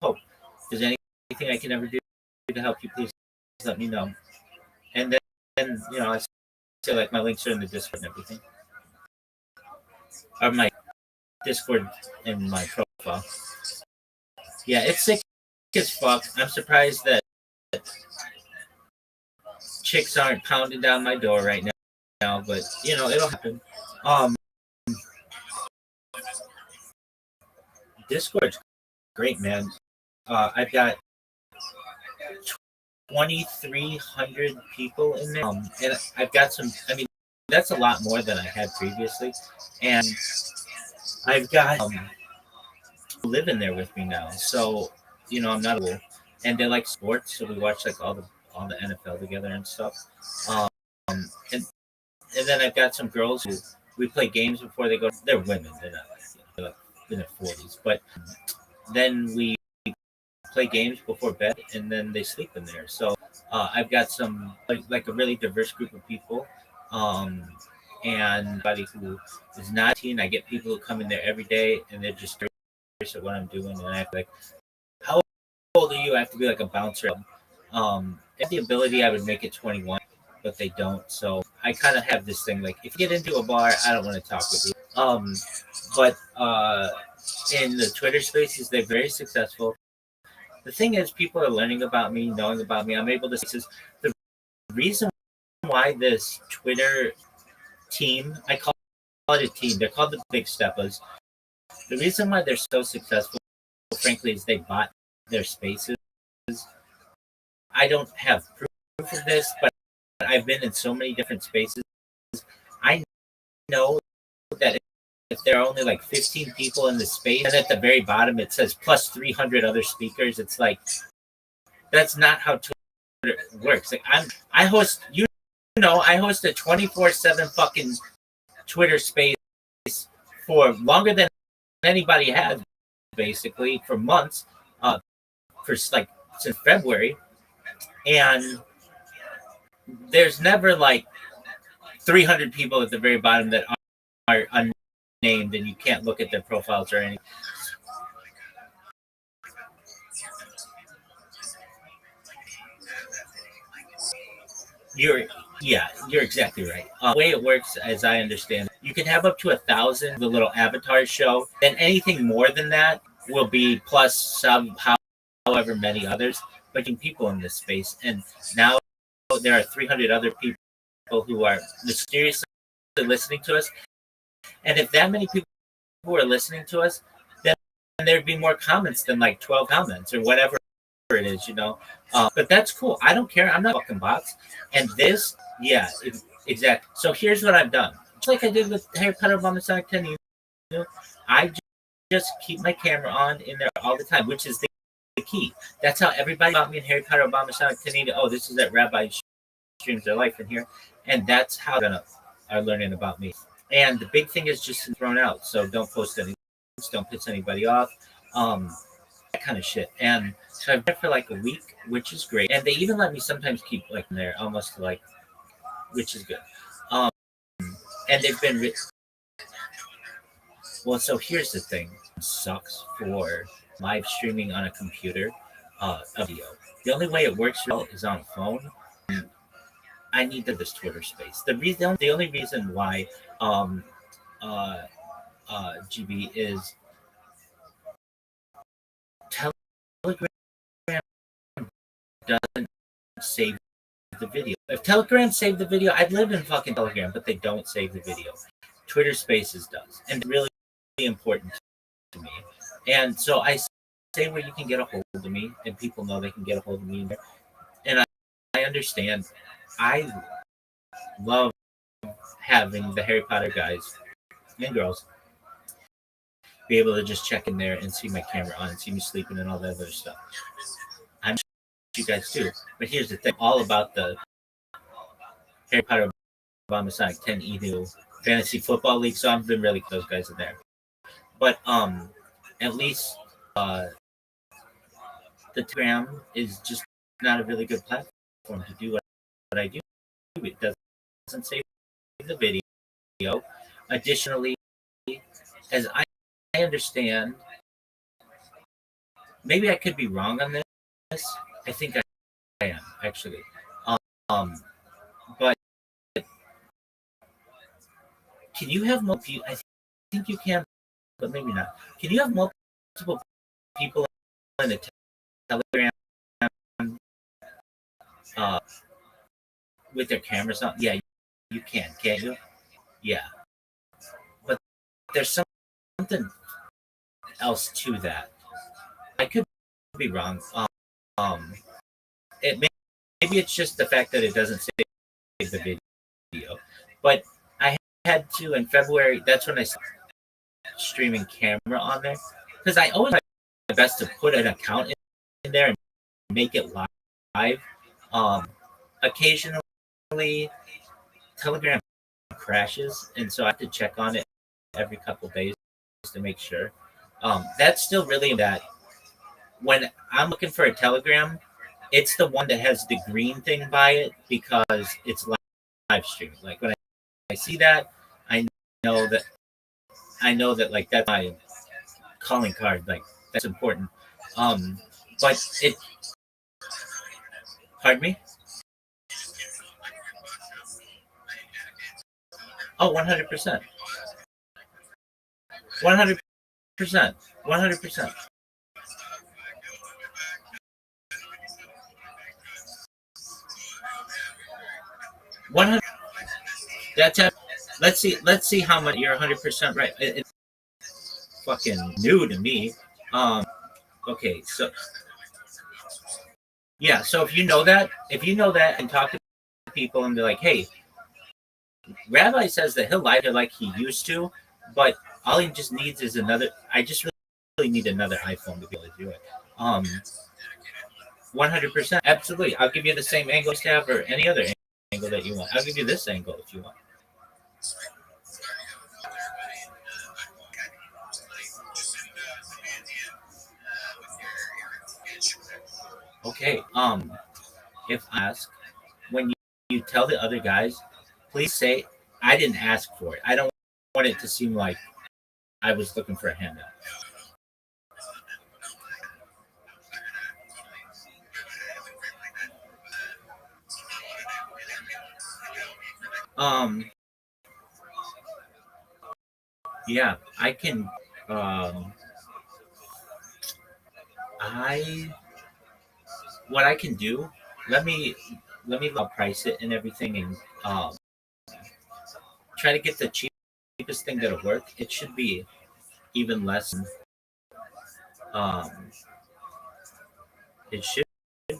hope. If there's anything I can ever do to help you, please let me know. And then I say like my links are in the Discord and everything, or my Discord and my profile. Yeah, it's sick as fuck. I'm surprised that chicks aren't pounding down my door right now, but it'll happen. Um, Discord's great, man. I've got 2,300 people in there, and I've got some. I mean, that's a lot more than I had previously, and I've got live in there with me now. So I'm not a and they like sports, so we watch like all the NFL together and stuff. Um, and and then I've got some girls who we play games before they go. They're women. They're not they're like in their 40s, but then we play games before bed, and then they sleep in there. So I've got some like a really diverse group of people, and anybody who is not teen. I get people who come in there every day, and they're just curious at what I'm doing, and I have like, how old are you? I have to be like a bouncer. If the ability, I would make it 21, but they don't. So I kind of have this thing like, if you get into a bar, I don't want to talk with you. But in the Twitter spaces, they're very successful. The thing is, people are learning about me, knowing about me. I'm able to see the reason why this Twitter team, I call it a team, they're called the Big Steppas. The reason why they're so successful, frankly, is they bought their spaces. I don't have proof of this, but I've been in so many different spaces. I know that if there are only like 15 people in the space, and at the very bottom it says plus 300 other speakers, it's like, that's not how Twitter works. Like I host I host a 24/7 fucking Twitter space for longer than anybody has, basically for months, for like since February, and there's never like 300 people at the very bottom that are unnamed, and you can't look at their profiles or anything. You're exactly right. The way it works, as I understand, you can have up to 1,000 the little avatar show. Then anything more than that will be plus some however many others. But people in this space, and now there are 300 other people who are mysteriously listening to us. And if that many people who are listening to us, then there'd be more comments than like 12 comments or whatever it is, but that's cool. I don't care. I'm not fucking bots. And this, exactly. So here's what I've done. Just like I did with Harry Potter Bomb Sonic 10, I just keep my camera on in there all the time, which is the key. That's how everybody about me in Harry Potter Bomb Sonic 10. Oh, this is that Rabbi streams their life in here. And that's how they're learning about me. And the big thing is just thrown out. So don't post anything. Don't piss anybody off. That kind of shit. And so I've been for like a week, which is great. And they even let me sometimes keep like in there almost like, which is good. And they've been well, so here's the thing. It sucks for live streaming on a computer, video. The only way it works well is on a phone. I need this Twitter space. The only reason why GB is Telegram doesn't save the video. If Telegram saved the video, I'd live in fucking Telegram, but they don't save the video. Twitter Spaces does, and it's really important to me. And so I say where you can get a hold of me, and people know they can get a hold of me in there. And I understand. I love having the Harry Potter guys and girls be able to just check in there and see my camera on and see me sleeping and all that other stuff. I'm sure you guys too. But here's the thing, all about the Harry Potter Bomb Sonic 10 Edu Fantasy Football League. So I've been really those guys in there. But at least the Telegram is just not a really good platform to do what I do. It doesn't save the video. Additionally, as I understand, maybe I could be wrong on this. I think am actually. Um, but can you have multiple? I think you can, but maybe not. Can you have multiple people in a Telegram uh, with their cameras on? Yeah, you can, can't you? Yeah, but there's something else to that. I could be wrong. Um, it maybe it's just the fact that it doesn't save the video, but I had to in February. That's when I started streaming camera on there because I always try my best to put an account in there and make it live. Um, occasionally, Telegram crashes, and so I have to check on it every couple days to make sure. That's still really that when I'm looking for a Telegram, it's the one that has the green thing by it because it's live streaming. Like when I see that, I know that like that's my calling card. Like that's important. Um, but it. Pardon me. Oh, 100%. 100%. 100%. 100. That's it. Let's see how much you're 100% right. It's fucking new to me. Okay, so yeah, so if you know that and talk to people and be like, hey, Rabbi says that he'll lie to like he used to, but all he just needs is another. I just really need another iPhone to be able to do it. 100%, absolutely. I'll give you the same angle you have or any other angle that you want. I'll give you this angle if you want. Okay. If I ask when you tell the other guys, please say I didn't ask for it. I don't want it to seem like I was looking for a handout. Um, yeah, I can. I what I can do. Let me price it and everything, and try to get the cheapest thing that'll work. It should be even less. Um, it should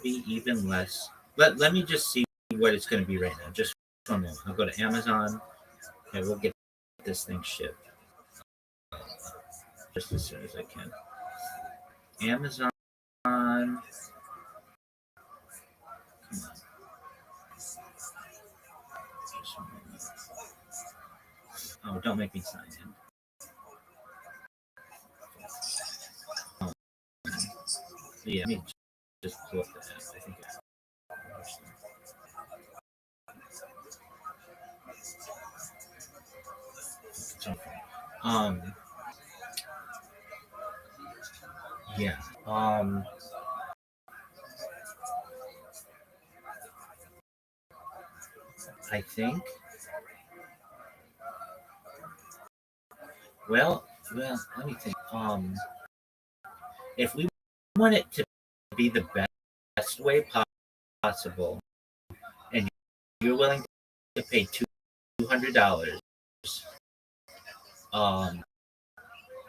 be even less. Let me just see what it's going to be right now. Just for a moment. I'll go to Amazon and we'll get this thing shipped just as soon as I can. Amazon. Come on. Oh, don't make me sign in. Yeah, let me just pull up the app. I think it's yeah. I think. Well, let me think. If we want it to be the best way possible, and you're willing to pay $200,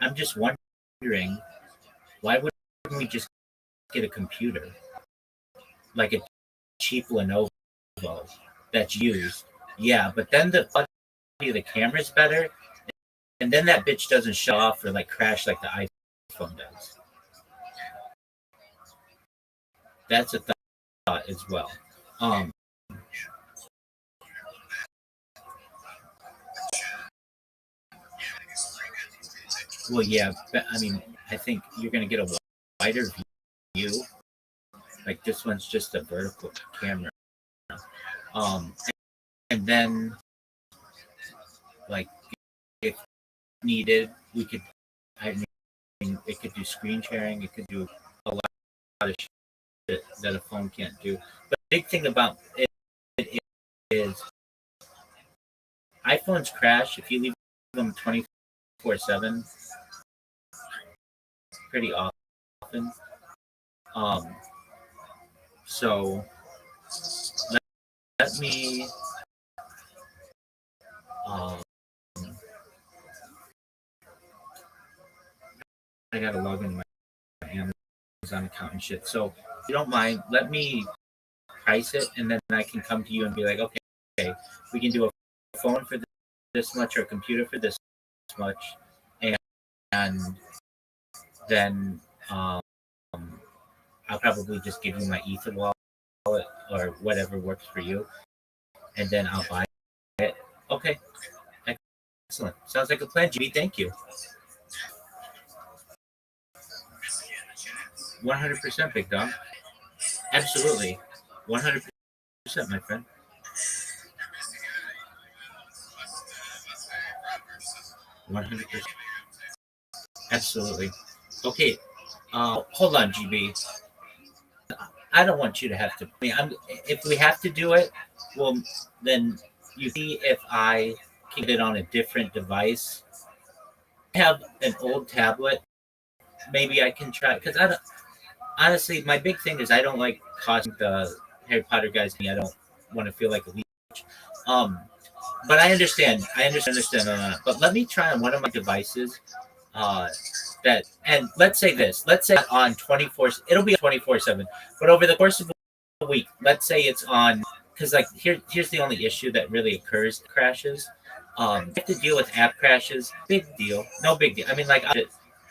I'm just wondering why wouldn't we just get a computer like a cheap Lenovo that's used? Yeah, but then the quality of the camera is better, and then that bitch doesn't shut off or like crash like the iPhone does. That's a thought as well. Well, yeah, but, I mean, I think you're gonna get a wider view. Like this one's just a vertical camera. Um, and then like if needed, we could. I mean, it could do screen sharing. It could do a lot of that a phone can't do. But the big thing about it is iPhones crash if you leave them 24/7 pretty often. Um, so let me um, I gotta log into my Amazon account and shit. So if you don't mind, let me price it, and then I can come to you and be like, okay, we can do a phone for this much or a computer for this much, and then I'll probably just give you my Ether wallet or whatever works for you, and then I'll buy it. Okay, excellent. Sounds like a plan, GB. Thank you. 100%, big dog. Absolutely, 100%, my friend. 100%. Absolutely. Okay. Hold on, GB. I don't want you to have to. I mean, if we have to do it, well, then you see if I can get it on a different device. I have an old tablet. Maybe I can try because I don't. Honestly, my big thing is I don't like costing the Harry Potter guys. I don't want to feel like a leech. Um, but I understand. I understand. But let me try on one of my devices. Uh, that and let's say this. Let's say on 24. It'll be 24/7. But over the course of a week, let's say it's on because like here's the only issue that really occurs crashes. You have to deal with app crashes. Big deal. No big deal. I mean, like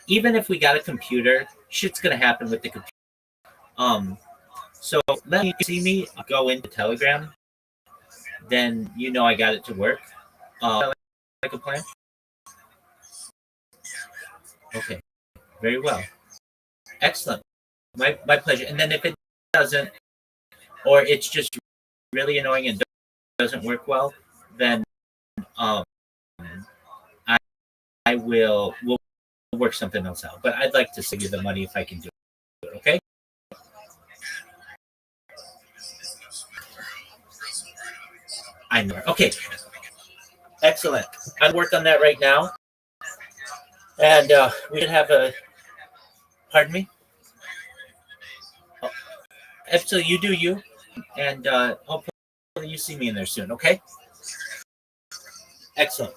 even if we got a computer, shit's gonna happen with the computer. So let me see me go into Telegram. Then you know I got it to work. Like a plan. Okay. Very well. Excellent. My pleasure. And then if it doesn't, or it's just really annoying and doesn't work well, then um, I I we'll work something else out. But I'd like to save you the money if I can do it. Okay. I know. Okay. Excellent. I work on that right now, and we should have a. Pardon me. Oh, absolutely, you do you, and hopefully you see me in there soon. Okay. Excellent.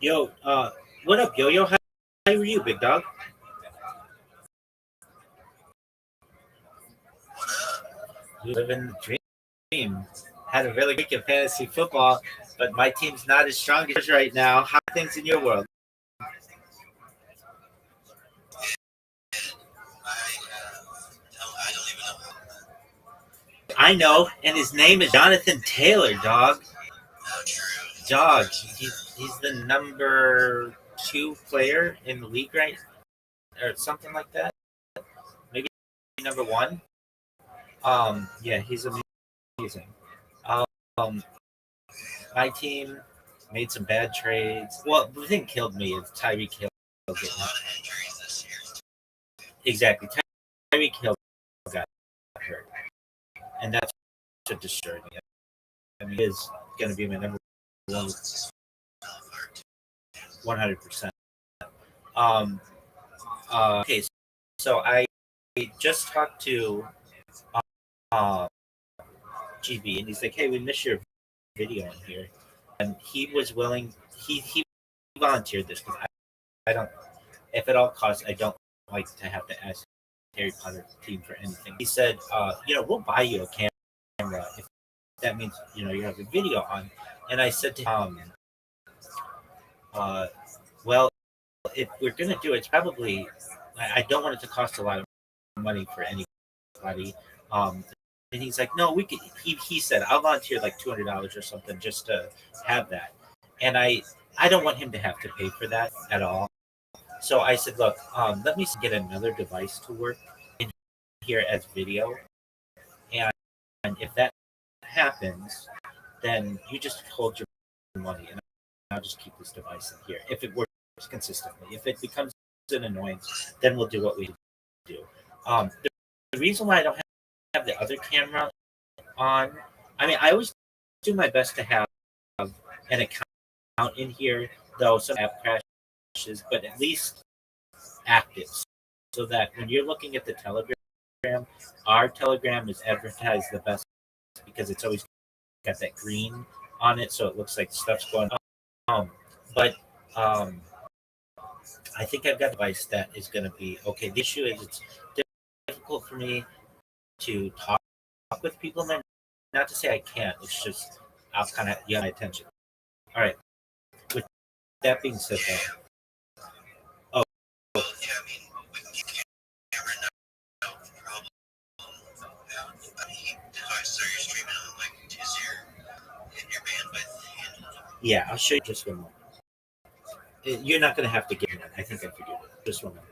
Yo, what up, Yo Yo? How are you, big dog? You living the dream. Had a really good week of fantasy football, but my team's not as strong as yours right now. How are things in your world? I don't even know. I know, and his name is Jonathan Taylor, dog. How true. Dog. He's the number 2 player in the league, right? Or something like that. Maybe number 1. Yeah, he's amazing. Um, my team made some bad trades. Well, the thing killed me is Tyreek Hill There's getting a lot of injuries this year. exactly. Tyreek Hill got hurt, and that's what destroyed me. I mean, he is going to be my number 1, 100%. Um, okay, so I just talked to uh, GB, and he's like, "Hey, we missed your video in here," and he was willing. He volunteered this because I don't. If at all costs, I don't like to have to ask Harry Potter team for anything. He said, we'll buy you a camera if that means you have a video on. And I said to him, well, if we're gonna do it, it's probably I don't want it to cost a lot of money for anybody. And he's like, no, we could. He said, I'll volunteer like $200 or something just to have that. And I don't want him to have to pay for that at all. So I said, look, let me get another device to work in here as video, and if that happens, then you just hold your money, and I'll just keep this device in here. If it works consistently, if it becomes an annoyance, then we'll do what we do. The reason why I don't have the other camera on, I mean, I always do my best to have an account in here, though some app crashes, but at least active, so that when you're looking at the Telegram, our Telegram is advertised the best because it's always got that green on it, so it looks like stuff's going on. But I think I've got a device that is going to be okay. The issue is it's difficult for me to talk with people. Not to say I can't. It's just I'll kind of get my attention. All right. With that being said, though, Well, yeah, I mean, with your camera now, problem. So you're streaming on like is your bandwidth handle? yeah, I'll show you just one more. You're not going to have to get it. I think I figured it. Just one more.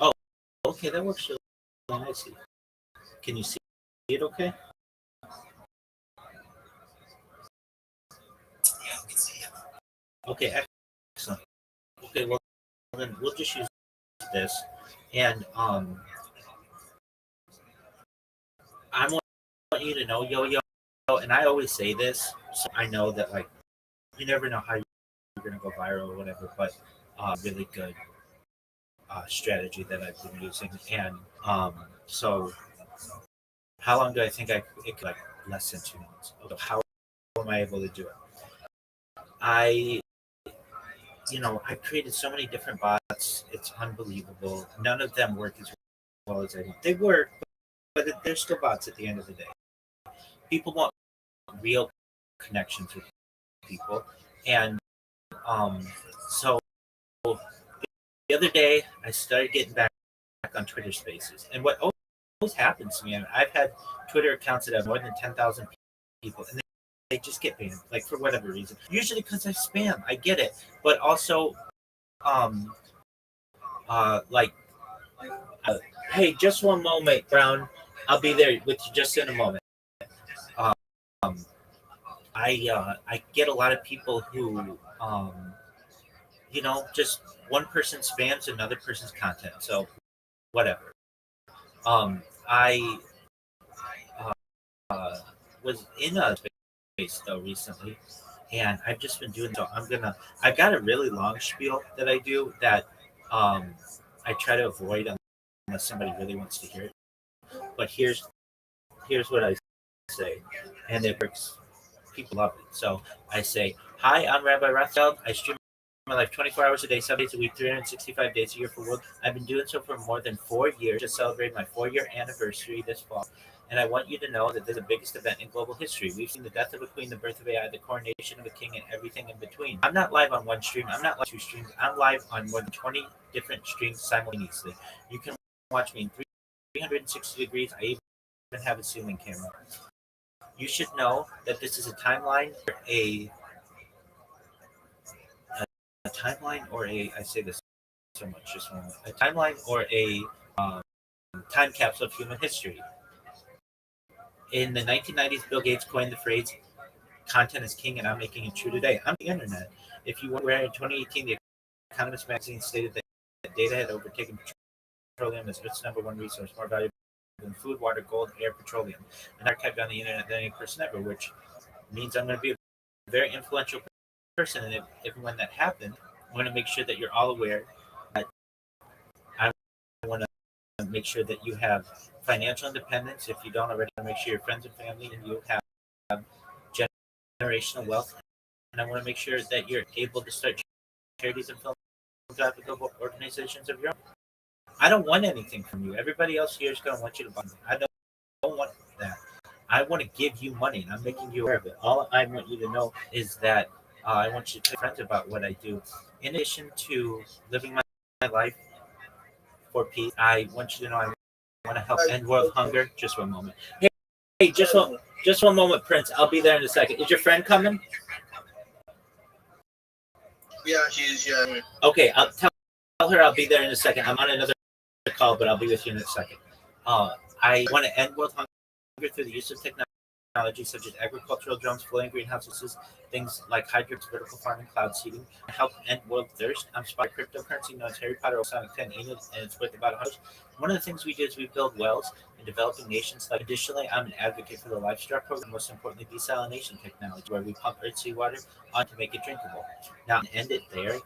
Oh, okay, that works really nicely. Can you see it okay? Yeah, we can see it. Okay, excellent. Okay, well then we'll just use this, and I want you to know, yo, and I always say this, so I know that like you never know how you're gonna go viral or whatever, but really good strategy that I've been using, and so how long do I think it could like less than 2 months? So how am I able to do it? I I created so many different bots. It's unbelievable. None of them work as well as I want. They work, but they're still bots at the end of the day. People want real connections with people, and so the other day I started getting back on Twitter Spaces, and what always happens to me, I've had Twitter accounts that have more than 10,000 people, and they just get banned, like for whatever reason. Usually because I spam. I get it, but also um like hey, just one moment, Brown. I'll be there with you just in a moment. Um, I get a lot of people who just one person spams another person's content. So whatever. I uh, was in a space though recently, and I've just been doing so. I've got a really long spiel that I do that I try to avoid unless somebody really wants to hear it. But here's what I say, and it works. People love it. So I say, "Hi, I'm Rabbi Rothschild. I stream my life 24 hours a day, 7 days a week, 365 days a year for world. I've been doing so for more than 4 years. Just celebrated my 4-year anniversary this fall. And I want you to know that this is the biggest event in global history. We've seen the death of a queen, the birth of AI, the coronation of a king, and everything in between. I'm not live on one stream. I'm not live on two streams. I'm live on more than 20 different streams simultaneously. You can watch me in 360 degrees. I even have a ceiling camera. You should know that this is a timeline or a timeline or a I say this so much just one a timeline or a um, time capsule of human history. In the 1990s, Bill Gates coined the phrase "content is king," and I'm making it true today. I'm the internet. If you were in 2018, the Economist magazine stated that data had overtaken petroleum as Earth's number one resource, more valuable than food, water, gold, air, petroleum, and archived on the internet than any person ever, which means I'm going to be a very influential person. And if when that happens, I want to make sure that you're all aware that I want to make sure that you have financial independence. If you don't already, I want to make sure your friends and family and you have generational wealth. And I want to make sure that you're able to start charities and philanthropic organizations of your own. I don't want anything from you. Everybody else here is going to want you to buy me. I don't want that. I want to give you money, and I'm making you aware of it. All I want you to know is that I want you to tell friends about what I do. In addition to living my life for peace, I want you to know I want to help end world hunger. Just one moment. Hey, just one moment, Prince. I'll be there in a second. Is your friend coming? Yeah, she's Okay, I'll tell her I'll be there in a second. I'm on another call, but I'll be with you in a second. I want to end world hunger through the use of technology such as agricultural drones, floating greenhouses, things like hydroponics, vertical farming, cloud seeding, and help end world thirst. I'm spotted cryptocurrency known as Harry Potter or Sonic 10 and it's worth about $100. One of the things we do is we build wells in developing nations. Like additionally, I'm an advocate for the livestock program, most importantly, desalination technology, where we pump earth seawater on to make it drinkable. Now, end it there.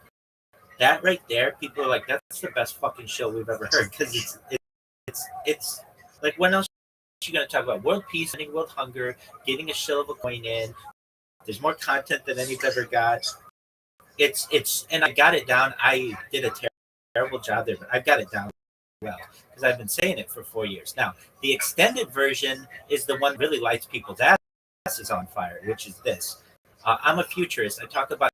That right there, people are like, "That's the best fucking show we've ever heard," because it's like, when else are you gonna talk about world peace, ending world hunger, getting a shill of a coin in? There's more content than any's ever got. It's and I got it down. I did a terrible job there, but I've got it down well because I've been saying it for 4 years now. The extended version is the one that really lights people's asses on fire, which is this. I'm a futurist. I talk about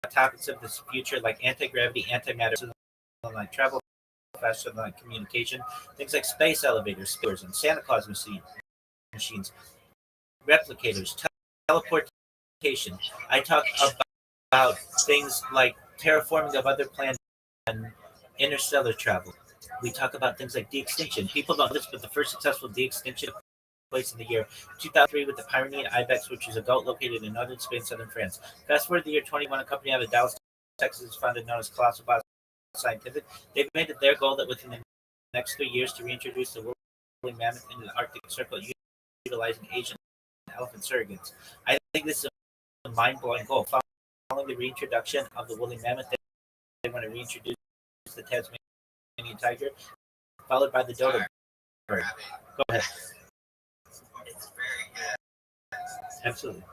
topics of this future like anti-gravity, antimatter, like travel faster than like communication, things like space elevators, spheres, and Santa Claus machines, replicators, teleportation. I talk about things like terraforming of other planets and interstellar travel. We talk about things like de-extinction. People don't know this, but the first successful de-extinction took place in the year 2003 with the Pyrenean ibex, which is a goat located in northern Spain, southern France. Fast forward to the year 21, a company out of Dallas, Texas, is founded known as Colossal Scientific. They've made it their goal that within the next 3 years to reintroduce the woolly mammoth into the Arctic Circle utilizing Asian elephant surrogates. I think this is a mind-blowing goal. Following the reintroduction of the woolly mammoth, they want to reintroduce the Tasmanian tiger, followed by the dodo bird. Go ahead. it's very good. Absolutely.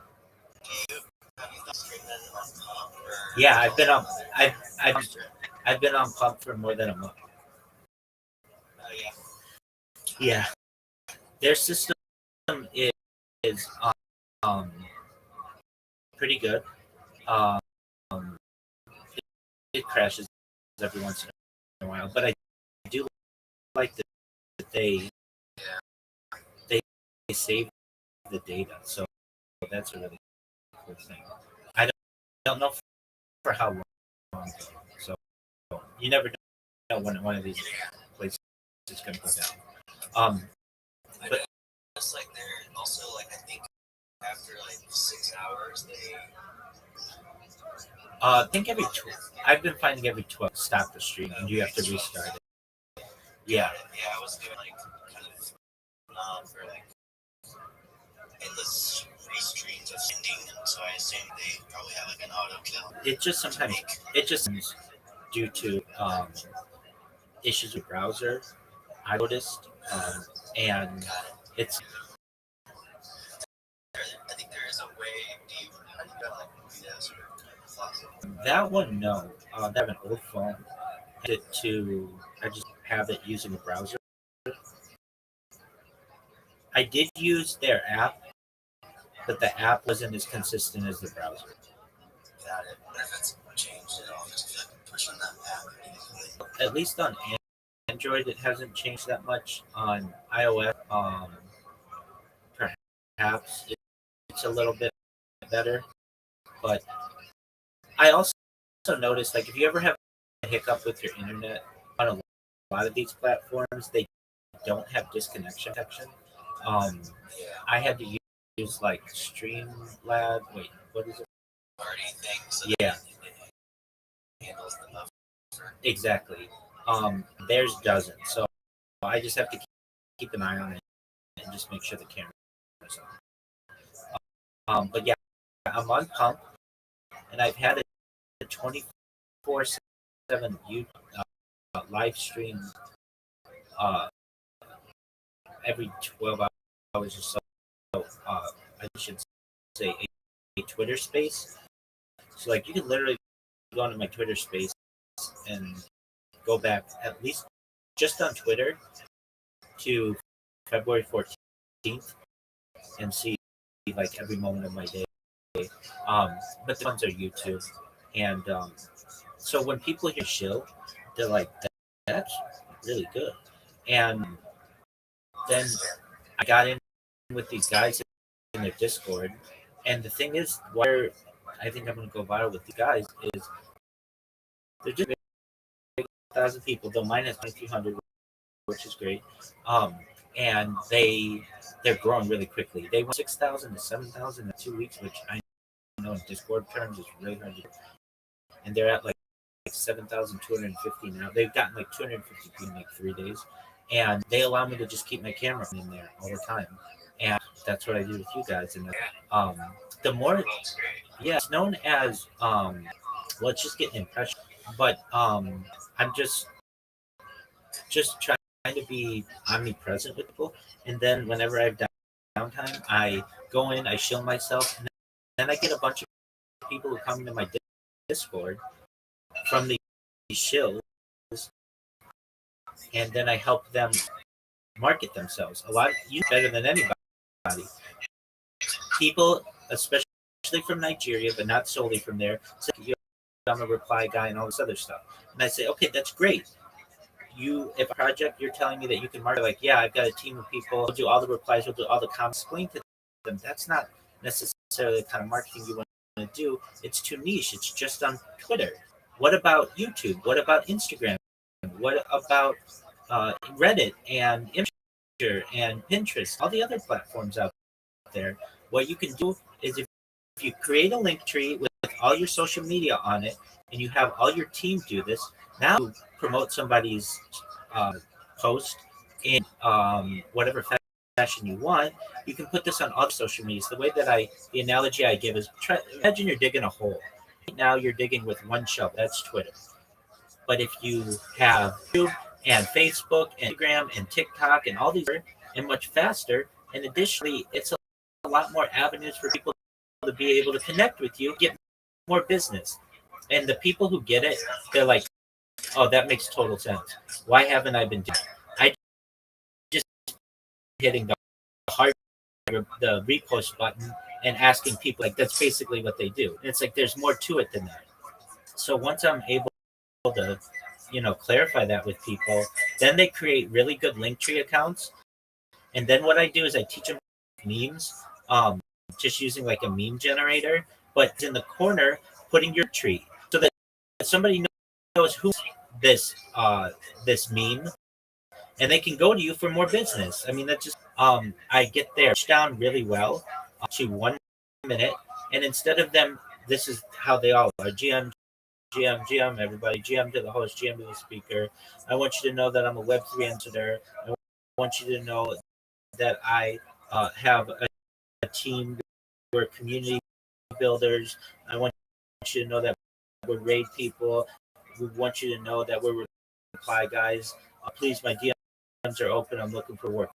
Have you streamed it on top? Yeah, I've been on pump for more than a month. Oh yeah. Yeah, their system is pretty good. Um, it crashes every once in a while, but I do like that they save the data, so that's a really cool thing. I don't know for how long, so you never know when one of these places is going to go down. But It's like they're also like I think after like 6 hours they I think I've been finding every 12 stop the stream and you have to restart it. Yeah. yeah, I was doing like kind of for like endless restreams of ending, so so I assume they probably have like an autokill. It just sometimes due to issues with browser. I noticed, and it's I think there is a way. Do you how do you got like videos or vlogs? that one. No, I have an old phone. I just have it using a browser. I did use their app, but the app wasn't as consistent as the browser. Got it. What if it's changed at all? Just feel like pushing that app ridiculously. At least on Android, it hasn't changed that much. On iOS, perhaps it's a little bit better. But I also noticed, like, if you ever have a hiccup with your internet on a lot of these platforms, they don't have disconnection protection. Um, Yeah. I had to use like Streamlab. Wait, what is it? Party thing. So Yeah, it handles the buffer. exactly. Theirs doesn't. So I just have to keep an eye on it and just make sure the camera is on. But yeah, I'm on Pump, and I've had a 24/7 live stream uh, every 12 hours or so. I should say a Twitter space. So like you can literally go onto my Twitter space and go back at least just on Twitter to February 14th and see like every moment of my day. But the ones are YouTube, and so when people hear shill, they're like, "That's really good." And then I got in with these guys in their Discord, and the thing is, where I think I'm going to go viral with the guys is they're just 1,000 people. Though mine has 2,200, which is great. And they're growing really quickly. They went 6,000 to 7,000 in 2 weeks, which I know in Discord terms is really hard to do. And they're at like 7,250 now. They've gotten like 250 in like 3 days, and they allow me to just keep my camera in there all the time. And that's what I do with you guys. And um, the more, yeah, it's known as let's just get an impression. But I'm just trying to be omnipresent with people, and then whenever I have downtime, I go in, I shill myself, and then I get a bunch of people who come into my Discord from the shills, and then I help them market themselves. A lot you better than anybody. People, especially from Nigeria, but not solely from there, say, I'm a reply guy and all this other stuff. And I say, okay, that's great. If a project you're telling me that you can market, like, yeah, I've got a team of people, we'll do all the replies, we'll do all the comments, explain to them that's not necessarily the kind of marketing you want to do. It's too niche. It's just on Twitter. What about YouTube? What about Instagram? What about Reddit and Imgur and Pinterest? All the other platforms out there. What you can do is if you create a link tree with all your social media on it, and you have all your team do this, now you promote somebody's post in whatever fashion you want. You can put this on other social medias. The analogy I give is imagine you're digging a hole. Right now you're digging with one shovel. That's Twitter. But if you have YouTube and Facebook and Instagram and TikTok and all these, and much faster, and additionally, it's a lot more avenues for people to be able to connect with you, get more business. And the people who get it, they're like, oh, that makes total sense. Why haven't I been doing it? I just hitting the heart, the repost button and asking people, like, that's basically what they do. And it's like, there's more to it than that. So once I'm able to, clarify that with people, then they create really good Linktree accounts. And then what I do is I teach them memes, just using like a meme generator, but in the corner, putting your tree so that somebody knows who this this meme, and they can go to you for more business. I mean, that's just I get their down really well to 1 minute, and instead of them, this is how they all are: GM, everybody, GM to the host, GM to the speaker. I want you to know that I'm a Web3 ambassador. I want you to know that I have a team, we're a community builders. I want you to know that we raid people. We want you to know that we're reply guys. Please, my DMs are open. I'm looking for work.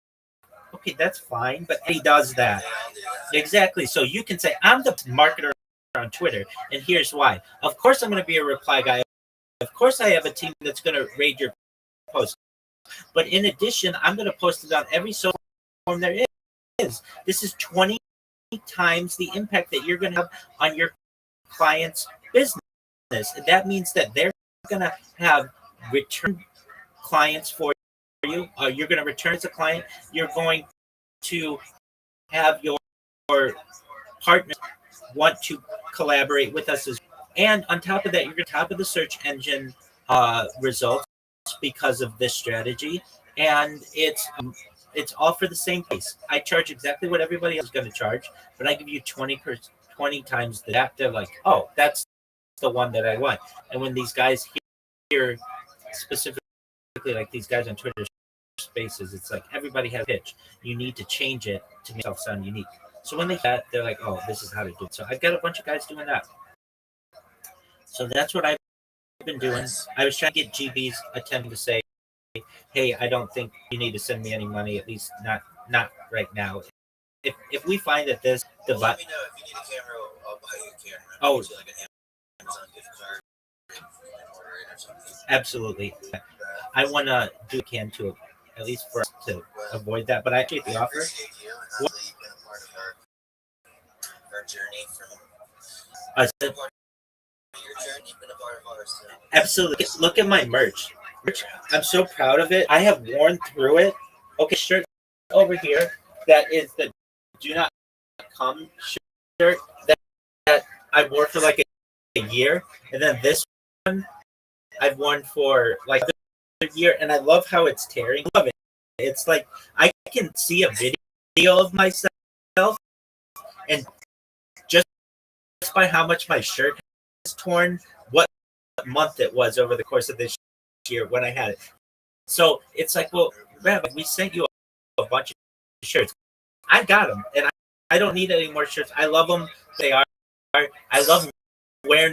Okay, that's fine, but he does that. Exactly. So you can say, I'm the marketer on Twitter, and here's why. Of course, I'm going to be a reply guy. Of course, I have a team that's going to raid your post. But in addition, I'm going to post it on every social platform there is. This is 20 times the impact that you're going to have on your client's business. That means that they're going to have return clients for you. You're going to return as a client. You're going to have your partners want to collaborate with us and on top of that, you're going to top of the search engine results because of this strategy, and it's all for the same price. I charge exactly what everybody else is going to charge, but I give you 20 times that. They're like, oh, that's the one that I want. And when these guys hear specifically, like these guys on Twitter Spaces, it's like everybody has a pitch. You need to change it to make yourself sound unique. So when they get that, they're like, oh, this is how to do it. So I've got a bunch of guys doing that. So that's what I've been doing. I was trying to get GB's attempt to say, hey, I don't think you need to send me any money, at least not right now. If we find that this device, let me know if you need a camera. I'll buy you a camera. Oh, like an Amazon gift card. Order it or something. Absolutely. I want to do what I can to at least for us to avoid that. But I appreciate the offer. What? You've been a part of our journey from. Your journey, you've been a part of ours. So. Absolutely. Look at my merch. I'm so proud of it. I have worn through it. Okay, shirt over here. That is the Do Not Come shirt that I wore for like a year, and then this one I've worn for like a year, and I love how it's tearing. I love it. It's like I can see a video of myself, and just by how much my shirt is torn, what month it was over the course of this year when I had it. So it's like, well, Rabbi, we sent you a bunch of shirts. I got them, and I don't need any more shirts. I love them. They are. I love wearing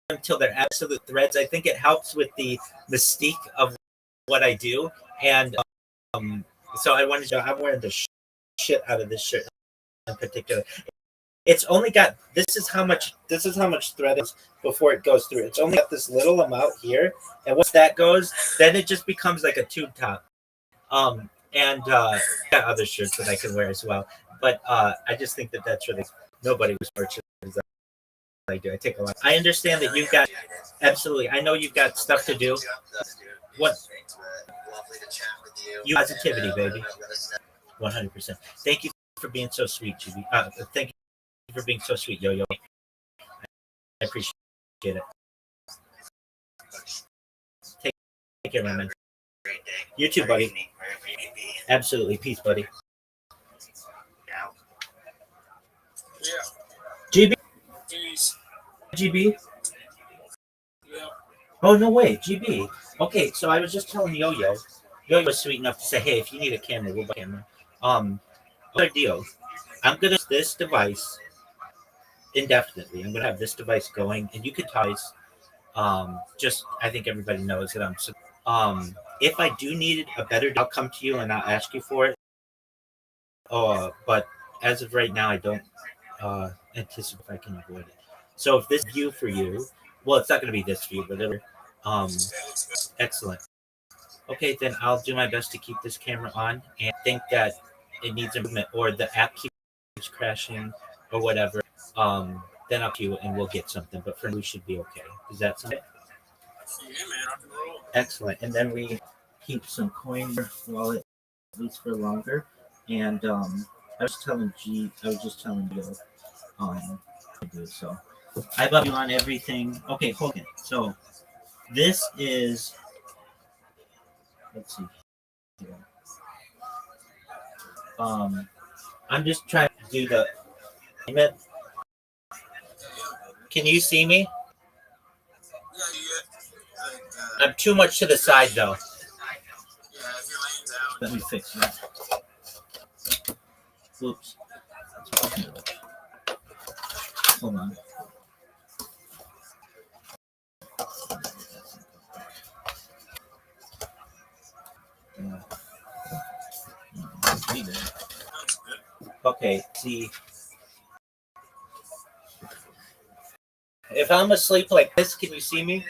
them until they're absolute threads. I think it helps with the mystique of what I do, and so I wanted to. I'm wearing the shit out of this shirt in particular. It's only got this is how much thread is before it goes through. It's only got this little amount here, and once that goes, then it just becomes like a tube top. And got other shirts that I can wear as well. But I just think that that's really nobody was purchasing as I do. I take a lot. I understand that you've got absolutely. I know you've got stuff to do. What? You positivity, baby. 100%. Thank you for being so sweet, GB. Thank you for being so sweet, Yo-Yo. I appreciate it. Take care, my man. You too, buddy. Absolutely. Peace, buddy. GB? GB? Oh, no way. GB. Okay, so I was just telling Yo-Yo. Yo-Yo was sweet enough to say, hey, if you need a camera, we'll buy a camera. Other deal. I'm going to use this device indefinitely. I'm going to have this device going, and you can twice. Just, I think everybody knows that I'm if I do need a better, I'll come to you and I'll ask you for it. But as of right now, I don't anticipate if I can avoid it. So if this view for you, well, it's not going to be this view, but excellent. Okay, then I'll do my best to keep this camera on and think that it needs improvement or the app keeps crashing or whatever. Then I'll queue and we'll get something. But for now, we should be okay. Is that something? Yeah, man, I can roll. Excellent. And then we keep some coin wallet at least for longer. And I was just telling you, so I love you on everything. Okay, hold it. So this is, let's see. I'm just trying to do the. Can you see me? I'm too much to the side though. Let me fix that. Oops. Hold on. Okay, see. If I'm asleep like this, can you see me?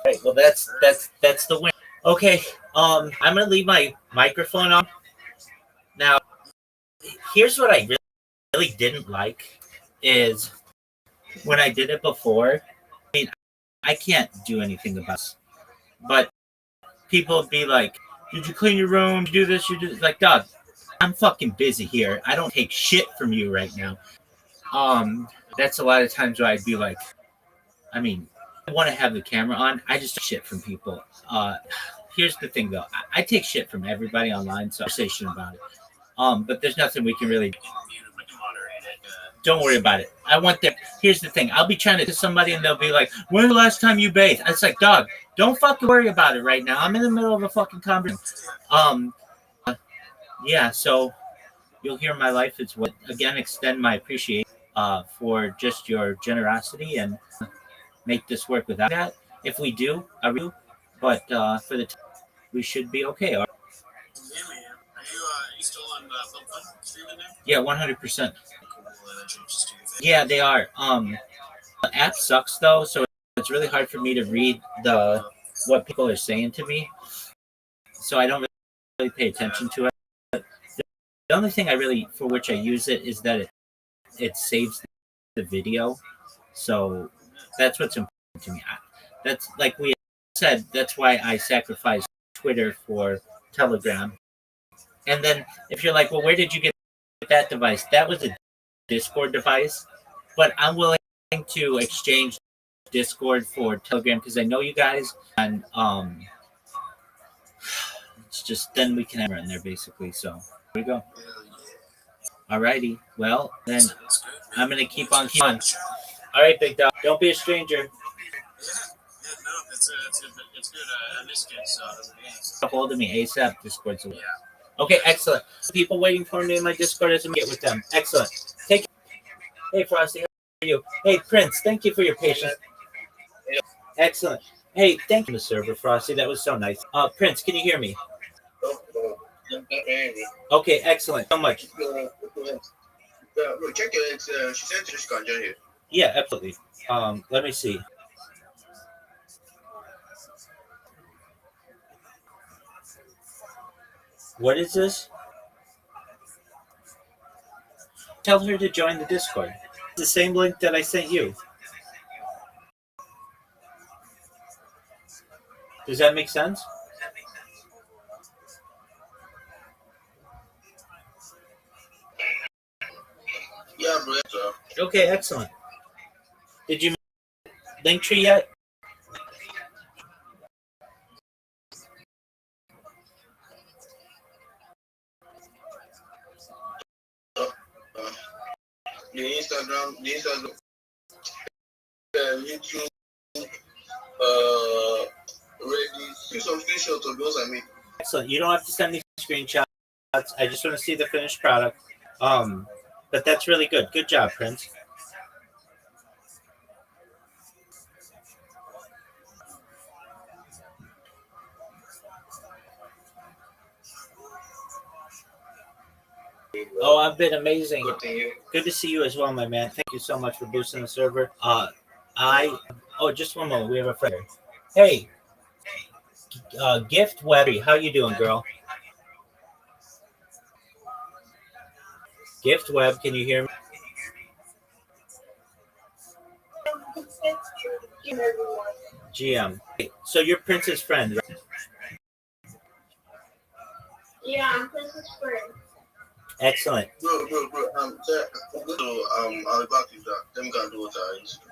Right. Well, that's the win. Okay. I'm gonna leave my microphone on. Now, here's what I really didn't like is when I did it before. I mean, I can't do anything about this, but people would be like, "Did you clean your room? Did you do this? You do this?" Like, dog, I'm fucking busy here. I don't take shit from you right now. That's a lot of times where I'd be like, I mean, I want to have the camera on. I just take shit from people. Here's the thing though, I take shit from everybody online, so conversation about it. But there's nothing we can really. Don't worry about it. I want that. Here's the thing. I'll be trying to somebody and they'll be like, "When the last time you bathed?" It's like, dog, don't fucking worry about it right now. I'm in the middle of a fucking conversation. Yeah. So you'll hear my life. It's what again extend my appreciation for just your generosity and make this work without that. If we do, I will. But for the we should be okay. Yeah, man. Are you still on Film Fun streaming there? Yeah, 100%. Cool. That changes too. Yeah, they are. The app sucks though, so it's really hard for me to read what people are saying to me. So I don't really pay attention to it. The only thing I really for which I use it is that it saves the video. So that's what's important to me. That's like we said. That's why I sacrifice Twitter for Telegram. And then if you're like, well, where did you get that device? That was a Discord device, but I'm willing to exchange Discord for Telegram because I know you guys, and it's just then we can have it in there basically. So here we go. Alrighty, well then I'm gonna keep on. All right, big dog, don't be a stranger. Yeah, no, it's good. In this case, Get a hold of me ASAP. Discord's away. Okay, excellent. People waiting for me in my Discord as I get with them. Excellent. Take. Hey, Frosty, how are you? Hey, Prince, thank you for your patience. Excellent. Hey, thank you, the server, Frosty. That was so nice. Prince, can you hear me? Okay, excellent. So much. Check your ex. She said she can join here. Yeah, absolutely. Let me see. What is this? Tell her to join the Discord. It's the same link that I sent you. Does that make sense? Yeah, bro. Okay, excellent. Did you make Linktree yet? The Instagram, YouTube, ready. See some screenshots of those I made. Excellent. You don't have to send me screenshots. I just want to see the finished product. But that's really good. Good job, Prince. Oh, I've been amazing. Good to see you as well, my man. Thank you so much for boosting the server. Just one moment. We have a friend. Hey, Gift Webby, how you doing, girl? Gift Web, can you hear me? GM. So you're Prince's friend, right? Yeah, I'm Prince's friend. Excellent. Bro. I'm going to I'll be back with that. Them can do what I used to.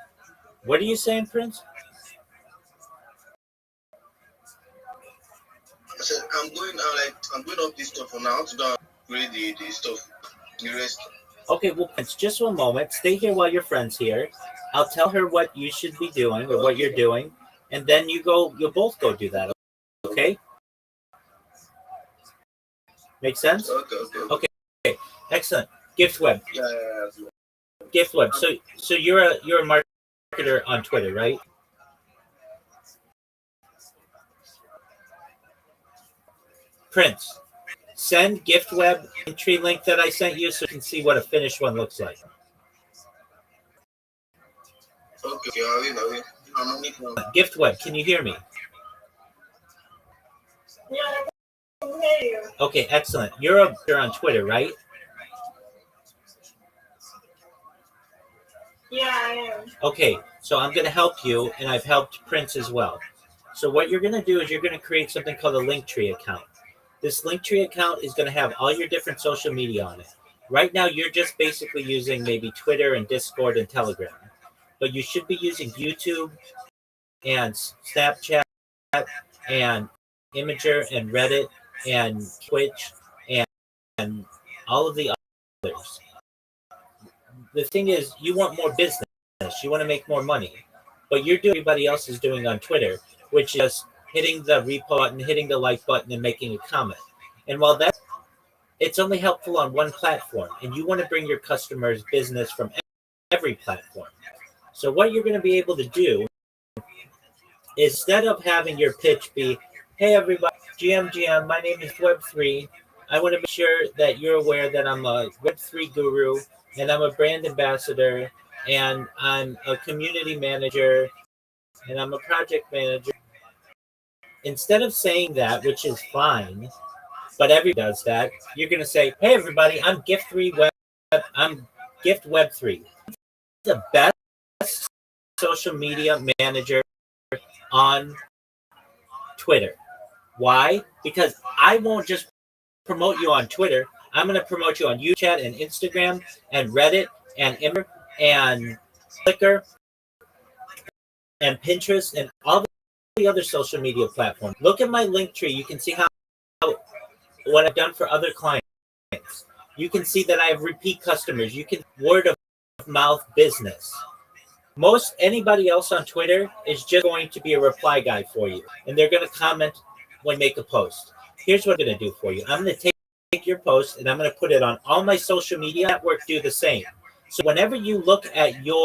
What are you saying, Prince? I said I'm going up this stuff for now to go read the stuff. The rest. Okay, well, Prince, just one moment. Stay here while your friend's here. I'll tell her what you should be doing or what you're doing, and then you'll both go do that. Okay? Make sense? Okay. Excellent. Gift Web. Yeah. Gift web. So you're a marketer on Twitter, right? Prince, send gift web entry link that I sent you so you can see what a finished one looks like. Okay, I will. I'm only going. Gift web, can you hear me? Yeah, I can hear you. Okay, excellent. You're on Twitter, right? Yeah, I am. Okay, so I'm going to help you, and I've helped Prince as well. So what you're going to do is you're going to create something called a Linktree account. This Linktree account is going to have all your different social media on it. Right now, you're just basically using maybe Twitter and Discord and Telegram, but you should be using YouTube and Snapchat and Imager and Reddit and Twitch and all of the others. The thing is, you want more business. You want to make more money, but you're doing what everybody else is doing on Twitter, which is hitting the repo button, hitting the like button, and making a comment. And while it's only helpful on one platform, and you want to bring your customers business from every platform. So what you're going to be able to do, instead of having your pitch be, hey everybody, GM, my name is Web3. I want to make sure that you're aware that I'm a Web3 guru, and I'm a brand ambassador, and I'm a community manager, and I'm a project manager. Instead of saying that, which is fine, but everybody does that, you're going to say, hey everybody, I'm Gift Web3. The best social media manager on Twitter. Why? Because I won't just promote you on Twitter. I'm going to promote you on YouTube and Instagram and Reddit and Immer and Flickr and Pinterest and all the other social media platforms. Look at my link tree. You can see how what I've done for other clients. You can see that I have repeat customers. You can word of mouth business. Most anybody else on Twitter is just going to be a reply guy for you, and they're going to comment when you make a post. Here's what I'm going to do for you. I'm going to take your post and I'm going to put it on all my social media networks. Do the same. So whenever you look at your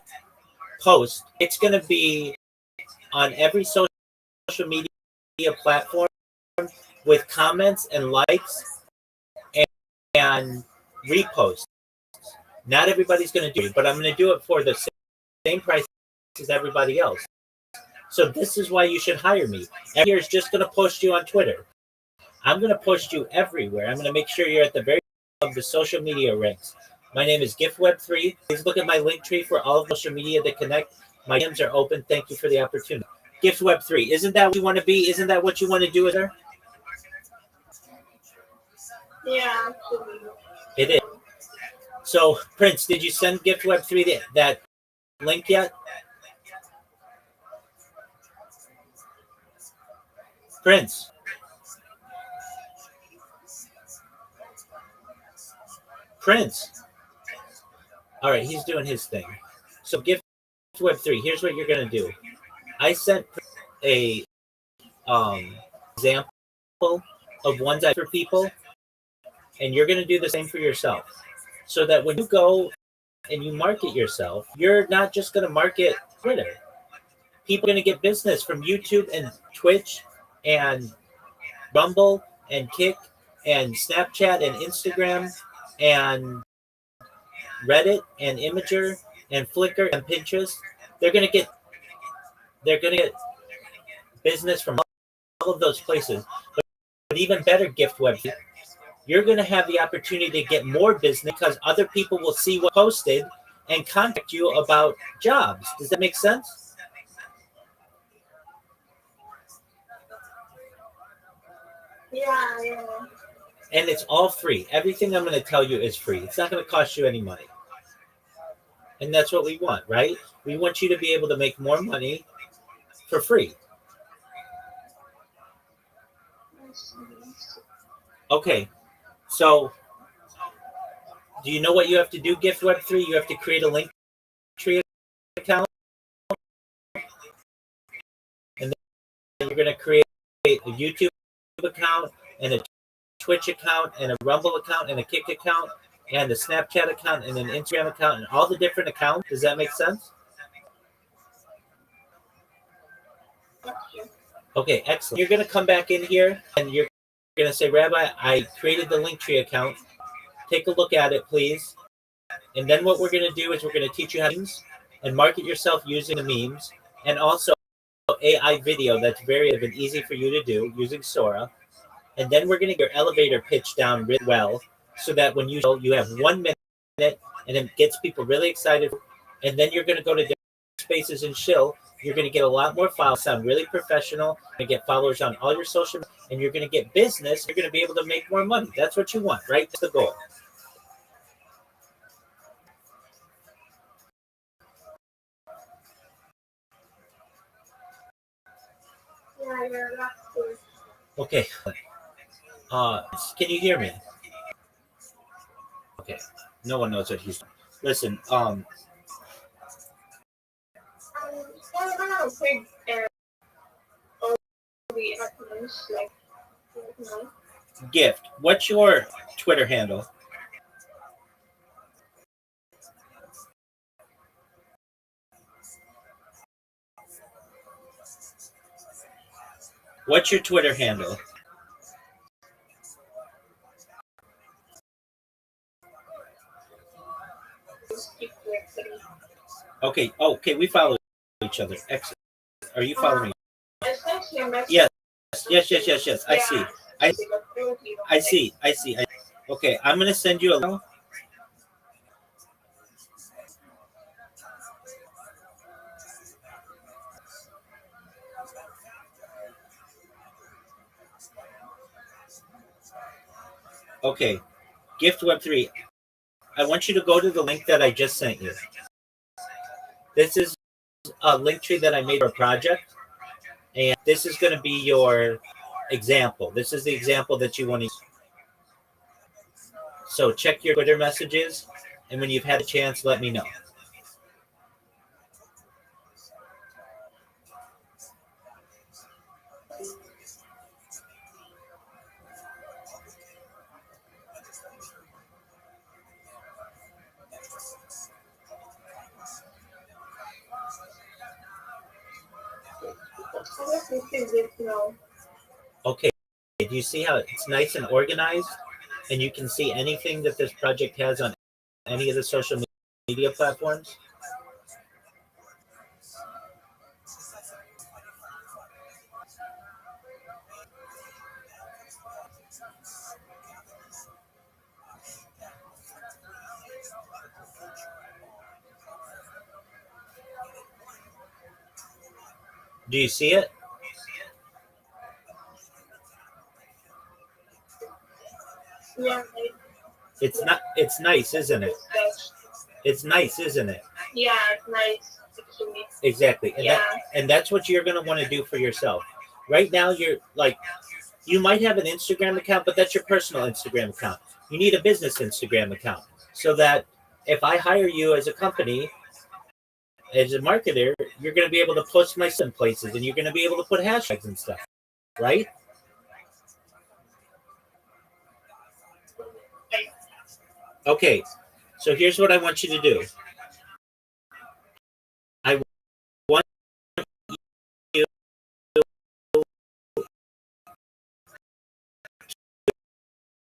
post, it's going to be on every social media platform with comments and likes and reposts. Not everybody's going to do it, but I'm going to do it for the same price as everybody else. So this is why you should hire me. Every year is just going to post you on Twitter. I'm going to post you everywhere. I'm going to make sure you're at the very top of the social media ranks. My name is GiftWeb3. Please look at my link tree for all of social media that connect. My DMs are open. Thank you for the opportunity. GiftWeb3. Isn't that what you want to be? Isn't that what you want to do with her? Yeah. It is. So, Prince, did you send GiftWeb3 that link yet? Prince. All right, he's doing his thing. So GiftWeb3, here's what you're going to do. I sent a example of ones I for people, and you're going to do the same for yourself. So that when you go and you market yourself, you're not just going to market Twitter. People are going to get business from YouTube and Twitch and Rumble and Kick and Snapchat and Instagram and Reddit and Imager and Flickr and Pinterest. They're going to get business from all of those places. But even better, gift web, you're going to have the opportunity to get more business because other people will see what posted and contact you about jobs. Does that make sense? Yeah. And it's all free. Everything I'm going to tell you is free. It's not going to cost you any money. And that's what we want, right? We want you to be able to make more money for free. Okay. So, do you know what you have to do, Gift Web3? You have to create a link tree account. And then you're going to create a YouTube account and a Twitch account and a Rumble account and a Kick account. and a Snapchat account and an Instagram account and all the different accounts. Does that make sense? Okay, excellent. You're going to come back in here and you're going to say, Rabbi, I created the Linktree account. Take a look at it, please. And then what we're going to do is we're going to teach you how to use and market yourself using the memes and also AI video that's very and easy for you to do using Sora. And then we're going to get your elevator pitch down really well so that when you have 1 minute and it gets people really excited. And then you're going to go to different spaces and chill. You're going to get a lot more followers, sound really professional, and get followers on all your social media, and you're going to get business. You're going to be able to make more money. That's what you want, right? That's the goal. Okay. Can you hear me? Okay. No one knows what he's doing. Listen, Gift, what's your Twitter handle? What's your Twitter handle? Okay. Okay, we follow each other. Excellent. Are you following me? Yes. Yes. I see. I see. Okay, I'm gonna send you a. Okay, Gift Web3. I want you to go to the link that I just sent you. This is a link tree that I made for a project, and this is going to be your example. This is the example that you want to use. So check your Twitter messages, and when you've had a chance, let me know. Okay, do you see how it's nice and organized? And you can see anything that this project has on any of the social media platforms? Do you see it? Yeah. It's not. It's nice, isn't it? It's nice, isn't it? Yeah, it's nice. Exactly. And that's what you're going to want to do for yourself. Right now, you're like, you might have an Instagram account, but that's your personal Instagram account. You need a business Instagram account so that if I hire you as a company, as a marketer, you're going to be able to post my stuff in places and you're going to be able to put hashtags and stuff, right? Okay, so here's what I want you to do. I want you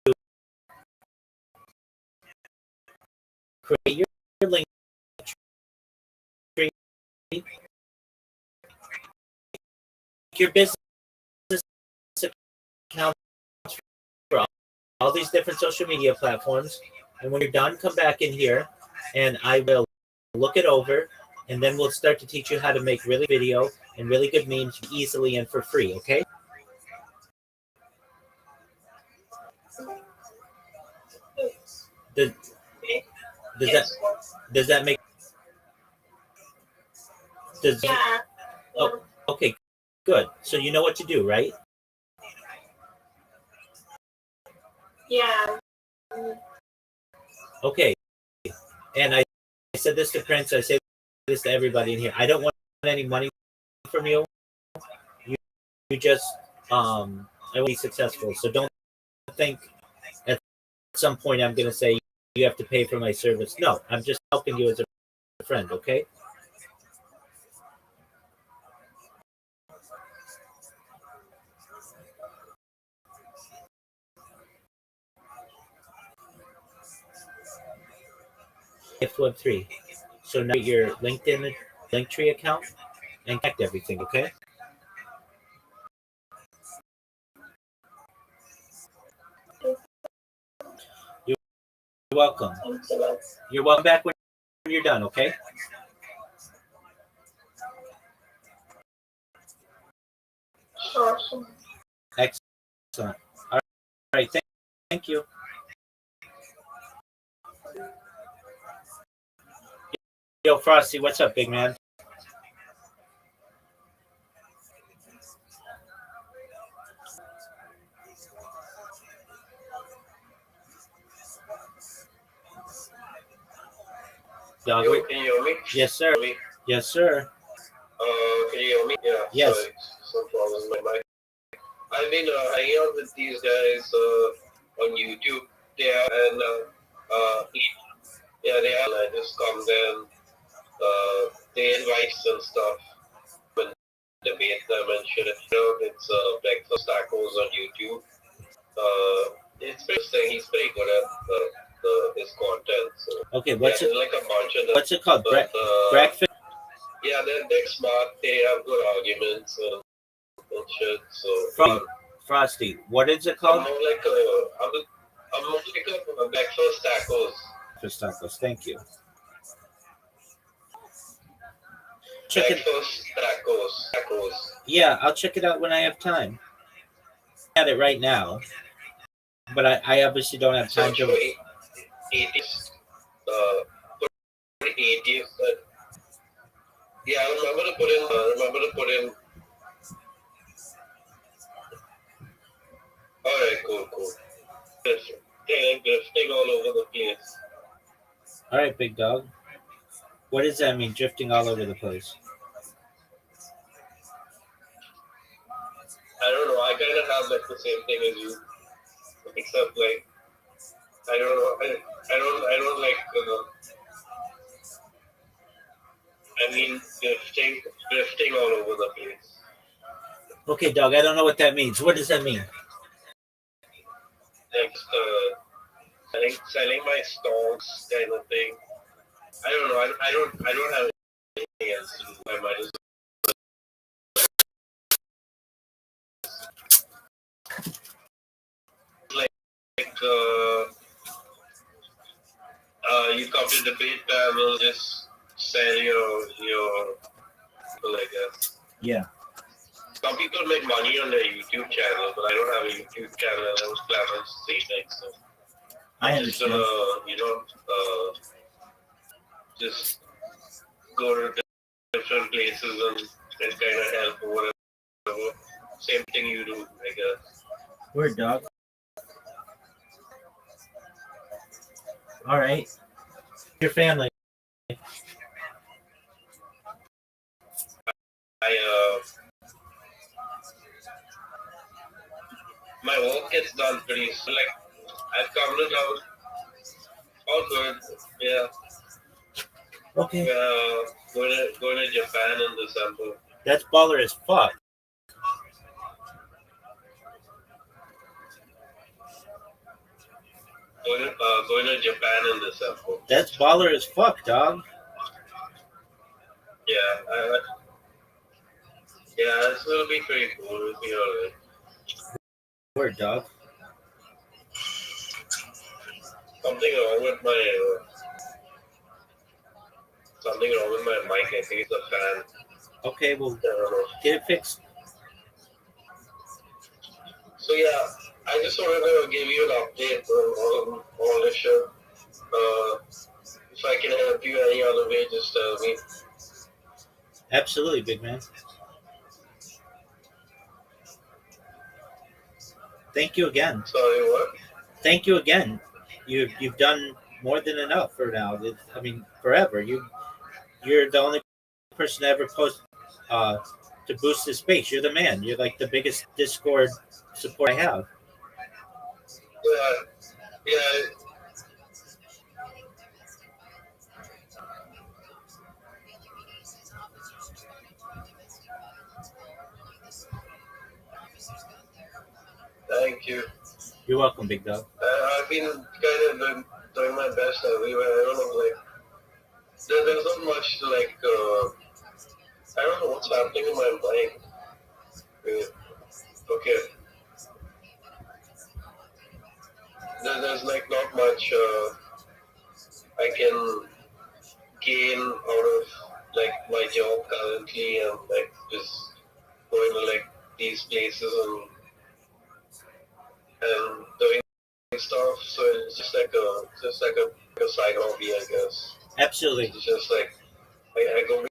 to create your link tree, your business account for all these different social media platforms. And when you're done, come back in here and I will look it over. And then we'll start to teach you how to make really video and really good memes easily and for free. Okay? Does that make Yeah. Oh, okay, good. So you know what to do, right? Yeah. Okay. And I said this to Prince. I say this to everybody in here. I don't want any money from you. You just I want to be successful. So don't think at some point I'm going to say you have to pay for my service. No, I'm just helping you as a friend, okay? Gift Web 3. So now your LinkedIn Linktree account and connect everything, okay? You're welcome. You're welcome back when you're done, okay? Excellent. All right. Thank you. Yo, Frosty, what's up, big man? Dog, Yo, can you hear me? yes, sir. Yes, sir. Can you hear me? Yeah. Yes. Sorry, some problem with my mic. I've been hanging out with these guys on YouTube. They are and yeah, they are. I just come there. And, they invite and stuff and debate them and shit. It's breakfast tacos on YouTube. It's pretty interesting. He's pretty good at his content. So Okay, what's it? like a bunch of them. What's it called? But, Breakfast. Yeah, they're smart. They have good arguments and shit. So Frosty, what is it called? I'm more like a breakfast tacos. Breakfast tacos. Thank you. Breakfast tacos. Yeah, I'll check it out when I have time. I'm at it right now, but I obviously don't have time to. 80s. 80s. Yeah, I remember to put in. All right, cool. Drifting all over the place. All right, big dog. What does that mean? Drifting all over the place. I don't know. I kind of have like the same thing as you, except like I don't know. I don't like. I mean, drifting all over the place. Okay, dog. I don't know what that means. What does that mean? Like selling my stocks kind of thing. I don't know. I don't have anything else to do. I might as well. You come to debate panel, just sell your I guess. Yeah. Some people make money on their YouTube channel, but I don't have a YouTube channel. I was planning to say things. So I just understand. just go to different places and kind of help or whatever. Same thing you do, I guess. Word, dog. All right. Your family. My work gets done pretty soon. Like I've come to town. All good. Yeah. Okay. Going to Japan in December. That's baller as fuck. Going to Japan in December. That's baller as fuck, dog. Yeah. This will be pretty cool. It'll be alright. Word, dog. Something wrong with my mic. I think it's a fan. Okay, well, get it fixed. So yeah, I just wanted to give you an update on all this shit. If I can help you any other way, just tell me. Absolutely, big man. Thank you again. Sorry, what? Thank you again. You've done more than enough for now. I mean, forever. You're the only person to ever post to boost this space. You're the man. You're like the biggest Discord support I have. Yeah. Thank you. You're welcome, big dog. I've been kind of doing my best everywhere. I don't know, like there's not much like I don't know what's happening in my mind. Wait, okay, there's like not much I can gain out of like my job currently, and like just going to like these places and doing stuff. So it's just like a side hobby, I guess. Absolutely. It's just like I go to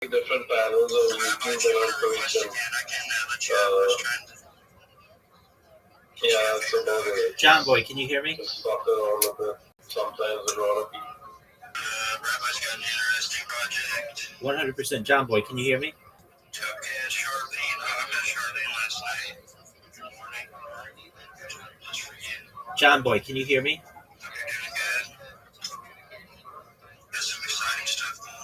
different panels on YouTube and on Twitch, and yeah, that's about it. John Boy, can you hear me? Just fuck around a bit. Sometimes with a lot of people. Rabbi's got an interesting project. 100%. John Boy, can you hear me? Took Charlene. I met Charlene last night. Good morning. Just for you. John Boy, can you hear me? You're doing good. Got some exciting stuff going on.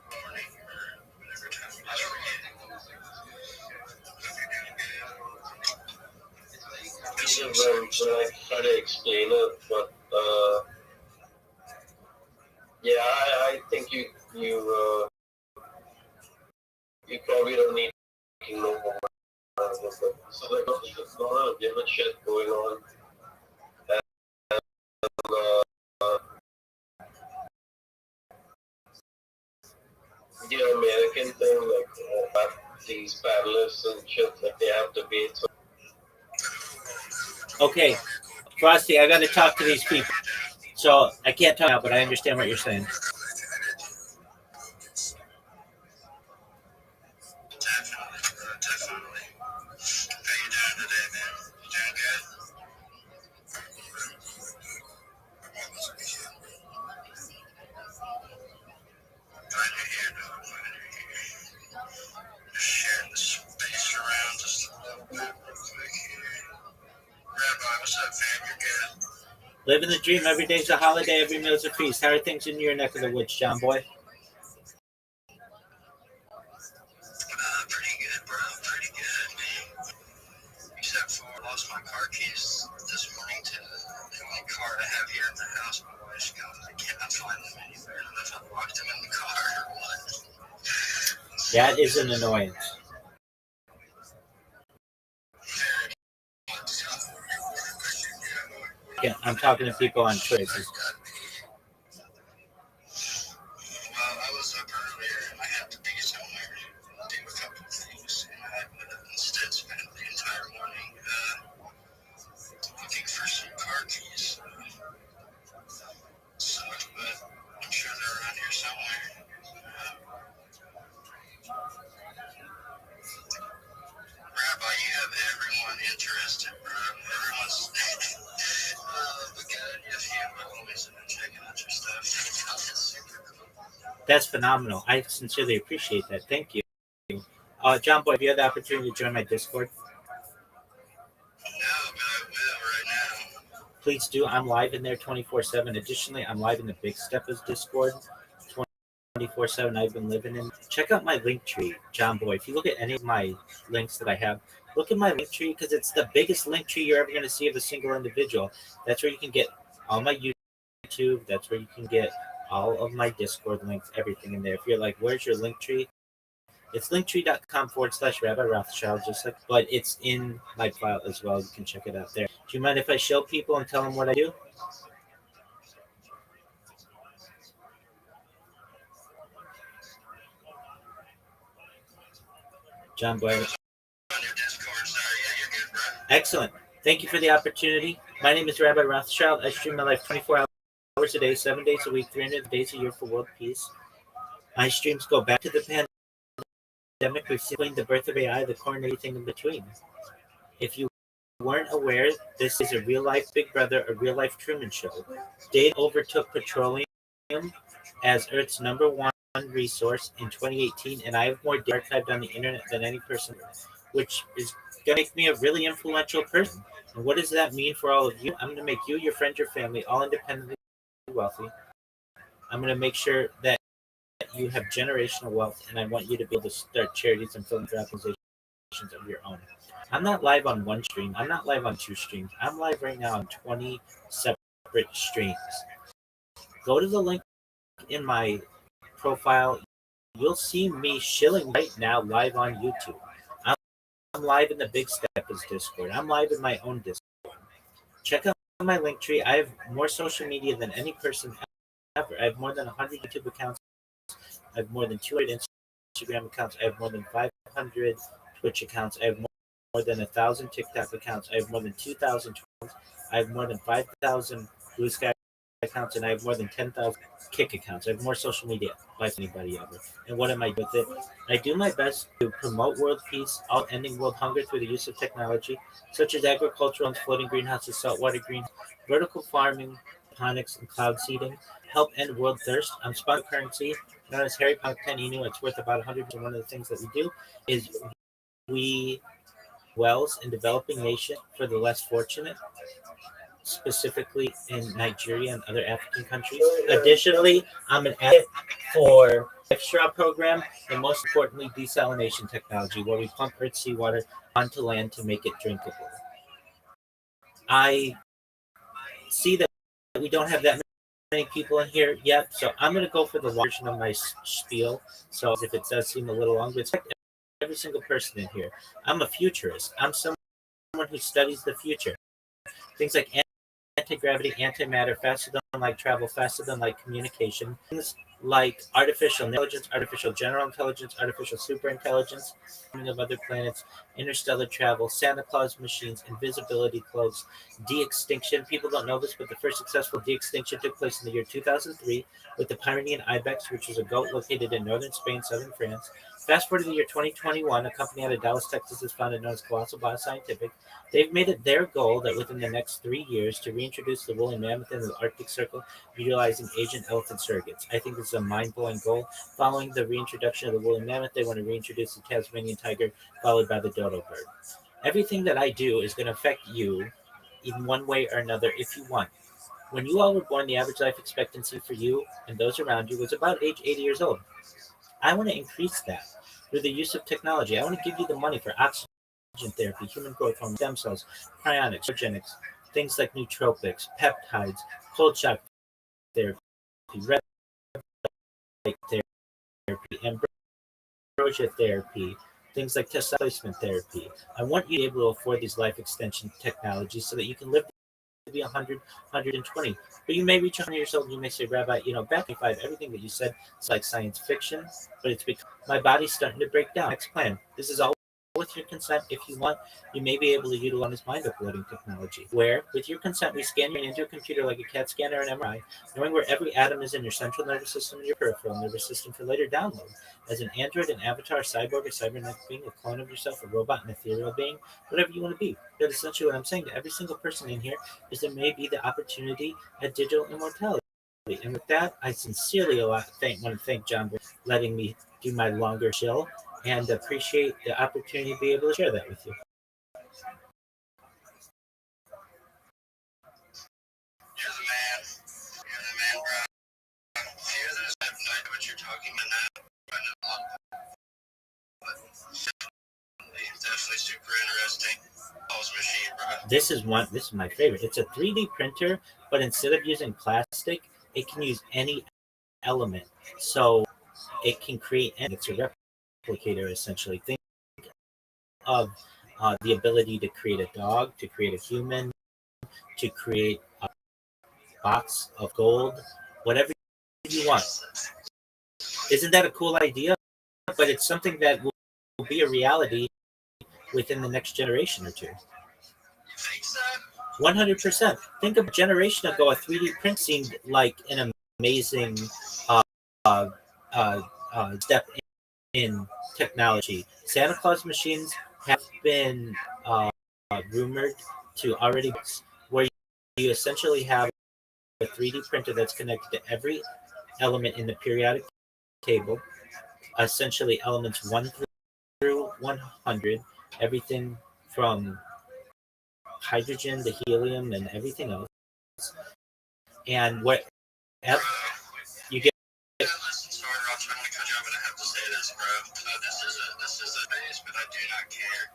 Morning or whatever time it is for you. Hope you're doing good. When I try to explain it, but yeah, I think you probably don't need to know more. So like, there's a lot of different shit going on, and the American thing, like these panelists and shit, like they have debates. Okay, Frosty, I got to talk to these people. So I can't talk now, but I understand what you're saying. Definitely. How you doing today, man? You doing good? Glad you're here, dog. Glad you're here. Just sharing the space around just a little bit real quick here. Rabbi, what's up, fam? You're good? Living the dream. Every day's a holiday. Every meal's a feast. How are things in your neck of the woods, John Boy? Pretty good, bro. Pretty good. Except for I lost my car keys this morning to the only car I have here in the house. My wife's got them. I cannot find them anywhere. I don't know if I locked them in the car or what. That is an annoyance. Yeah, I'm talking to people on Twitter. Well, I was up earlier and I had to be somewhere to do a couple of things, and I instead spent the entire morning looking for some car keys. But I'm sure they're around here somewhere. Rabbi, you have everyone interested, bro. Everyone's but good. If you have my homies have been checking out your stuff, it's super cool. That's phenomenal. I sincerely appreciate that. Thank you. John Boy, have you had the opportunity to join my Discord? No, but I will right now. Please do. I'm live in there 24/7. Additionally, I'm live in the Big Steppers Discord 24/7. I've been living in. Check out my link tree, John Boy. If you look at any of my links that I have, look at my link tree because it's the biggest link tree you're ever going to see of a single individual. That's where you can get all my YouTube. That's where you can get all of my Discord links, everything in there. If you're like, where's your link tree? It's linktree.com/Rabbi Rothschild, but it's in my file as well. You can check it out there. Do you mind if I show people and tell them what I do? John Boy. Excellent. Thank you for the opportunity. My name is Rabbi Rothschild. I stream my life 24 hours a day, 7 days a week, 300 days a year for world peace. My streams go back to the pandemic. We've seen the birth of AI, the core, and everything in between. If you weren't aware, this is a real-life Big Brother, a real-life Truman Show. Data overtook petroleum as Earth's #1 resource in 2018, and I have more data archived on the internet than any person, which is going to make me a really influential person. And what does that mean for all of you? I'm going to make you, your friends, your family, all independently wealthy. I'm going to make sure that you have generational wealth, and I want you to be able to start charities and philanthropic organizations of your own. I'm not live on one stream. I'm not live on two streams. I'm live right now on 20 separate streams. Go to the link in my profile. You'll see me shilling right now live on YouTube. I'm live in the Big Steppers Discord. I'm live in my own Discord. Check out my link tree. I have more social media than any person ever. I have more than 100 YouTube accounts. I have more than 200 Instagram accounts. I have more than 500 Twitch accounts. I have more than 1,000 TikTok accounts. I have more than 2,000 Twitter. I have more than 5,000 Blue Sky accounts, and I have more than 10,000 Kick accounts. I have more social media like anybody ever. And what am I doing with it? I do my best to promote world peace, all ending world hunger through the use of technology, such as agricultural and floating greenhouses, saltwater greens, vertical farming, hydroponics, and cloud seeding. Help end world thirst. I'm spun currency known as Harry Potter 10 Inu. It's worth about 100. And one of the things that we do is we wells in developing nations for the less fortunate, specifically in Nigeria and other African countries. Additionally, I'm an advocate for life straw program and most importantly, desalination technology, where we pump earth seawater onto land to make it drinkable. I see that we don't have that many people in here yet, so I'm going to go for the version of my spiel. So if it does seem a little long, but expect every single person in here. I'm a futurist. I'm someone who studies the future. Things like anti-gravity, antimatter, faster than light travel, faster than light communication, things like artificial intelligence, artificial general intelligence, artificial superintelligence, of other planets, interstellar travel, Santa Claus machines, invisibility cloaks, de-extinction. People don't know this, but the first successful de-extinction took place in the year 2003 with the Pyrenean ibex, which was a goat located in northern Spain, southern France. Fast forward to the year 2021, a company out of Dallas, Texas is founded known as Colossal Bioscientific. They've made it their goal that within the next 3 years to reintroduce the woolly mammoth into the Arctic Circle utilizing Asian elephant surrogates. I think this is a mind-blowing goal. Following the reintroduction of the woolly mammoth, they want to reintroduce the Tasmanian tiger, followed by the dodo bird. Everything that I do is going to affect you in one way or another if you want. When you all were born, the average life expectancy for you and those around you was about age 80 years old. I want to increase that through the use of technology. I want to give you the money for oxygen therapy, human growth hormone, stem cells, cryonics, eugenics, things like nootropics, peptides, cold shock therapy, red light therapy, ambrosia therapy, things like test replacement therapy. I want you to be able to afford these life extension technologies so that you can live to be 100, 120. But you may reach 100 years old and you may say, Rabbi, back in 5, everything that you said is like science fiction, but it's because my body's starting to break down. Next plan. This is all with your consent. If you want, you may be able to utilize mind uploading technology, where with your consent we scan you into a computer like a CAT scan or an MRI, knowing where every atom is in your central nervous system and your peripheral nervous system for later download as an android, an avatar, a cyborg, a cybernetic being, a clone of yourself, a robot, an ethereal being, whatever you want to be. But essentially what I'm saying to every single person in here is there may be the opportunity at digital immortality. And with that, I sincerely want to thank John for letting me do my longer chill and appreciate the opportunity to be able to share that with you. You're the man. You're the man, bro. Fear there's I have no idea what you're talking about. But it's definitely super interesting. Pulse machine, bro. This is my favorite. It's a 3D printer, but instead of using plastic, it can use any element. So it can create, and it's a replicator essentially. Think of the ability to create a dog, to create a human, to create a box of gold, whatever you want. Isn't that a cool idea? But it's something that will be a reality within the next generation or two. You think so? 100%. Think of a generation ago, a 3D print seemed like an amazing step in technology. Santa Claus machines have been rumored to already, where you essentially have a 3D printer that's connected to every element in the periodic table, essentially elements 1 through 100, everything from hydrogen to helium and everything else. And what you get. Listen, sorry, Rothschild. I'm gonna have to say this, bro. This is a base, but I do not care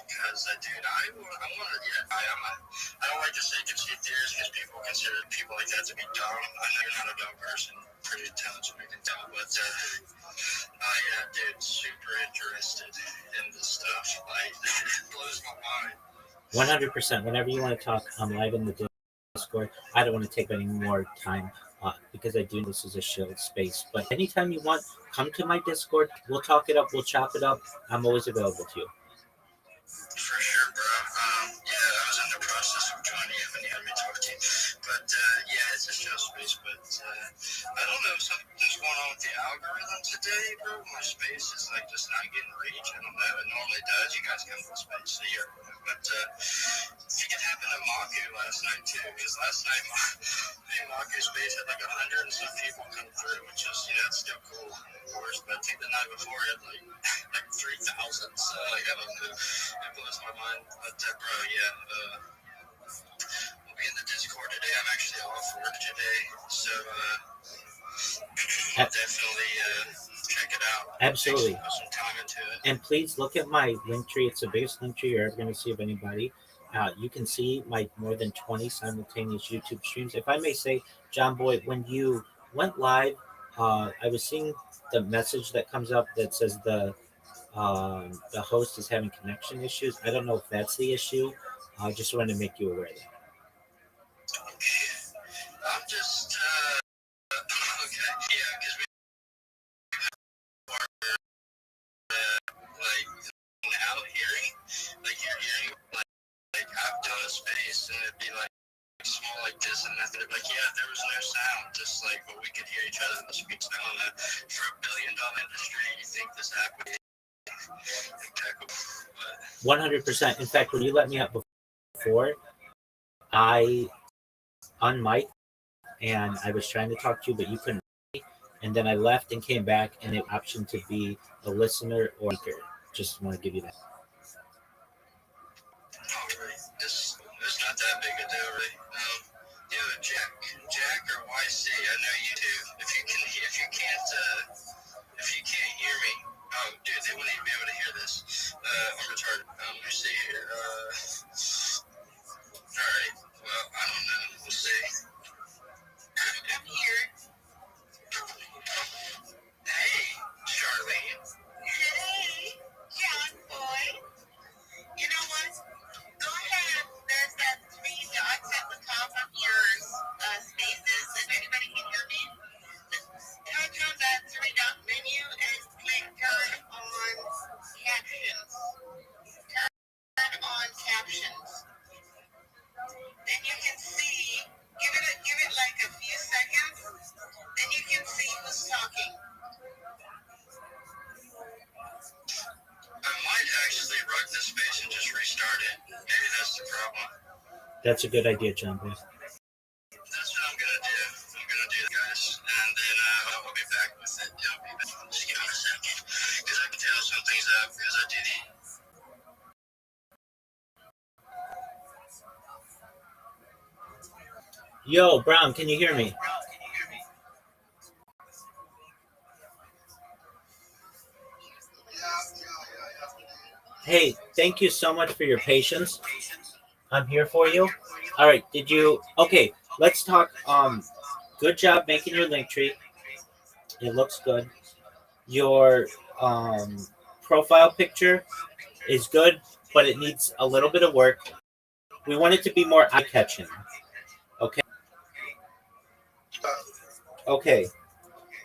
because, dude, I want to. Yeah, I don't like to say conspiracy theories because people consider people like that to be dumb. I know you're not a dumb person, pretty intelligent, I can tell, but I dude, super interested in this stuff. Like, it blows my mind. 100%. Whenever you want to talk, I'm live in the Discord. I don't want to take any more time because I do this is a shield space. But anytime you want, come to my Discord. We'll talk it up. We'll chop it up. I'm always available to you. For sure, bro. Yeah, I was in the process of joining you when you had me talk to you. But, yeah, it's a show space. But, I don't know, something's going on with the algorithm today, bro. My space is, like, just not getting reach. I don't know. It normally does. You guys come to the space here. But, I think it happened to Maku last night, too. Because last night, Maku's space had, like, 100 and some people come through, which is, you know, it's still cool, of course. But I think the night before, it had, like 3,000. So, like, I don't know. It blows my mind. But, bro, yeah, we'll be in the Discord today. I'm actually off work today, so definitely check it out. Absolutely. Put some time into it. And please look at my link tree. It's the biggest link tree you're ever going to see of anybody. You can see my more than 20 simultaneous YouTube streams. If I may say, John Boy, when you went live, I was seeing the message that comes up that says the host is having connection issues. I don't know if that's the issue. I just wanted to make you aware of that. I'm just, okay, yeah, because we are, like, now hearing, like, you're hearing, like, I've done a space, and it'd be, like, small like this, and nothing, like, yeah, there was no sound, just, like, but we could hear each other in the speech. I don't know, for $1 billion industry, you think this happened? 100%. In fact, when you let me up before, I unmiked and I was trying to talk to you, but you couldn't. And then I left and came back, and it optioned to be a listener or speaker. Just want to give you that. It's not that big a deal, right? Dude, Jack or YC, I know you do. If you can't hear me, oh, dude, they wouldn't even be able to hear this. I'm retarded. Let me see here. All right. Well, I don't know. We'll see. I'm here. Hey, Charlene. Hey, John Boy. You know what? Go ahead. There's that 3 dots at the top of your spaces. If anybody can hear me, touch on that 3-dot menu and click turn on captions. Turn on captions. Then you can see, give it like a few seconds, then you can see who's talking. I might actually rug the space and just restart it. Maybe that's the problem. That's a good idea, John. That's what I'm gonna do. I'm gonna do that, guys, and then I'll be back with it. Just give me a second, because I can tell something's up, because I did it. Yo, Brown, can you hear me? Hey, thank you so much for your patience. I'm here for you. All right, okay, let's talk. Good job making your link tree. It looks good. Your profile picture is good, but it needs a little bit of work. We want it to be more eye-catching. Okay. Okay.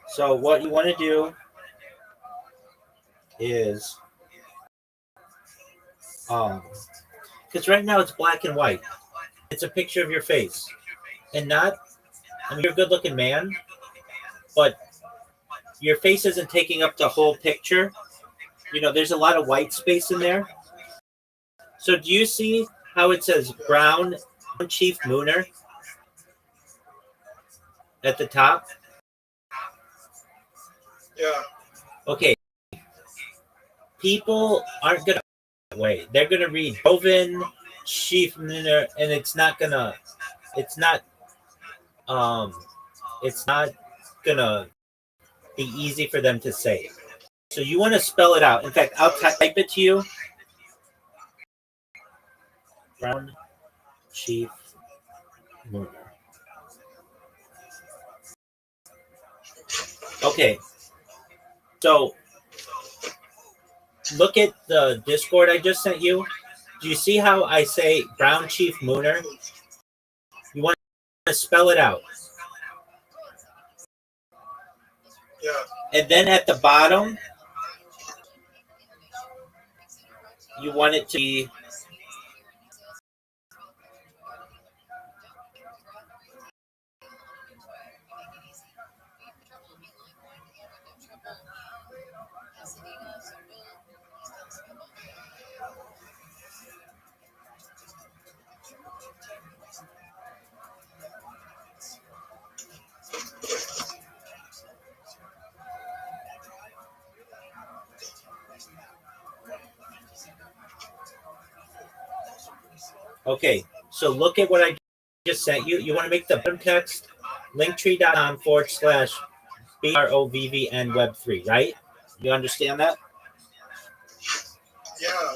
So what you want to do is, because right now it's black and white. It's a picture of your face, and you're a good-looking man, but your face isn't taking up the whole picture. You know, there's a lot of white space in there. So do you see how it says Brown Chief Mooner at the top? Yeah. Okay. People aren't going to that way. They're going to read Joven Chief Mooner, and it's not going to be easy for them to say. So you want to spell it out. In fact, I'll type it to you. Brown Chief Mooner. Okay. So look at the Discord I just sent you. Do you see how I say Brown Chief Mooner? You want to spell it out. Yeah. And then at the bottom, you want it to be okay. So look at what I just sent you. You want to make the bottom text linktree.com/BROVVN Web3, right? You understand that? Yeah.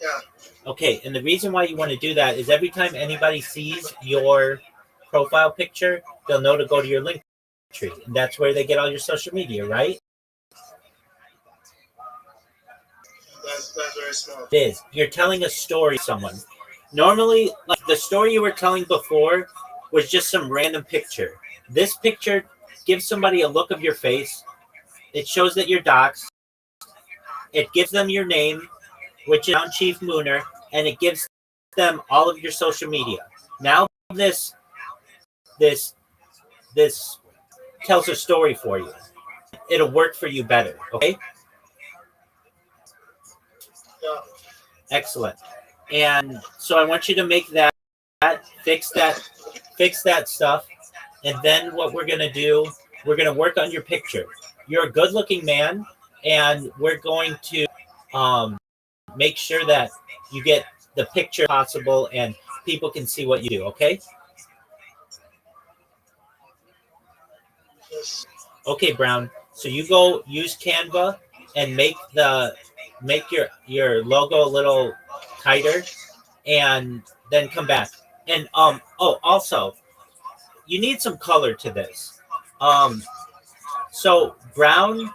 Yeah. Okay, and the reason why you want to do that is every time anybody sees your profile picture, they'll know to go to your link tree. And that's where they get all your social media, right? That's very smart. It is. You're telling a story to someone. Normally, like the story you were telling before was just some random picture. This picture gives somebody a look of your face. It shows that you're doxxed. It gives them your name, which is Chief Mooner, and it gives them all of your social media. Now this tells a story for you. It'll work for you better. Okay. Yeah. Excellent. And so I want you to make that, fix that stuff, and then what we're gonna do, we're gonna work on your picture. You're a good-looking man, and we're going to make sure that you get the picture possible and people can see what you do. Okay. Yes. Okay, Brown. So you go use Canva and make your logo a little tighter, and then come back. And also you need some color to this. So brown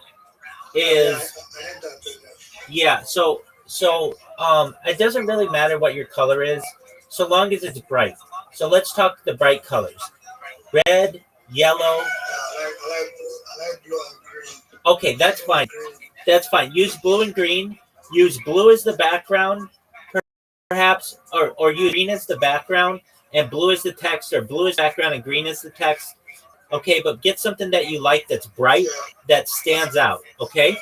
is I had that. yeah. It doesn't really matter what your color is, so long as it's bright. So let's talk the bright colors: red, yellow. I like blue and green. Okay, that's fine. That's fine. Use blue and green. Use blue as the background, perhaps, or use green as the background and blue as the text, or blue as background and green as the text. Okay, but get something that you like that's bright, that stands out. Okay. Yeah.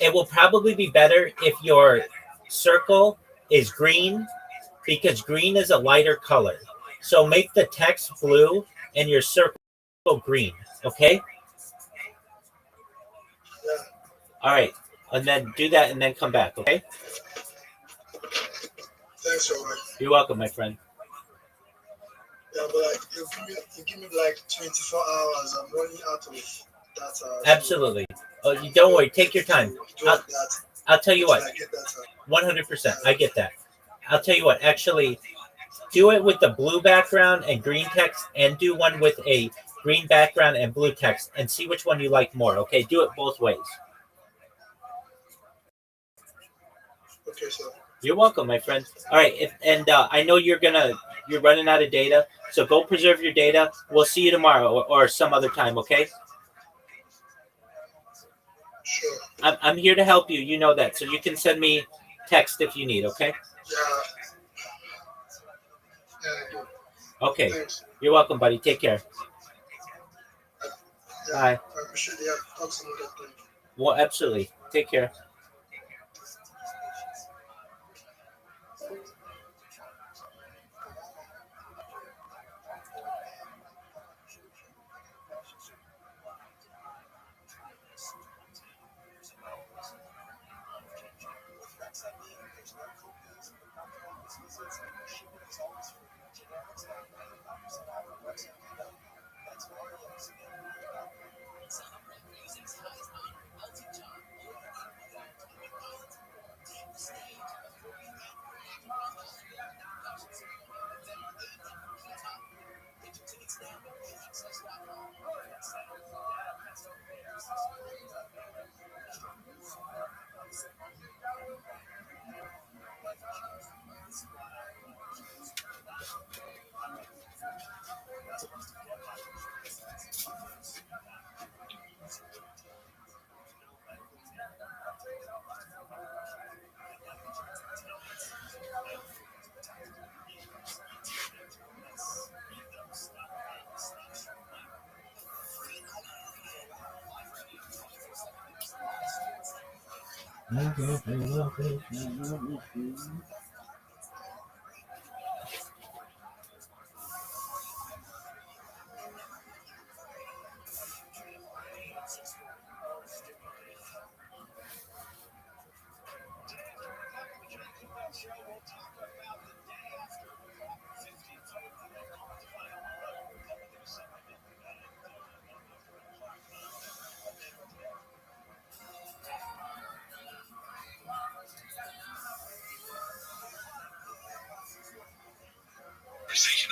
It will probably be better if your circle is green, because green is a lighter color. So make the text blue and your circle green. Okay. Yeah. All right. And then do that and then come back. Okay. Thanks, Robert. You're welcome, my friend. Yeah, but like, you give me like 24 hours. I'm running out of data. Absolutely. Oh, you don't worry. Take your time. I'll tell you what. 100%. I get that. I'll tell you what. Actually, do it with the blue background and green text, and do one with a green background and blue text, and see which one you like more. Okay. Do it both ways. Okay, sir. You're welcome, my friend. All right. I know you're running out of data, so go preserve your data. We'll see you tomorrow or some other time. Okay. Sure. I'm here to help you. You know that. So you can send me text if you need, okay? Yeah. Yeah, I do. Okay. Thanks. You're welcome, buddy. Take care. Yeah, Bye. I appreciate it. Yeah, talk some other time. Well, absolutely. Take care. Conversation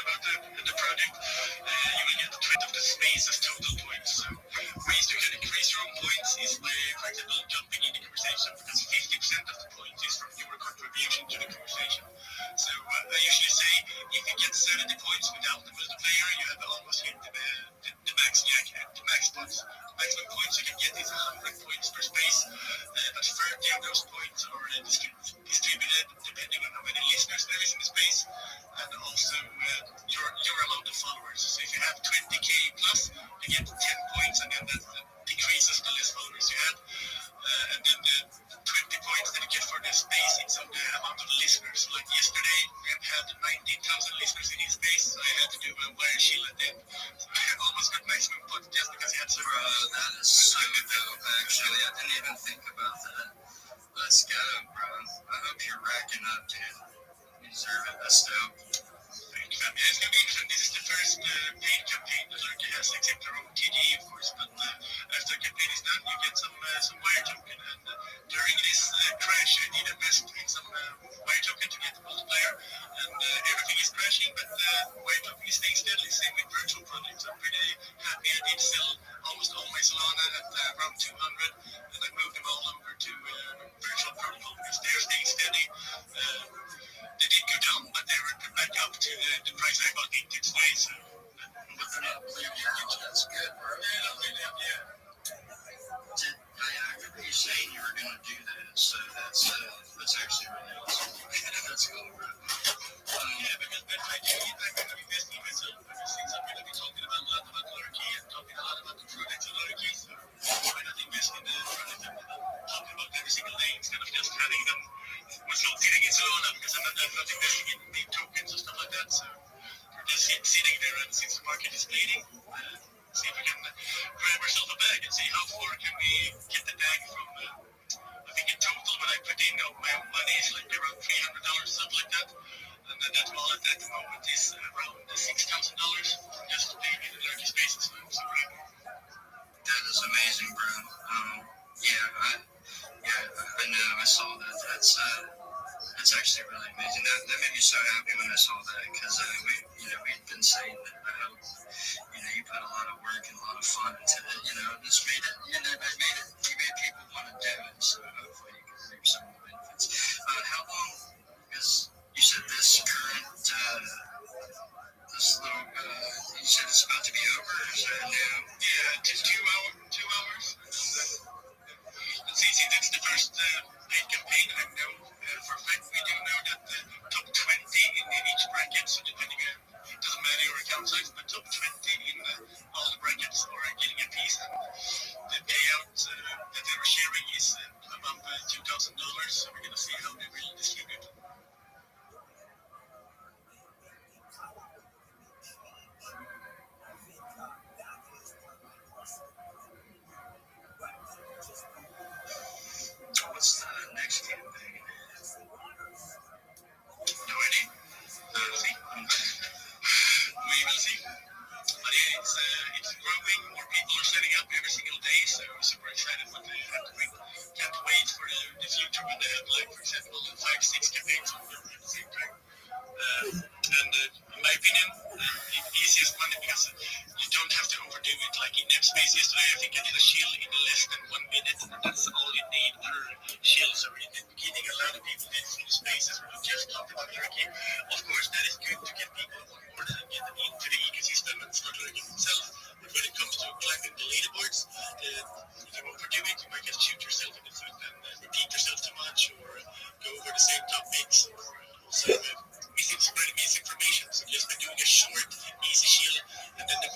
about the project, you will get 20 of the space as total points. So ways to increase your own points is by, for example, jumping in the conversation, because 50% of the points is from your contribution to the conversation. So I usually say if you get 70 points without the multiplayer, you have almost hit the max the max points. The maximum points you can get is 100 points per space, but 30 of those points are distributed depending on how many listeners there is in the space, and also your amount of followers. So if you have 20k plus, you get 10 points, and then that decreases the less followers you have. And then the 20 points that you get for the space, it's on the amount of listeners. Like yesterday, we have had 19,000 listeners in his space, so I had to do a wire shield at them. So I almost got maximum points just because he had so. Bro, that is so dope, actually. I didn't even think about that. Let's go, bro. I hope you're racking up, dude. You deserve it. That's dope. Thank you, man. Yeah, it's going to be interesting. This is the first paid campaign that Lurky has, except their own TG, of course. But after the campaign is done, you get some wire token. And during this crash, I did invest in some wire token to get the multiplayer. And everything is crashing, but wire token is staying steadily. Same with virtual projects. I'm pretty happy. I did sell almost all my Solana at around 200, and I moved them all over to virtual protocol because they're staying steady. They did go down, but they were back up to the price I bought into today. So, But they're not bleeding out. That's good, bro. yeah. I remember you saying you were going to do that, so that's actually really awesome. That's cool, bro. Yeah, because I do get back into investing in myself. Since I'm going to be talking a lot about Lurky and talking a lot about the products of Lurky, so why not invest in the product I'm talking about every single day instead of just having them myself sitting in Solana, because I'm not investing in big tokens and stuff like that. So we're just sitting there, and since the market is bleeding, see if we can grab ourselves a bag and see how far can we get the bag from. I think in total, when I put in my own money, is like around $300, something like that. And then that wallet at the moment is around $6,000 just to pay me the Lurky spaces. So I'm super happy. That is amazing, bro. I know. I saw that. That's actually really amazing. That made me so happy when I saw that, because we've been saying that. I hope you put a lot of work and a lot of fun into it. Just made it. You made people want to do it. So hopefully you can reap some benefits. How long? Because you said this current this little. You said it's about to be over. Or is that new? Yeah, just 2 hours. See, that's the first paid campaign. I know for a fact we do know that the top 20 in each bracket, so depending on, it doesn't matter your account size, but top 20 in all the brackets are getting a piece. And the payout that they were sharing is above $2,000, so we're going to see how they will distribute. What's the next campaign? No idea. See. We will see. But yeah, it's growing. More people are setting up every single day, so we're super excited what they have to bring. Can't wait for the future when they have, like, for example, 5-6 campaigns on at the same time. And in my opinion, the easiest one, because you don't have to overdo it. Like in NetSpace yesterday, I think I did a shield in less than 1 minute, and that's all you need per shield. So in the beginning, a lot of people did full spaces where we just talked about Lurky. Of course, that is good to get people on board and get them into the ecosystem and start learning themselves. But when it comes to climbing the leaderboards, if you overdo it, you might just shoot yourself in the foot and repeat yourself too much, or go over the same topics, or also spreading misinformation. So just by doing a short, easy shield, and then the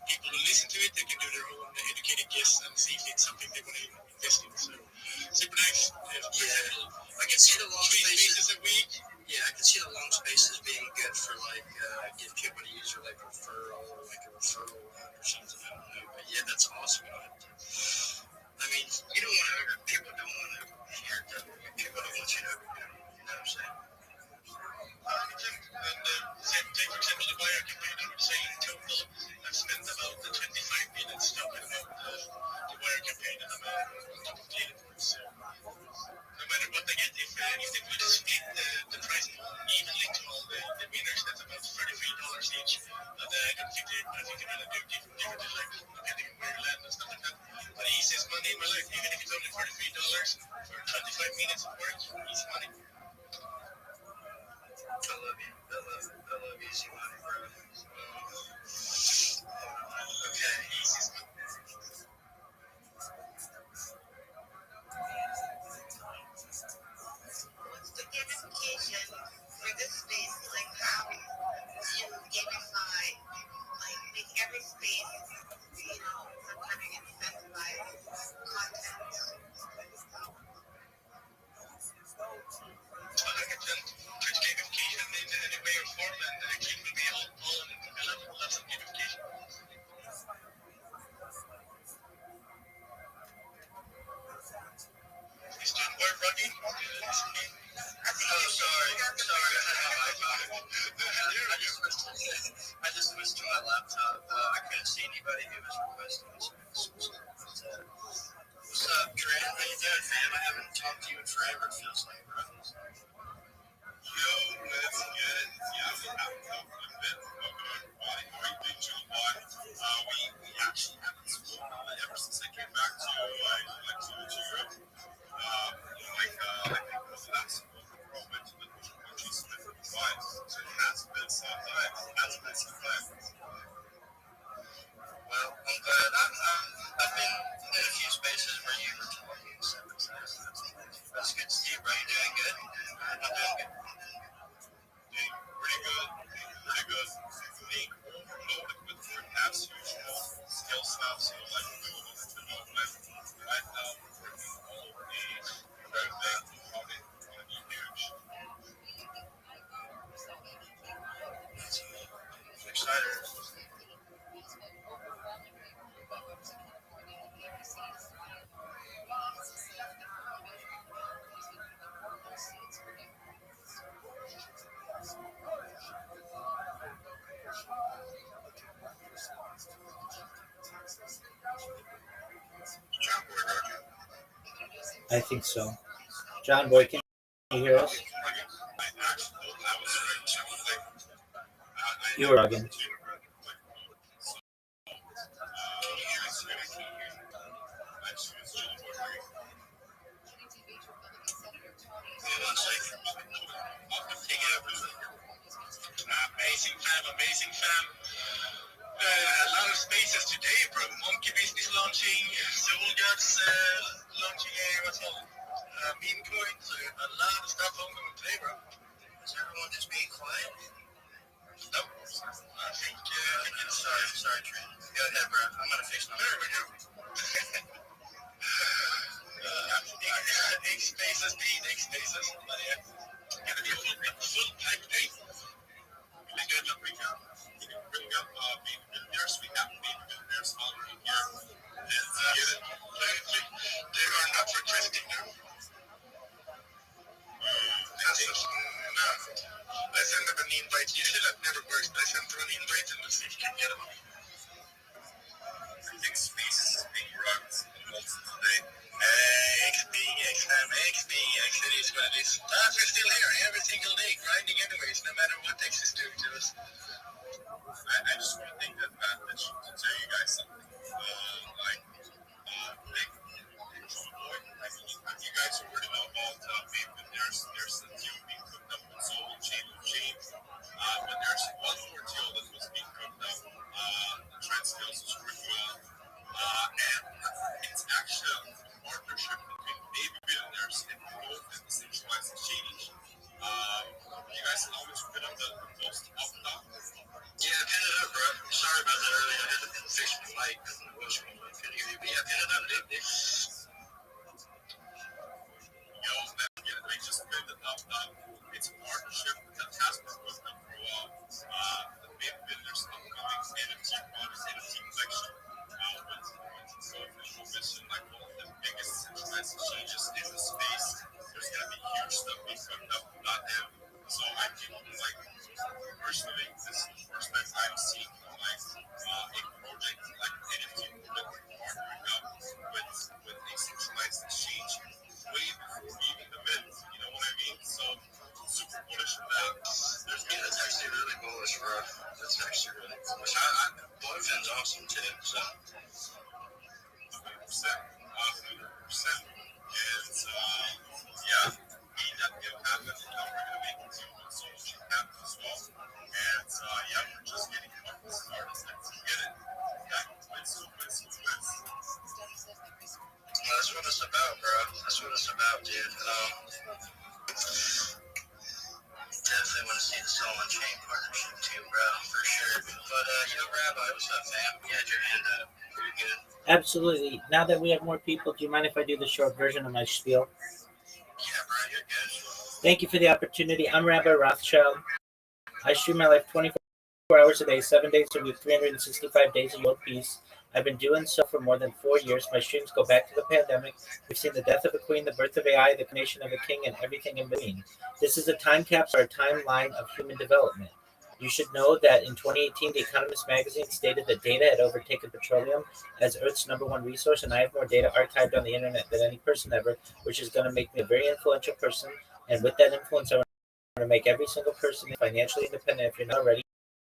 people who listen to it, they can do their own educated guess and see if it's something they want to invest in. So super nice. for 25 minutes of work. Easy money. I love you. I love easy money, bro. Okay. What's the gamification for this space? Like how you gamify, like make every space, some kind of incentivized content. Twitch gamification in any way or form, and King will be all in lots of gamification. He's doing work, Rocky. Oh, sorry. I just switched to my laptop. I couldn't see anybody who was requesting this. What's up, Trent? How you doing, fam? I haven't talked to you in forever, it feels like, bro. Yo, let's get it. Yeah, we haven't talked in a bit. Great big June one. We actually haven't spoken ever since I came back to Europe. I think it was last month I went to the country split for Dubai. So it has been some time. Well, I'm glad. I've been in a few spaces where you were talking, so that's good to see you, bro. You doing good? I'm doing good. Pretty good. Being overloaded with perhaps usual skill stuff, so like development right now, working all over the very big audit going to be huge. I'm excited. I think so. John Boy, can you hear us? You were bugging. Amazing fam. A lot of spaces today, bro. Monkey Business launching, Soul Guts launching what's all? Meme coins, a lot of stuff on the play, bro. Is everyone just being quiet? Nope. I think it's sorry, Trent. Go ahead, bro. I'm gonna fix my there we go. Eight spaces. But yeah, gonna be a full packed day. Really good to bring up being millionaires. We have been millionaires all around here. They are not for testing now. I sent them an invite. Usually that never works, but I sent them an invite and let's see if you can get them. I think spaces Absolutely. Now that we have more people, do you mind if I do the short version of my spiel? Yeah, bro, you're good. Thank you for the opportunity. I'm Rabbi Rothschild. I stream my life 24 hours a day, 7 days a week, 365 days a world peace. I've been doing so for more than 4 years. My streams go back to the pandemic. We've seen the death of a queen, the birth of AI, the coronation of a king, and everything in between. This is a time capsule or a timeline of human development. You should know that in 2018, The Economist magazine stated that data had overtaken petroleum as Earth's number one resource, and I have more data archived on the internet than any person ever, which is going to make me a very influential person. And with that influence, I want to make every single person financially independent if you're not already.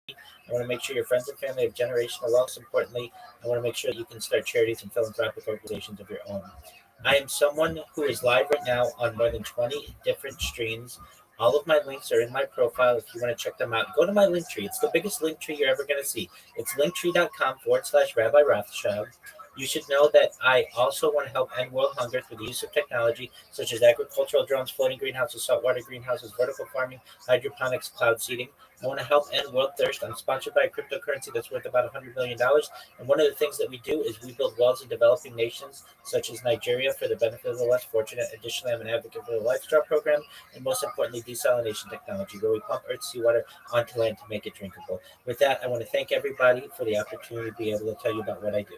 I want to make sure your friends and family have generational wealth. Importantly, I want to make sure that you can start charities and philanthropic organizations of your own. I am someone who is live right now on more than 20 different streams. All of my links are in my profile. If you want to check them out, go to my link tree. It's the biggest link tree you're ever going to see. It's linktree.com/Rabbi Rothschild. You should know that I also want to help end world hunger through the use of technology such as agricultural drones, floating greenhouses, saltwater greenhouses, vertical farming, hydroponics, cloud seeding. I want to help end world thirst. I'm sponsored by a cryptocurrency that's worth about $100 million. And one of the things that we do is we build wells in developing nations such as Nigeria for the benefit of the less fortunate. Additionally, I'm an advocate for the Lifestyle program and most importantly, desalination technology, where we pump Earth's seawater onto land to make it drinkable. With that, I want to thank everybody for the opportunity to be able to tell you about what I do.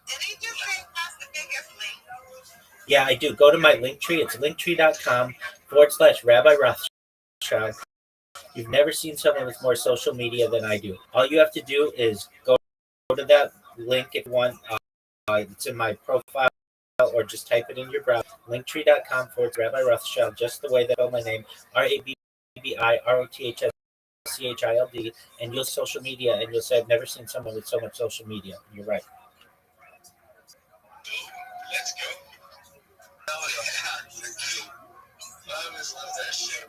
Did he just say that's the biggest link? Yeah, I do. Go to my link tree. It's linktree.com/Rabbi Rothschild. You've never seen someone with more social media than I do. All you have to do is go to that link if you want. It's in my profile or just type it in your browser. Linktree.com/Rabbi Rothschild, just the way that I spell my name, RABBIROTHSCHILD, and you'll social media and you'll say, I've never seen someone with so much social media. You're right. Let's go. Oh, yeah. I always love that shit.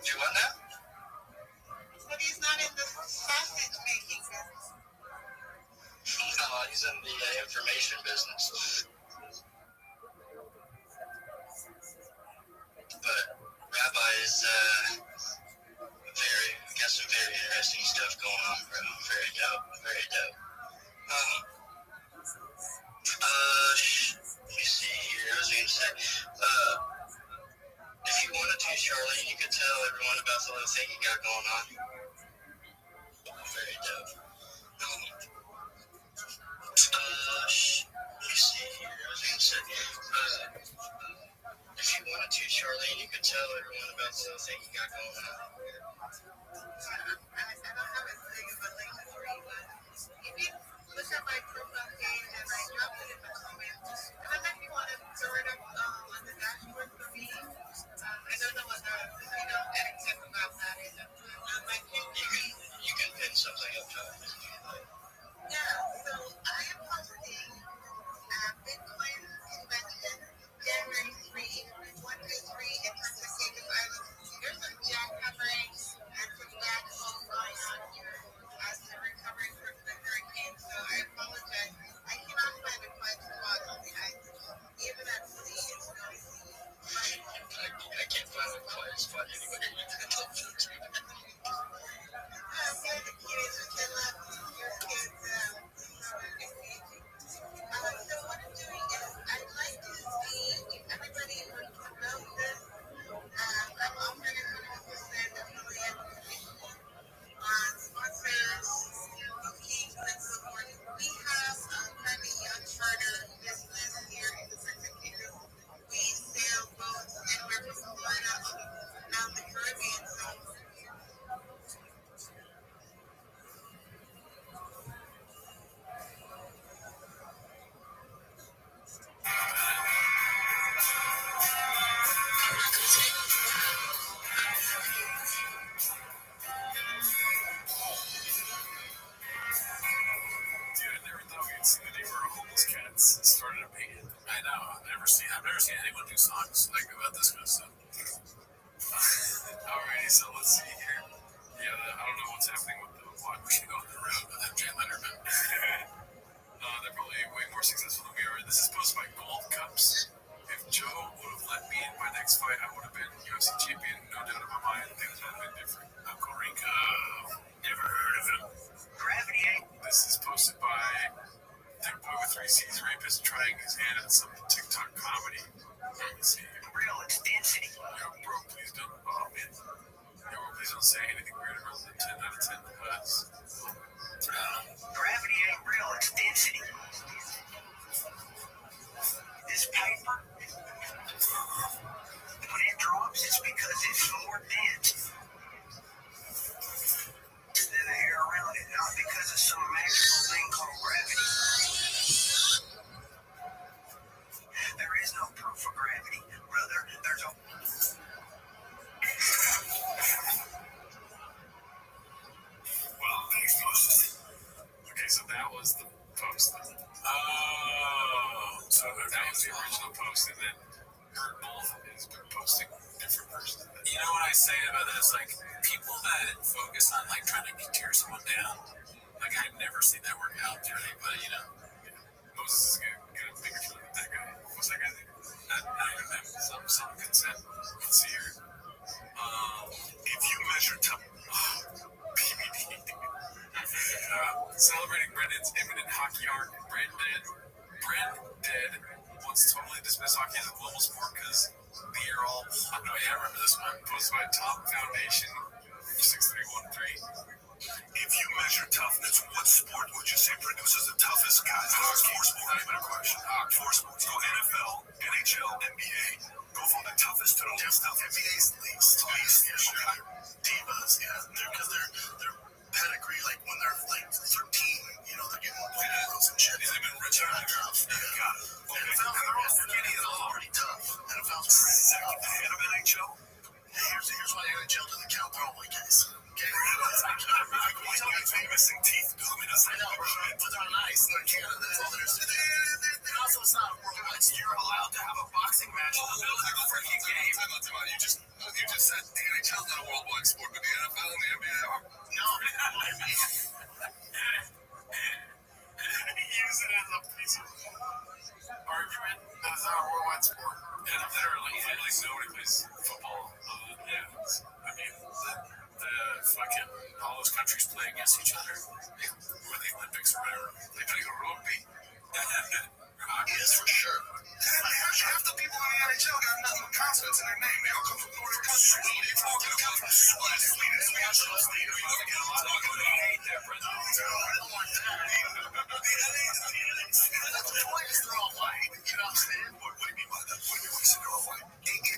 Do what now? But he's not in the sausage making business. No, he's in the information business. But Rabbi is got some very interesting stuff going on, bro. Very dope. Very dope. Let me see here. I was going to say, if you wanted to, Charlie, you could tell everyone about the little thing you got going on. Very dope. Let me see here. I was going to say, if you wanted to, Charlie, you could tell everyone about the little thing you got going on. I don't have as big of a link for you, but if you look at my profile page and I drop it in the comments, and then if you want to throw it up on the dashboard for me, I don't know what etiquette about that is. My You can pin something up top. yeah, so I am hosting Bitcoin convention January 1 through 3 in Pacific Island. There's some jackhammering and some bad calls going on here as we're recovering from the hurricane. So I apologize. I cannot find a quiet spot on the island. Even at sea, it's noisy. I can't find a quiet spot anyway. Here the kids are still up. Your kids are engaging. So what I'm doing is I'd like to see if everybody would promote this. I'm offering a 100% affiliate commission on sponsors, bookings, and so forth. We have a very young charter business here in the Pacific Kingdom. We sail boats anywhere from Florida down the Caribbean. So Dude, I never thought we'd see the day where homeless cats started a band. I know. I've never seen anyone do songs like about this kind of stuff. Alrighty, so let's see here. Yeah, I don't know what's happening with the what. We should go on the road with that Jay Letterman. They're probably way more successful than we are. This is posted by Gold Cups. If Joe would have let me in my next fight, I would have been UFC champion. No doubt in my mind, things would have been different. roll a 10 out of 10 because Gravity ain't real, it's density. This paper, when it drops, it's because it's more dense than the air around it, not because of some magical thing called gravity. There is no proof of gravity, brother. There's a... well, thanks, Moses. Okay, so that was the post. Oh, so that was the original post, and then her both is posting different versions of it. You know what I say about this? Like, people that focus on, like, trying to tear someone down, like, I've never seen that work out really, but, you know, Moses is good at bigger feeling than that guy. What's that guy's name? I don't know. Some consent. Let's see here. If you measure time... PBD. Celebrating Brendan's imminent hockey arc, Brendan wants to totally dismiss hockey as a global sport because we are all... I remember this one. Posted by Top Foundation 6313. If you measure toughness, what sport would you say produces the toughest guys? Four sports. Not even a question. Four sports. Go NFL, NHL, NBA. Go from the toughest to the least tough. NBA's least. Yeah, sure. Divas, yeah. Because they're pedigree, like when they're like 13, you know, they're getting girls and shit. They've been rich and tough. Yeah. Got it. Okay. NFL's all skinny and all pretty tough. NFL's pretty tough. Ahead of NHL? Here's why the NHL doesn't count. They're all white guys. Okay? They're missing teeth. I know, but they're on ice. They're in Canada. That's all there is to do. And also, it's not a worldwide. You're allowed to have a boxing match in the middle of a freaking game. You just said the NHL's not a worldwide sport, but the NFL and the NBA are. No. Use it as a piece of argument. That's not a worldwide sport. And literally, nobody plays football. I mean, the fucking all those countries play against each other. Or the Olympics or whatever. They play rugby. Yes, for sure. Half the people in the NHL got nothing but consonants in their name. They all come from Northern countries. Sweden. Come from Sweden. We got some Sweden. We don't get a lot of people that hate that, brother. No, I don't want that. The point is they're all white. You know what I'm saying? What do you mean by that? What do you mean when you say they're all white?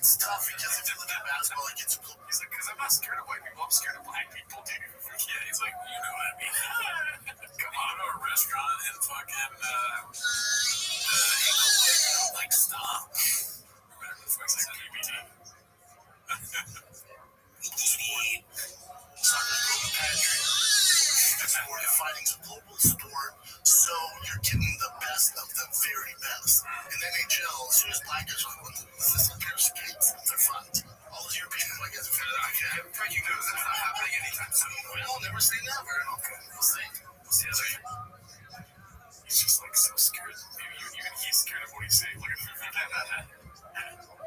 It's tough because if you look at basketball, it gets cool. He's like, because I'm not scared of white people. I'm scared of black people, dude. Yeah, he's like, you know what I mean? Come on to a restaurant and fucking, like, stop. Or whatever the fuck's like PBD. Fighting's a global sport, so you're getting the best of the very best. In NHL, as soon as black guys are on the pair of skates, they're fucked. All those European black guys are fucked. I'm pretty good that's not happening anytime soon. Well, never say never. Okay, we'll see. What's the other thing? He's just like so scared. Maybe even he's scared of what he's saying. Look at him.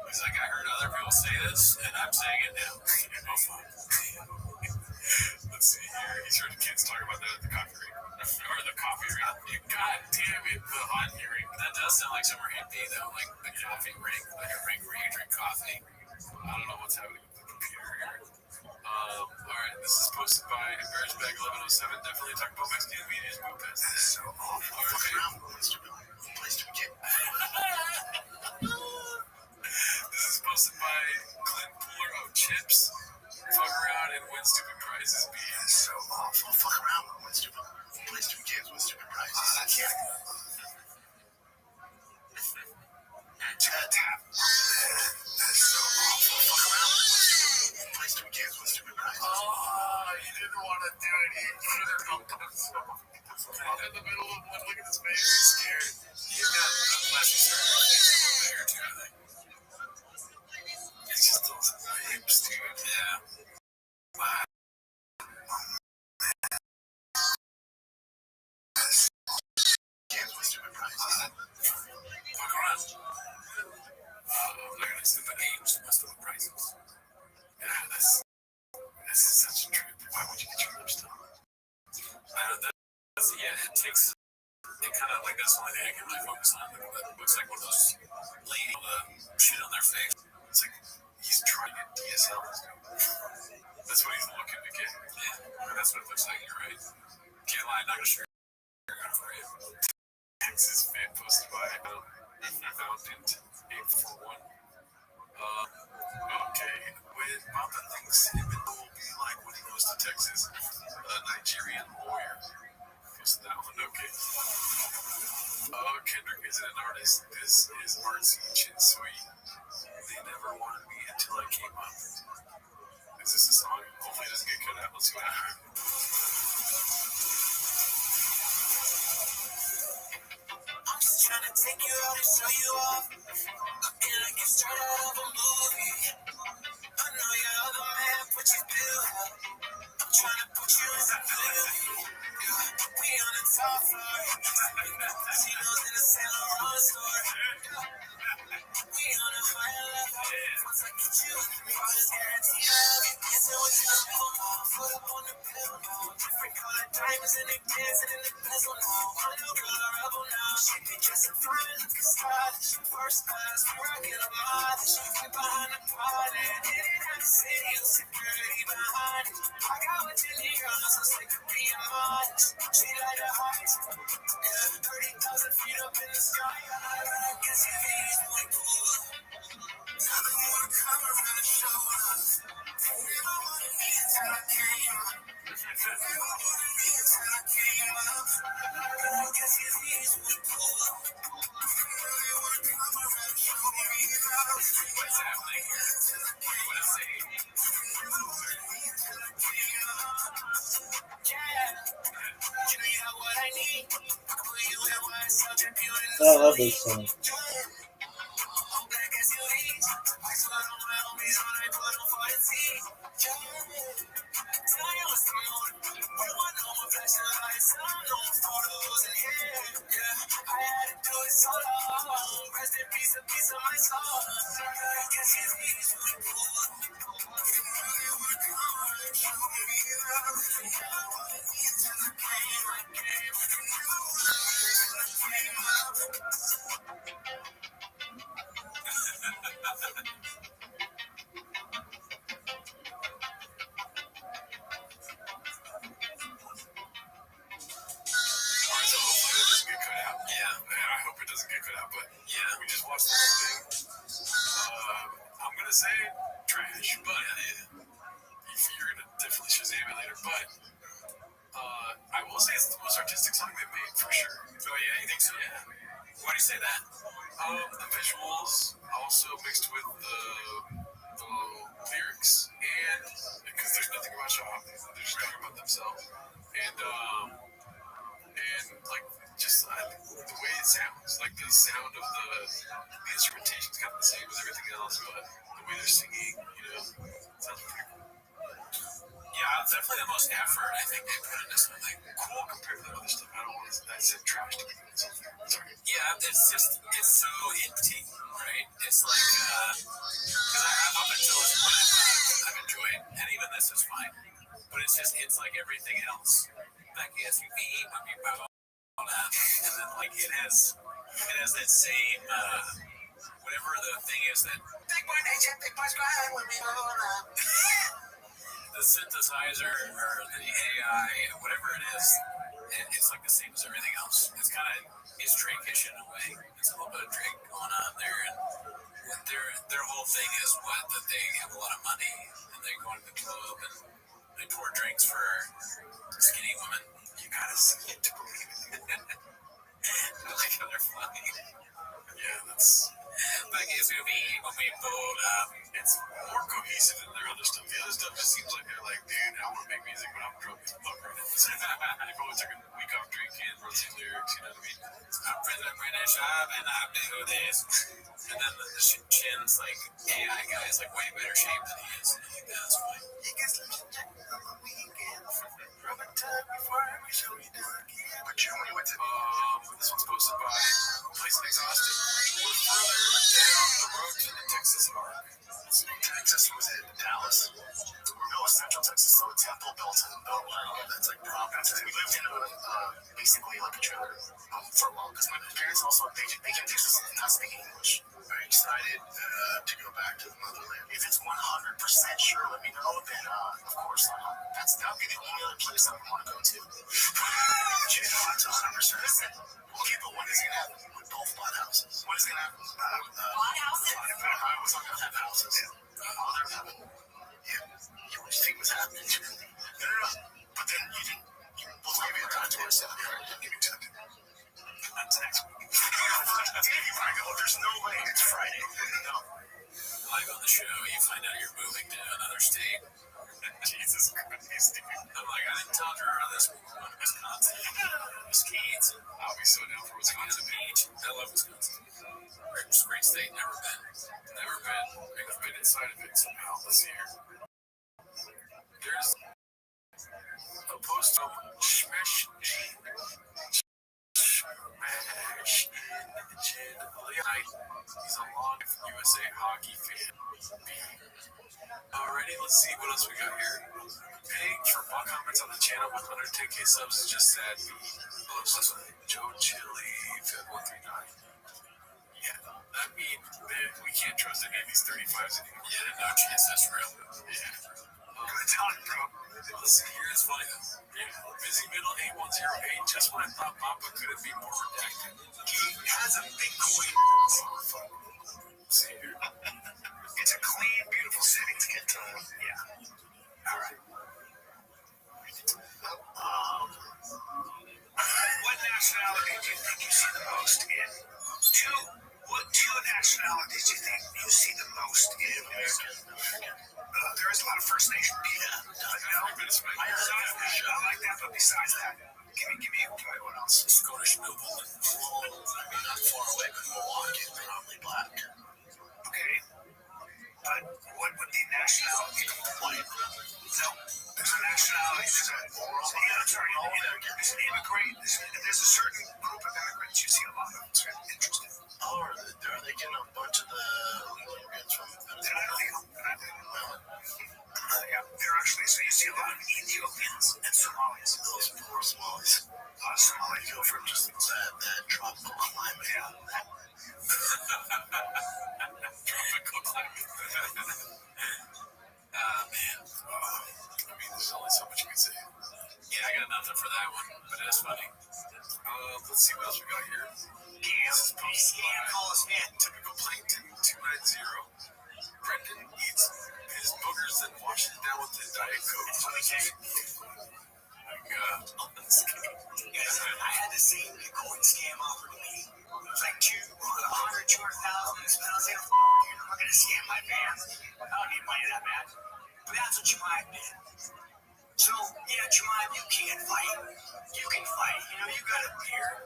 He's like, I heard other people say this, and I'm saying it now. Oh, fuck. Let's see here. He's heard kids talk about that at the coffee rink. Or the coffee rink. God damn it, the hot rink. That does sound like somewhere hippie, though. Like the coffee rink. Like a rink where you drink coffee. I don't know what's happening with the computer here. Alright, this is posted by Embarrassed Bag 1107. Definitely talk about Mexican media's book. That's so awful. This is posted by Clint Pooler of Chips. Fuck around and win stupid prizes. That's so awful. Fuck around and win stupid. Play stupid games, win stupid prizes. I can't. That's so awful. Fuck around and win stupid. Play stupid games, win stupid prizes. Oh, you didn't want to do it. He could have come in the middle of one. Look at his face. He's scared. He's got a plastic surgery there too, I think. It's just those hips, dude. Yeah. Wow. Fuck around. I'm not gonna say the games, most of the prizes. Yeah, this is such a trip. Why would you get your lips done? I know that. Yeah, it takes. It kind of like that's the only thing I can really focus on. It looks like one of those ladies shit on their face. It's like he's trying to get DSL. That's what he's looking to get. Yeah, that's what it looks like. You're right. Can't lie, not gonna sure. Texas fan posted by Mountain 841. Okay, when Mama thinks Eminem will be like when he goes to Texas, a Nigerian lawyer posted that one. Okay. Kendrick isn't an artist. This is artsy and sweet. They never wanted me until I came up. Is this a song? Hopefully it doesn't get cut out. Let's see what happens. I'm just trying to take you out and show you off. Looking like you're straight out of a movie. I know your other man put you through. I'm trying to put you in the movie. We on the top floor. She knows in the Saint Laurent store. We on a higher level. Once I get you, all this guarantee love. Dancing with your home. Put up on the pill now. Different color diamonds and they dancing in the bezel now. I know girl a rebel now. She be dressing fine, looking stylish. First class, rocking a mile. She right behind the party. Didn't have to say you security behind it. I got what you need, girl. So sick of being modest. She like the heights. 30,000 feet up in the sky. I guess you think it's cool. Now they wanna come around and show up. They don't wanna be until I came up. They don't wanna be until I came up. But I guess you think it's cool. Now they wanna come around and show me love. What's happening? What is it? They don't wanna be until I came up. Yeah. You know you got what I need. Put you in my cell, drip you in the I love this song. I'm black as you eat. I swear on my homies when I put on for the tea. Tell you what's the motive. You want no more flashing lights. I don't know more photos in here. Yeah, I had to do it so long. Rest in peace, a piece of my soul. I guess you think it's really cool. You really wanna come on and show me love. You never wanted me until I came. You never wanted me until I came up. Alright, so hopefully it doesn't get cut out. Yeah, I hope it doesn't get cut out, but yeah, we just watched the whole thing. I'm gonna say trash, but you're gonna definitely Shazam it later, but I will say it's the most artistic song they've made for sure. Oh yeah, you think so? Yeah. Why do you say that? The visuals also mixed with the lyrics, and because there's nothing about Shaw, they're just talking about themselves, and like just the way it sounds, like the sound of the instrumentation's kind of the same as everything else, but the way they're singing, sounds pretty cool. Yeah, it's definitely the most effort I think they put into something cool compared to the other stuff. I don't want to. I said trash to me. Sorry. Yeah, it's so empty, right? It's like because I'm up until this point I've enjoyed, and even this is fine, but it's like everything else. Like SUV, and then like it has that same whatever the thing is that big boy nature, big boy squad when we roll up. The synthesizer or the AI, whatever it is, it's like the same as everything else. It's Drake-ish in a way. It's a little bit of Drake going on there, and their whole thing is that they have a lot of money and they go to the club and they pour drinks for skinny women. You gotta see it to believe it. I like how they're funny. Yeah, that's. Like SUV when we pulled up. It's more cohesive than their other stuff. The other stuff just seems like they're like, dude, I want to make music, but I'm drunk as fuck right now. They probably took a week off drinking, wrote some lyrics, you know what I mean? I'm British shop and I do this. And then the Chin's like, AI guy is like way better shape than he is. I think that's why. He gets legit on the weekend. Rubber time before every show he does again. But you only went to this one's posted by Place Exhausted. We're further down the road to the Texas arc. Texas was in Dallas. We're Central Texas, so Temple built Milton. That's like prom. We lived in basically like a trailer for a while because my parents also they can fix us not speaking English. Very excited to go back to the motherland. If it's 100% sure, let me know. Then of course that'll be the only other place I would want to go to. That's 100%. Okay, but when is it gonna happen? We both bought houses. When is it gonna happen? Bought houses? I was not gonna have houses. They're having. Yeah, you would think was happening. No. But then you didn't. We'll give you a time to yourself. Give me time. That's next week. I go, there's no way. It's Friday. No. Live on the show, you find out you're moving to another state. Jesus Christ. I'm like, I didn't tell her this. We're going to Wisconsin. Wisconsin. I'll be so down for Wisconsin beach. I love Wisconsin. Great state. Never been. Never been. I've been inside of it somehow this year. There's a post of Smash. He's a long USA hockey fan. Alrighty, let's see what else we got here. Page for more comments on the channel with 110k subs just said Joe Chili 5139. Yeah, I mean, we can't trust any of these 35s anymore. Yeah, no chance that's real. Yeah. Good time, bro. Let's see here, it's funny though. Yeah. Busy Middle 8108, just when I thought Papa couldn't be more redacted. He has a Bitcoin smartphone. See here. It's a clean, beautiful city to get to. Yeah. All right. What nationality do you think you see the most in? What two nationalities do you think you see the most in? There is a lot of First Nation people. I like that, but besides that, give me what else? Scottish nobleman. I mean, not far away, but Milwaukee, probably black. Okay. But what would the nationality be? No. There's a nationality. There's an immigrant. There's a certain group of immigrants you see a lot of. It's really interesting. Oh, are they getting a bunch of the immigrants from Venezuela? They're actually, so you see a lot of Ethiopians and Somalis. Those poor Somalis. Somali Go from just that tropical climate. Tropical climate. Man. I mean, there's only so much you can say. Yeah, I got nothing for that one, but that's funny. Let's see what else we got here. This is posted by Typical Plankton 290. Brendan eats his boogers and washes it down with his Diet Coke. I had the same Bitcoin scam offered to me. It was like 200,000. And I was like, I'm not going to scam my fans. I don't need money that bad. But that's what Jemima did. So, yeah, Jemima, you can't fight. You can fight. You got a beer.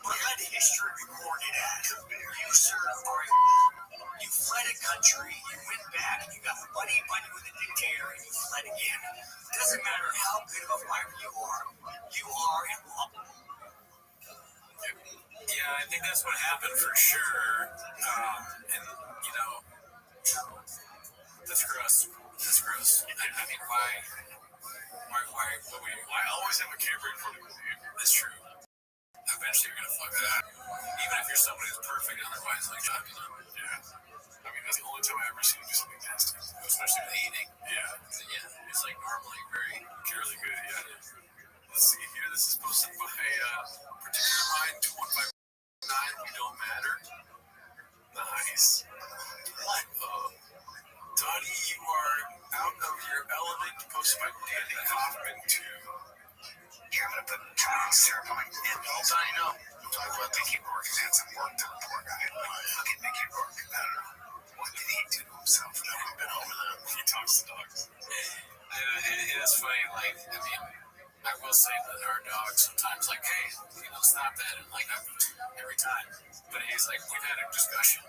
But let history record it as you served for it. You fled a country, you went back, and you got buddy with a dictator, and you fled again. It doesn't matter how good of a fighter you are and will. Yeah, I think that's what happened for sure. And, that's gross. That's gross. I mean, why? I always have a camera in front of me. That's true. Eventually you're gonna fuck that up. Even if you're somebody who's perfect otherwise, like John. Yeah. I mean, that's the only time I ever seen you do something nasty. Especially with eating. Yeah. It's like normally very Really good, yeah. Let's see here. This is posted by particular mind 2159. We don't matter. Nice. What? Donnie, you are out of your element. Posted by Danny Kaufman too. Here, I'm going to put trial syrup on my lip. All time, I'm talking about Mickey Rourke. He's had some work to the poor guy. Look at Mickey Rourke. I don't know. What did he do to himself? I've been over that. He talks to dogs. It is funny, like, I mean, I will say that our dogs sometimes, like, hey, stop that, and like, every time. But he's like, we've had a discussion.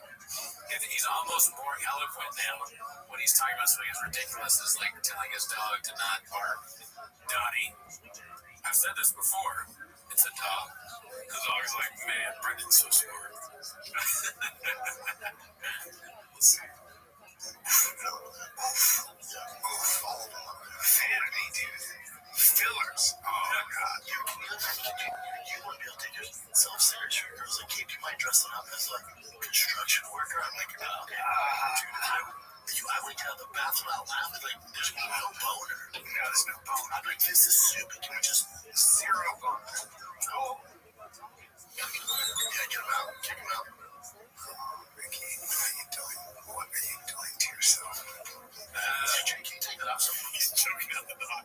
And he's almost more eloquent now when he's talking about something as ridiculous as, like, telling his dog to not bark. Donnie, I've said this before, it's a dog. The dog's like, man, Brendan's so smart. Let's see. Fan of me, dude. stupid. Can we just zero on that? Oh. Yeah, get him out. Kick him out. Ricky, what are you doing? What are you doing to yourself? Jake, can you take that off? He's choking out the dog.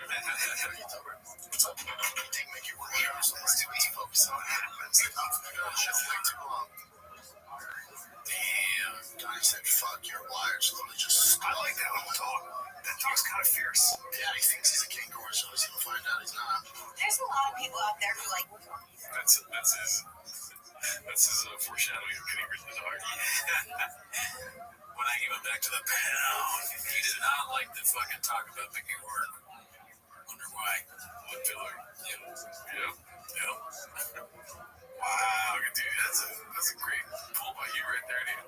What's up? Take Mickey work. It's too easy. Focus on it. It's the dog. Shouldn't wait too long. Damn. Donnie said, fuck your wires. Literally just I like that one dog. That dog's kind of fierce. Yeah, he thinks he's a king horse, so he's gonna find out he's not. There's a lot of people out there who like. That's his foreshadowing of getting rid of the dog. When I gave him back to the pound, he did not like to fucking talk about Mickey work. Wonder why. What pillar? Yep. Wow, dude, that's a great pull by you right there, dude.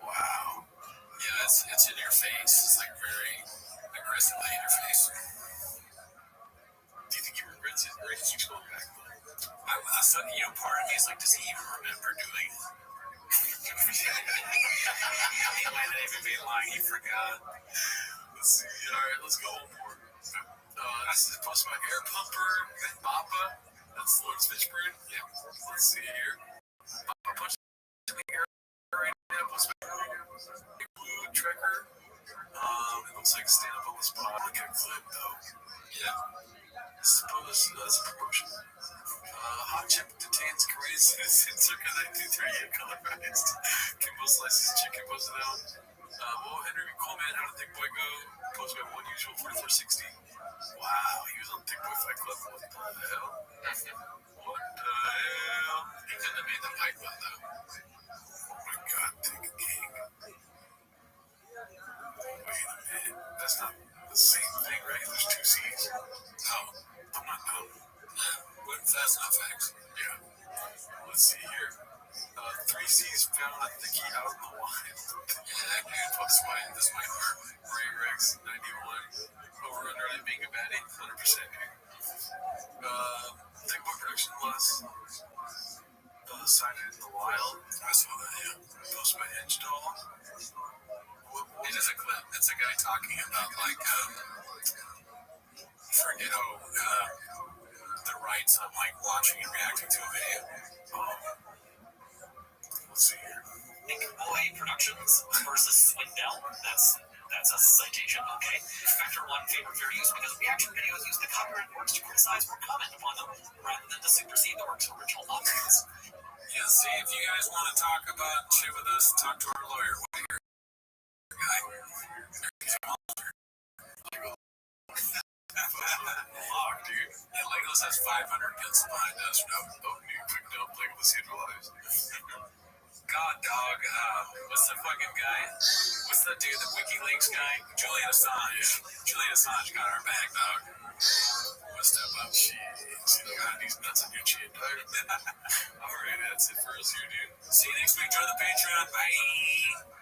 Wow. Yeah, it's in your face. It's like very aggressively in your face. Do you think he regrets his racist going back? I thought, part of me is like, does he even remember doing it? He might not even be lying. He forgot. Let's see. All right, let's go one more. This is post by Air Pumper and Bappa. That's Lawrence Fitchburn. Yeah. Let's see here. Bappa punched in the air right now. Post by Blue Trekker. It looks like stand up on the spot. Look at a clip though. Yeah. Suppose that's a promotion. Hot Chip detains Korean citizen circa 1938 colorized. Kimbo slices chicken posted out. Henry Coleman, How to Thick Boy Go, posted by One Usual 4460. Wow, he was on Thick Boy Fight Club. What the hell? He couldn't have made the fight one though. Oh my god, Thick King. Wait a minute. That's not the same thing, right? There's two C's. No, I'm not dumb. Wouldn't fast enough, facts. Yeah. Let's see here. 3 C's found at the key out in the wild. Yeah, dude, this might hurt. Ray Rex, 91. Over under being a baddie, 100%. Thick Boy Production Plus. Sighted in the wild. I saw that, yeah. Post by Hinge Doll. It is a clip. It's a guy talking about, like, the rights of, like, watching and reacting to a video. Let's see here. Nick Boy Productions versus Swindell. That's a citation, okay? Factor 1, favorite fair use, because reaction videos use the copyright works to criticize or comment upon them, rather than to supersede the work's original audience. Yeah, see, if you guys want to talk about shit with us, talk to our lawyer. What are your guy? He's a monster. Fuck, dude. Yeah, Legos has 500 guns behind us. Oh, dude, picked up Legolas Lives. God, dog. What's the fucking guy? What's the dude, the WikiLeaks guy? Julian Assange. Yeah. Julian Assange got our back, dog. What's up, up? Shit. God, these nuts on your chin, dog. Alright, that's it for us here, dude. See you next week. Join the Patreon. Bye.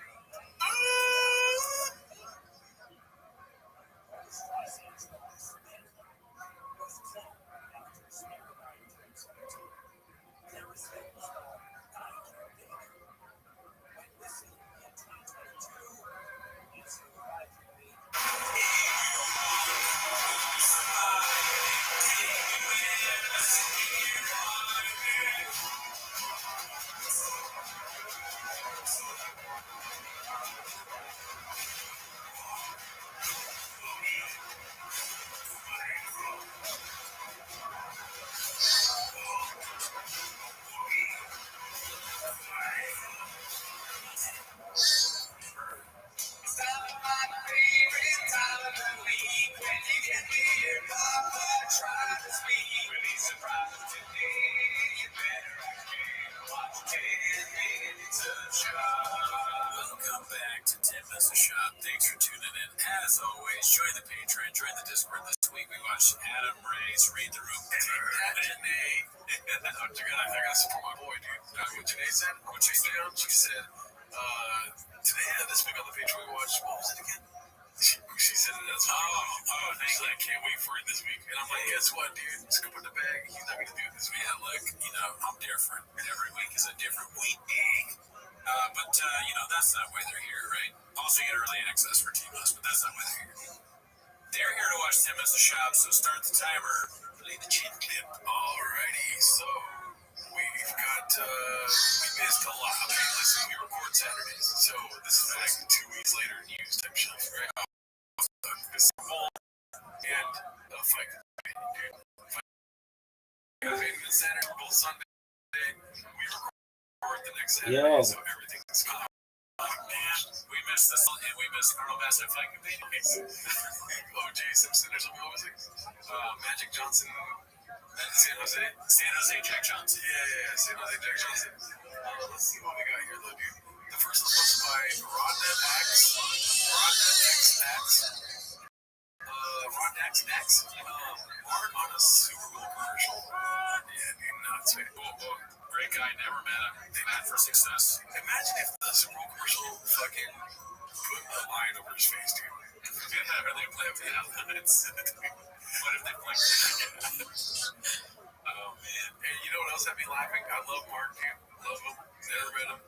Welcome back to 10 Minutes a Shot. Thanks for tuning in. As always, join the Patreon, join the Discord. This week we watched Adam Ray's Read the Room. Janae. I gotta support my boy, dude. What Janae said? What she said? She said, today, this week on the Patreon we watched, what was it again? She said it as well. Thanks. I can't wait for it this week. And I'm like, guess what, dude? Scoop in the bag. He's not going to do it this week. Yeah, look, I'm different. Every week is a different week. But that's not why they're here, right? Also, you get early access for T-Bus, but that's not why they're here. They're here to watch Tim as the shop, so start the timer. Play the chin clip. Alrighty, so we've got, we missed a lot. Okay, listen, we record Saturdays, so this is like 2 weeks later news type stuff, right? The Super Bowl and fight. Saturday, Super Bowl Sunday, we record the next Saturday, so everything's gone. Man, we missed this, and we missed Colonel Bassett fight campaign. O.J. Simpson or something, what was it? Magic Johnson, San Jose Jack Johnson. Yeah, San Jose Jack Johnson. Let's see what we got here, though, dude. The first one was by Rodnet X. Rodnet X. Art on a Super Bowl commercial. Yeah, dude, nuts, man. Whoa. Great guy, never met him. Mad for success. Imagine if the Super Bowl commercial fucking put a line over his face, dude. Or they play with the outlets. What if they play? Oh, man. And you know what else had me laughing? I love Mark, dude. Love him. Never met him.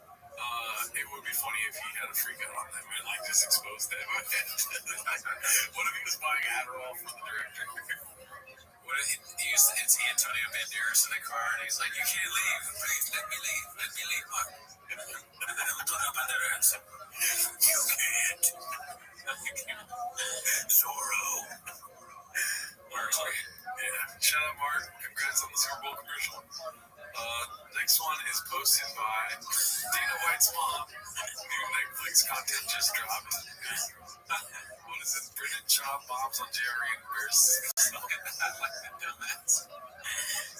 It would be funny if he had a freak out on them and like just exposed them. What if he was buying Adderall from the director? What if it's Antonio Banderas in the car and he's like, "You can't leave. Please let me leave, Mark." Antonio Banderas. You can't. Zorro. Mark's great. Yeah. Shout out, Mark. Congrats on the Super Bowl commercial. Next one is posted by Dana White's mom. New Netflix content just dropped. What is it? Brendan Shaw bombs on JRE and Bears. I like that dumbass.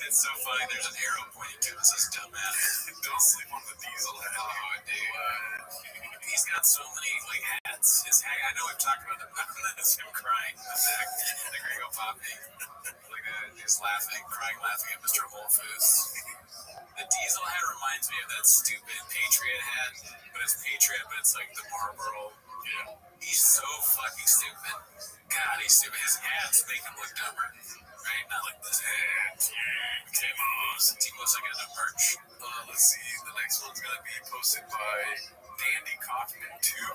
It's so funny. There's an arrow pointing to it that says dumbass. Don't sleep on the diesel. Oh, dude. He's got so many like hats. His hat. I know we've talked about it. That's him crying in the back. The Grego Poppy. Like just crying, laughing at Mr. Whole Foods. The diesel hat reminds me of that stupid Patriot hat, but it's Patriot, but it's like the Marlboro. Yeah. He's so fucking stupid. God, he's stupid. His hats make him look dumber, right? Not like this hat. Timo's like a merch. Let's see. The next one's gonna be posted by Dandy Kaufman too.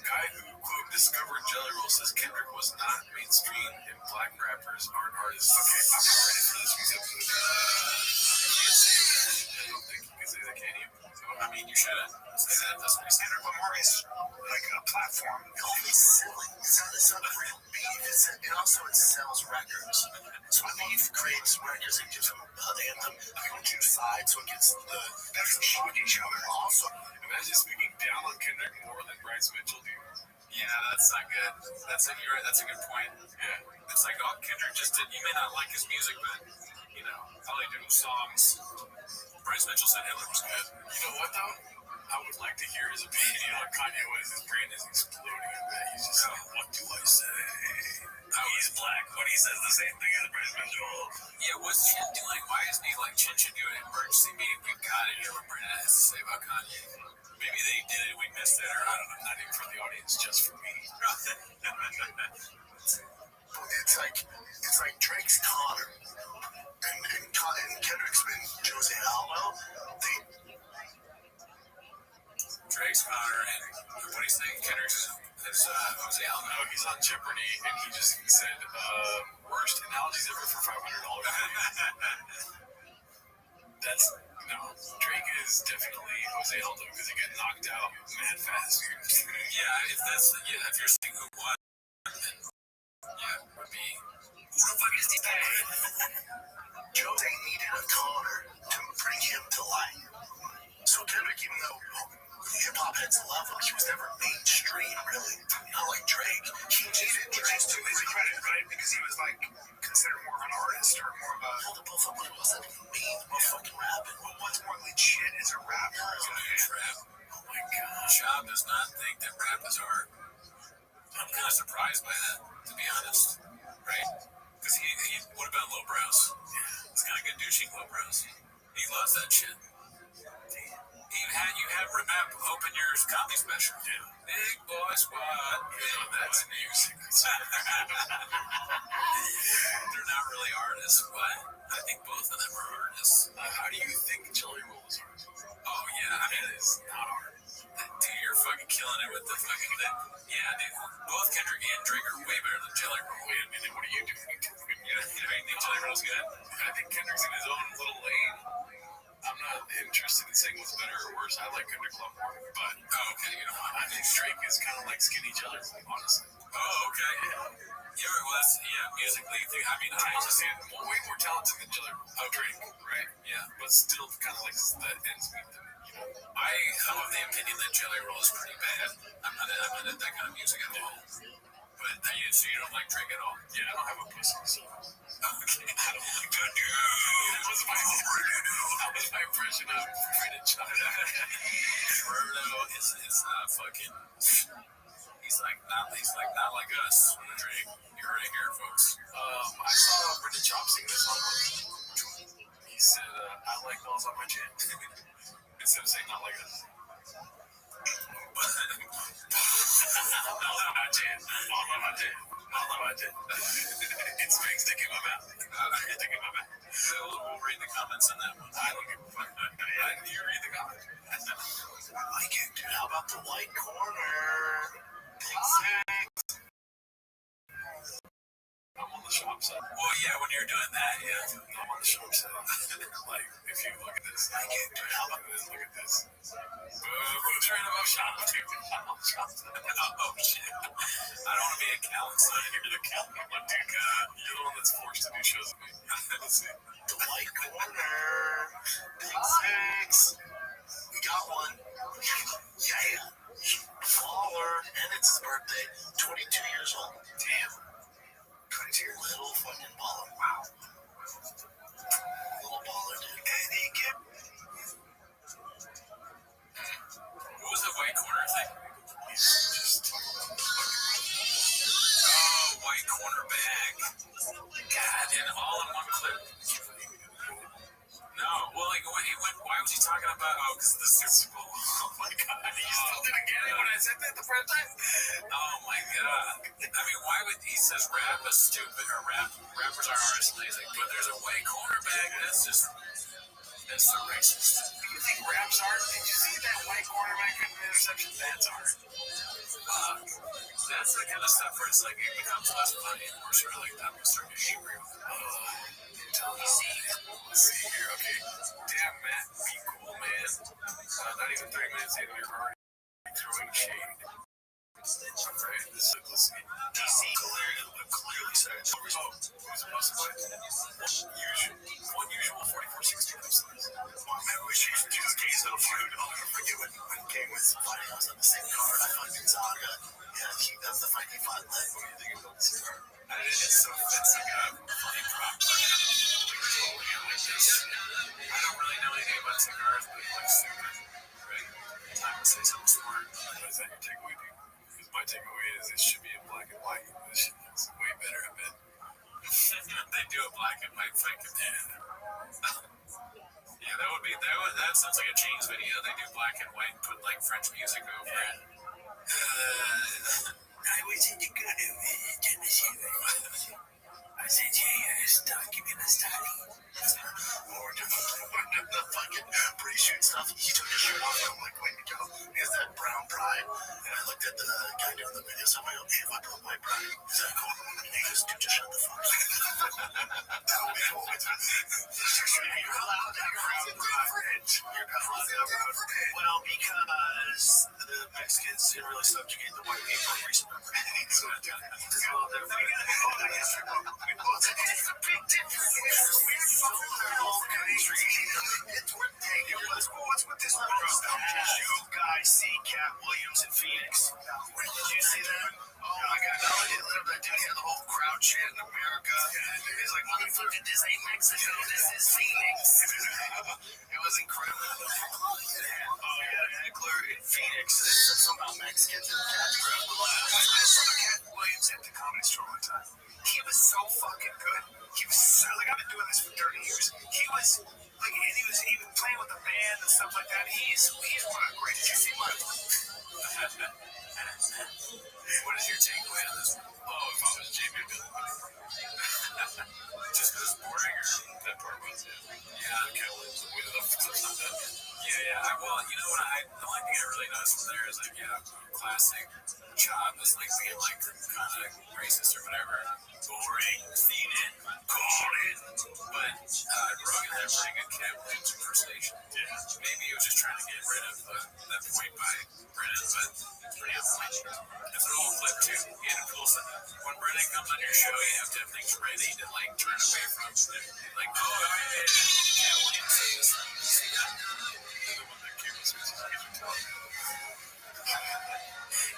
Guy who quote discovered Jelly Roll says Kendrick was not mainstream and black rappers aren't artists. Okay, I'm not ready for this week's episode. I don't think you can say that, can you? I mean, you should. Say that. That's what he said. But more is like a platform. It's silly. It's not a real beef. It also sells records. So a beef creates records and gives them an anthem. They on two sides, so it gets the different shoot each other. Also, imagine speaking down on Kendrick more than Bryce Mitchell, dude. Yeah, that's not good. That's a good point. Yeah. It's like, oh, Kendrick just did. You may not like his music, but you know, all he did was songs. Bryce Mitchell said Hitler was good. you know what though? I would like to hear his opinion on Kanye West. His brain is exploding a bit. He's just like, what do I say? He's black, but he says the same thing as Bryce Mitchell. Yeah, what's Chin doing? Why isn't he like Chin should do an emergency meeting? We've got to hear what Brandon has to say about Kanye. Maybe they did it, we missed it, or I don't know, not even for the audience, just for me. It's like Drake's Connor, and Kendrick's been Jose Aldo. Drake's Connor, and what he's saying, Kendrick's is Jose Aldo. No, he's on Jeopardy, and he just said, worst analogies ever for $500. Drake is definitely Jose Aldo because he got knocked out mad fast. If you're saying who won, then it would be who the fuck is this guy? Jose needed a Connor to bring him to life. So Kendrick, even though hip-hop heads love him, he was never mainstream, really. Not like Drake. He needed Drake to his credit, right? Because he was like considered more of an artist or more of a... Hold up, but what does that even mean? Fucking rapping. Well, what's more legit as a rapper? Rap. Oh my god. Job does not think that rap is art. I'm kind of surprised by that, to be honest. Right? Because what about lowbrows? He's kind of good douching lowbrows. He loves that shit. You had Rap open your comedy special. Yeah. Big boy squad. That's music. They're not really artists, but I think both of them are artists. How do you think Jelly Roll is art? Oh, yeah. I mean, it's not art. Dude, you're fucking killing it with the fucking thing. Yeah, dude. Both Kendrick and Drake are way better than Jelly Roll. Wait a minute, what are you doing? You think Jelly Roll's good? I think Kendrick's in his own little lane. I'm not interested in saying what's better or worse. I like Kendrick a lot more, but Okay, you know, I think Drake is kind of like skinny Jelly Roll, honestly. okay. Yeah, well, that's, musically, I mean, I just, way more talented than Jelly Roll. Drake, right? yeah. But still kind of like the ends meet them. I'm of the opinion that Jelly Roll is pretty bad. I'm not into that kind of music at all. But, so you don't like Drake at all? Yeah, I don't have a pussy, so. Okay. I don't like that That was my impression of Freddie Child. Roberto is fucking. He's not like us. Drake, you heard it here, folks. I saw Brendan Chop sing this song. He said, I like balls on my chin. Instead of saying not like us. It's big stick in my mouth. We'll read the comments on that one. I don't give a fuck. You read the comments. I like it, dude. How about the white corner? I'm on the shop side. Well, yeah, when you're doing that, yeah. I'm on the shop side. Like, if you look at this, I can't do it. How about this? Look at this. Who's right about shop, dude? I'm on the shop side. Oh, shit. I don't want to be a Callan side. You're the Calvin one, dude. You're the one that's forced to do shows with me. Let's see. The white corner. Big six. We got one. Yeah. Baller. And it's his birthday. 22 years old. Damn. 22 years old. Little fucking baller. Wow. Little baller, dude. And he can. What was the white corner thing? Just talking about Oh, white corner bag. God, and all in one clip. No, well, like, why was he talking about? Oh, because of the Super Bowl. Oh my God, you still didn't get it when I said that the first time? Oh my God. I mean, why would he says rap is stupid or rappers are artists lazy, but there's a white cornerback. That's so racist. You think rap's art? Did you see that white cornerback in the interception? That's art. That's the kind of stuff where it's like it becomes less funny and more sort of like that was starting to angry with. Let's see here. Okay. Damn, Matt, be cool, man. Not even 3 minutes in, you're already throwing shade. Alright, let's see. DC clearly said. Oh, who's supposed to play? Unusual 44-16. Maybe we should do gays that'll fight. I'll never forget when Gang was fighting us on the same card. I fucking Zaga. Yeah, that's the fight he fought. What do you think about the cigar? It's like a funny prop. I don't really know anything about cigars, but it looks stupid. Right? Time to say something smart. What is that your takeaway, dude? Because my takeaway is it should be in black and white. This shit looks way better, I bet. They do a black and white fight companion. Yeah, that sounds like a Chains video. They do black and white and put like French music over it. I was in the good of it, Tennessee. I said, yeah, stuck him in the study. Or the fucking pre-shoot stuff. He took his shirt off. I'm like, way to go. He has that brown pride. And I looked at the guy doing the video. So I'm like, okay, if I put white pride, is that cool? And he goes, dude, just shut the fuck up. That would be cool. You're allowed to have well, because the Mexicans didn't really subjugate the white people recently. So it's a big difference. What's with this you guys see Cat Williams in Phoenix? Did you see that? Oh my God! Not only did that dude had the whole crowd chanting America. He's like, motherfucker, this ain't Mexico. This is Phoenix. It was incredible. Oh yeah, heckler in Phoenix. Somehow Mexicans in the catch crowd. I saw Cat Williams at the Comedy Store one time. He was so fucking good. He was so, like, I've been doing this for 30 years. He was like, and he was even playing with the band and stuff like that. He's one of the greatest. Did you see my? What is your takeaway on this one? Oh, if I was Jamie, I'd be like, just because it's boring, or that part was it. yeah, Cat Williams with the yeah. Well, you know what? The only thing I really noticed from there is like, yeah, classic job is like being like kind of racist or whatever. Boring, seen it, called it. But Rogan had a pretty good Cam Williams impersonation. Yeah. Maybe he was just trying to get rid of that point by Brennan, but pretty on point. It's an old clip too. He had a cool set. When Brennan comes on your show, you have to have things ready to like turn away from. Like, oh, yeah, Cam Williams said this. See that? The one that came was what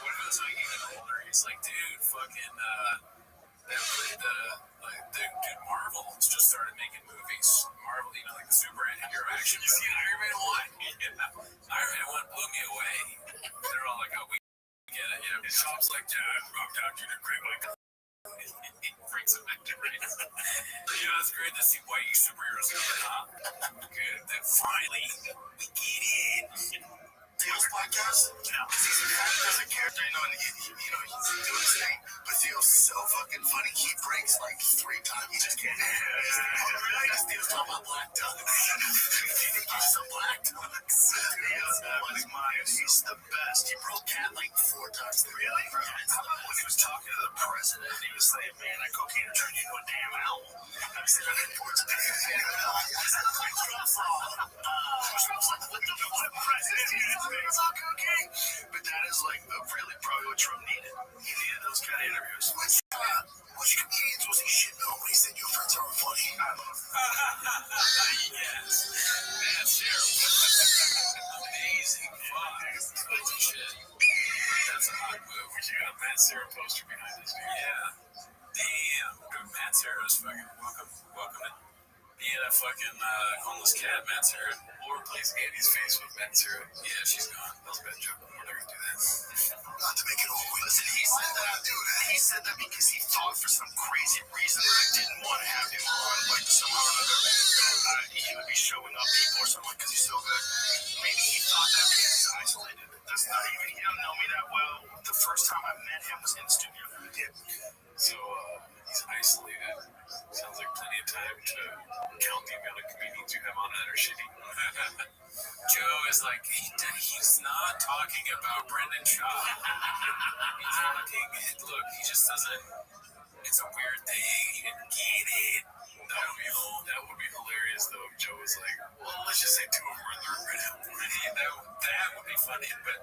if it was like even older? He's like, dude, fucking dude, Marvel just started making movies. Marvel, you know, like the superhero action. You see Iron Man 1? Iron Man 1 blew me away. They're all like, oh, we get it. You know, Shop's like, dude, rocked out, you did great, like, it brings it back to me. You know, it's great to see white superheroes coming up. Good. Then finally, we get it. Theo's podcast? No. There's a character, you know, and he's doing his thing, but Theo's so fucking funny. He breaks like 3 times. He just can't. Because Theo's talking about black ducks. He's so black ducks. He's the best. He broke Cat like 4 times. Really? How about when he was talking to the president and he was saying, man, that cocaine will turn you into a damn owl. He said, that imports a damn owl. Like Trump's all. Trump's like, what the president? But that is like really probably what Trump needed. He needed those kind of interviews. Which comedians was he shitting on when he said your friends are funny? Yes. Man, Sarah. Amazing. Fuck. Holy shit. That's a hot move. We got a Matt Sarah poster behind us. Yeah. Damn. Dude, Matt Sarah's fucking welcome in. Being a fucking homeless cat, Matt Sarah. Or replace Andy's face with Matt Sarah. Yeah, she's gone. That was a bad joke. We're not gonna do that. Not to make it all weird. Listen, he said that. He said that because he thought for some crazy reason that I didn't want to have him on, like somehow or another. He would be showing up people or something because he's so good. Maybe he thought that because he's isolated. That's not even. He don't know me that well. The first time I met him was in the studio. Yeah. So he's isolated. Sounds like plenty of time to count the amount of comedians you have on that are shitty. Joe is like, he's not talking about Brendan Shaw. He's talking, look, he just doesn't, it's a weird thing, he didn't get it. That would be hilarious though if Joe was like, well, let's just say 2 of them are in the red hat. That would be funny, but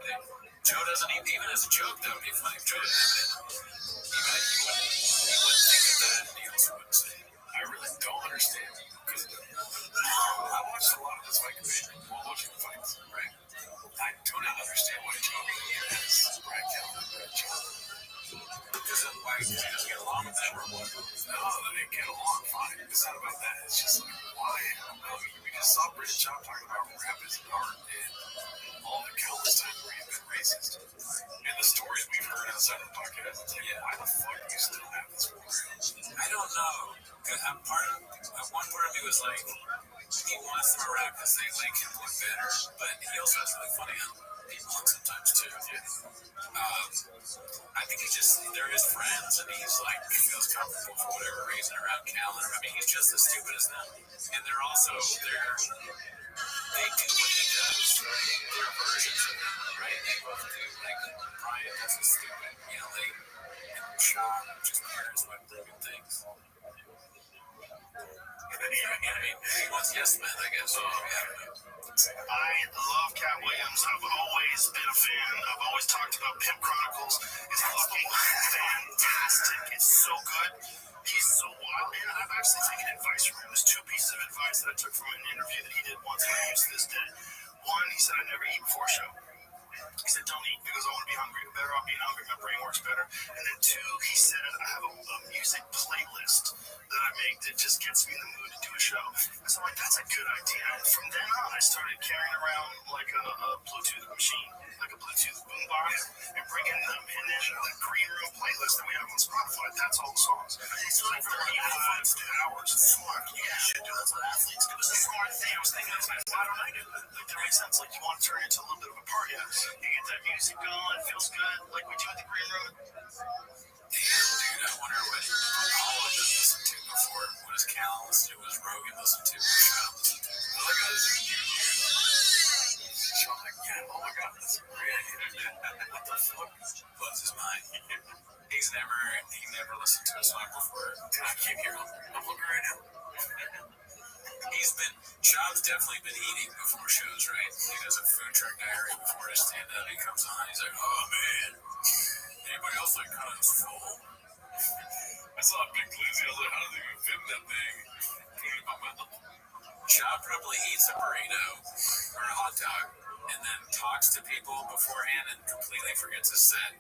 Joe doesn't even as a joke, that would be funny if Joe didn't have it. He wouldn't think of that, and he also wouldn't say, I really don't understand, because I watched a lot of this fight debate while watching the fights, right? I do not understand why Joe has Brad Kelly and Brad Joe. Because why he doesn't get along with that robot? No, they get along fine. It's not about that. It's just like, why? I don't know. We just saw British John talking about rap as an art and all the countless times where he's been racist. And the stories we've heard outside of the podcast, it's like, yeah, why the fuck do you still have this war? I don't know. One part of me was like, he wants them around because they make him look better, but he also has really funny people sometimes too. I think they're his friends, and he's like, he feels comfortable for whatever reason around Callan. I mean, he's just as stupid as them, and they're also they do what he does. They're versions of him, right? They both do. Like Brian, that's stupid. You know, and Sean just cares about broken things. He wants yes men, I guess. I love Cat Williams. I've always been a fan. I've always talked about Pimp Chronicles. It's fucking fantastic. It's so good. He's so wild. And I've actually taken advice from him. There's 2 pieces of advice that I took from an interview that he did once and I use to this day. One, he said, I never eat before a show. He said, don't eat because I want to be hungry. I'm better off being hungry. My brain works better. And then 2, he said, I have a music playlist that I make that just gets me in the mood to do a show. And so I'm like, that's a good idea. And from then on, I started carrying around like a Bluetooth machine, like a Bluetooth boombox, and bringing them. And then the green room playlist that we have on Spotify, that's all the songs. It's like 35 hours. It's smart. Yeah, shit, dude. That's what athletes do. It's a smart thing. I was thinking, why don't I do that? Like, that makes sense. Like, you want to turn it into a little bit of a party. You get that music going, it feels good, like we do at the green room. Damn, dude, I wonder what all of them listened to before. What does Cal listen to? What does Rogan listen to? What does Sean listen to? All I got is Sean like, yeah, all I got is I can't hear him. I'm looking right now. Chop's definitely been eating before shows, right? He does a food truck diary before his stand-up. He comes on, he's like, oh man, anybody else like kind of full? I saw a big glizzy, I was like, how do they even fit in that thing? Put it in my mouth. Chop probably eats a burrito or a hot dog and then talks to people beforehand and completely forgets his set.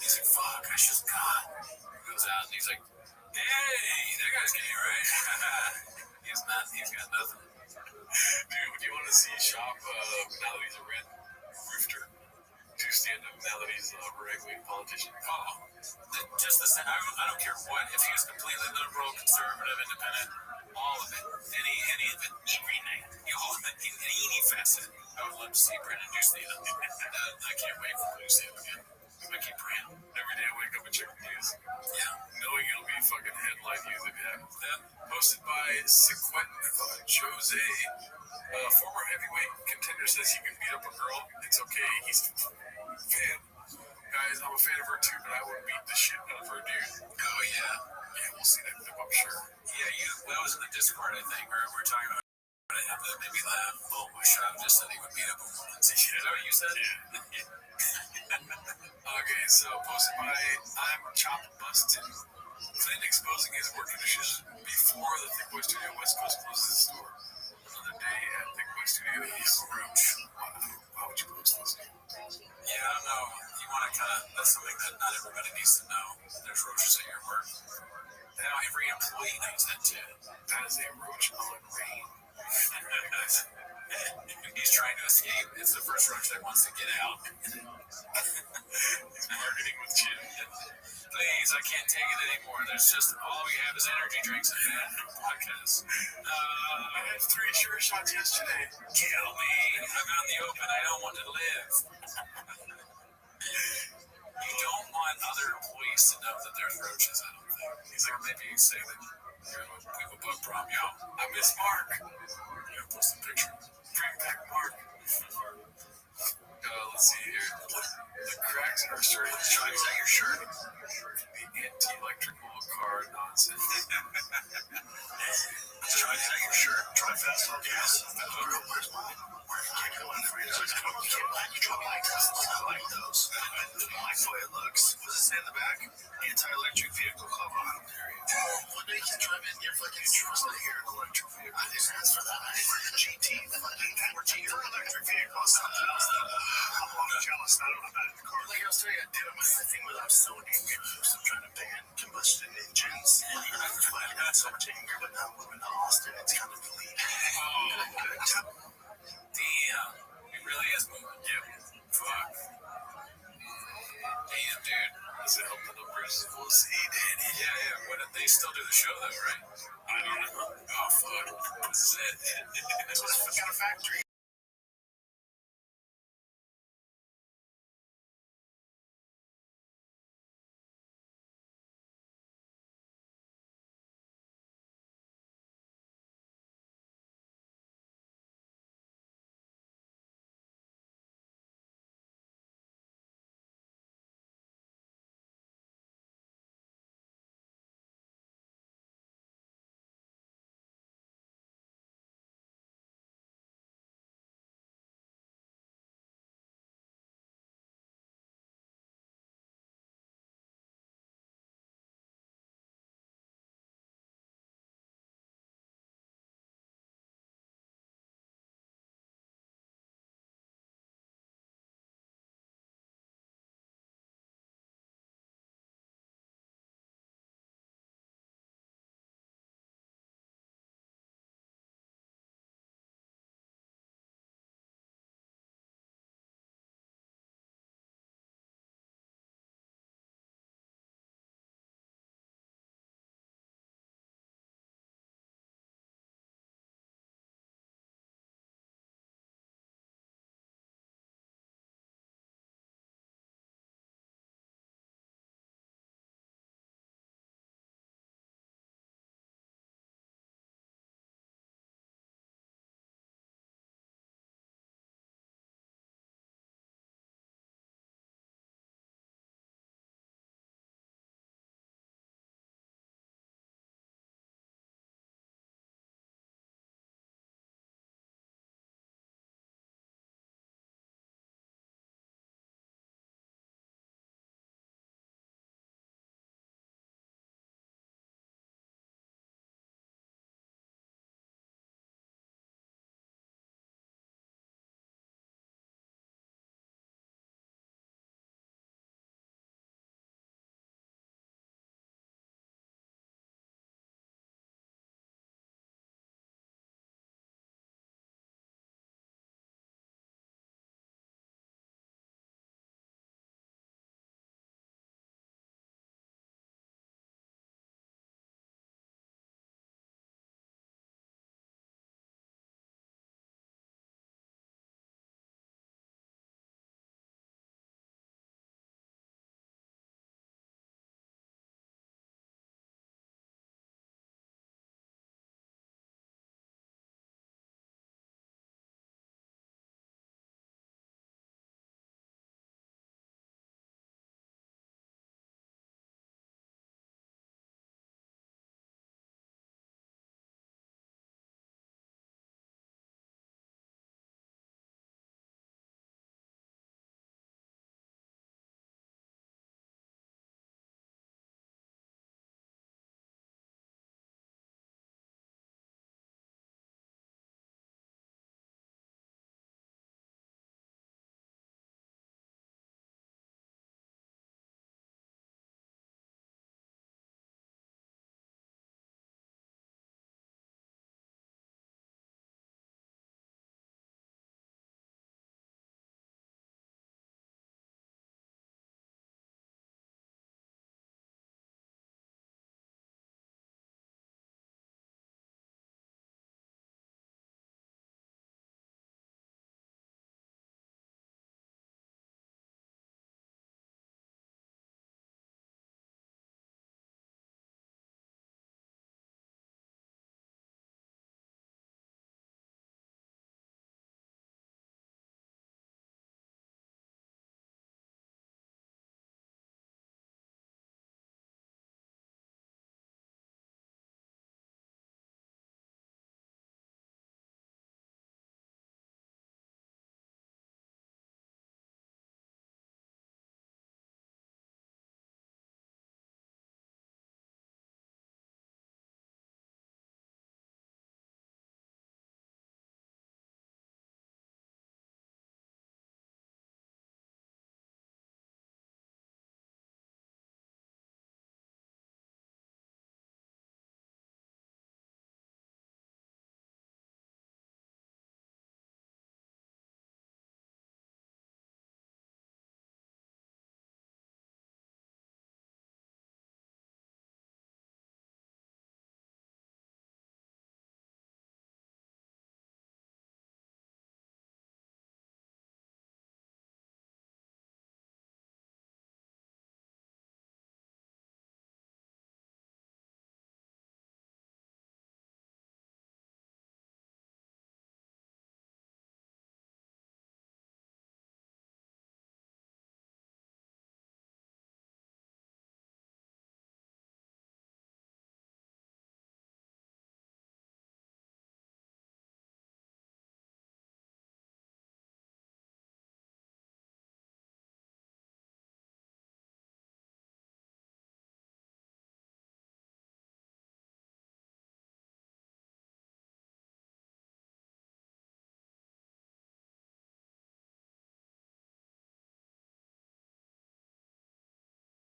He's like, fuck, I just got. Goes out and he's like, hey, that guy's gay, right? He's got nothing. Dude, do you want to see Shop now that he's a red rooster? Do stand up now that he's a right-wing politician? Oh, just the same. I don't care what. If he was completely liberal, conservative, independent, all of it, any of it, everything, all of it, any facet, I would love to see Brendan do stand up. I can't wait for him to stand up again. I keep praying. Every day I wake up and check the news. Yeah. Knowing it'll be fucking headline news if it happens. Posted by Sequent Jose. Former heavyweight contender says he can beat up a girl. It's okay. He's a fan. Guys, I'm a fan of her too, but I would beat the shit out of her, dude. Oh, yeah. Yeah, we'll see that clip, I'm sure. Yeah, that was in the Discord, I think. We're talking about it. That made me laugh. Oh, my shop just said he would beat up a woman. Is that what you said? Yeah. Okay, so posted by I'm Chop Busted. Clint exposing his work conditions before the Thick Boy Studio West Coast closes its door. Another day at Thick Boy Studio, he's a roach. Why would you post this? Yeah, I don't know. You want to that's something that not everybody needs to know. There's roaches at your work. Now every employee knows that too. That is a roach on rain. He's trying to escape. It's the first roach that wants to get out. He's marketing with Jim. Please, I can't take it anymore. There's just all we have is energy drinks and podcasts. I had 3 sure shots yesterday. Kill me. I'm out in the open. I don't want to live. You don't want other employees to know that there's roaches. I don't think. He's like, maybe you say that we have a bug problem. Yo, I miss Mark. You know, post a picture. Bring back Mark. Let's see here. The cracks in her shirt. Is that your shirt? The anti-electrical car nonsense. Is that your shirt? Try fast. Yes. Where's mine? Where can you go in there? You can't like those. I like those. I like the way it looks. What does it say in the back? Anti-electric vehicle club on. One day you can drive in your fucking trust to hear an electric vehicle. I didn't ask for that. I didn't for your GT. Or GT electric vehicle. I'm jealous. I don't know about the car. Like I was telling you, I did my thing without Sony. I'm trying to ban combustion engines. I've got so much anger, but now moving to Austin, it's kind of bleak. Oh, good. Damn. It really is moving. Yeah. Fuck. Damn, dude. Does it help the numbers? We'll see, dude. Yeah. What did they still do the show, though, right? I don't know. Oh, fuck. This is it. It's got a factory.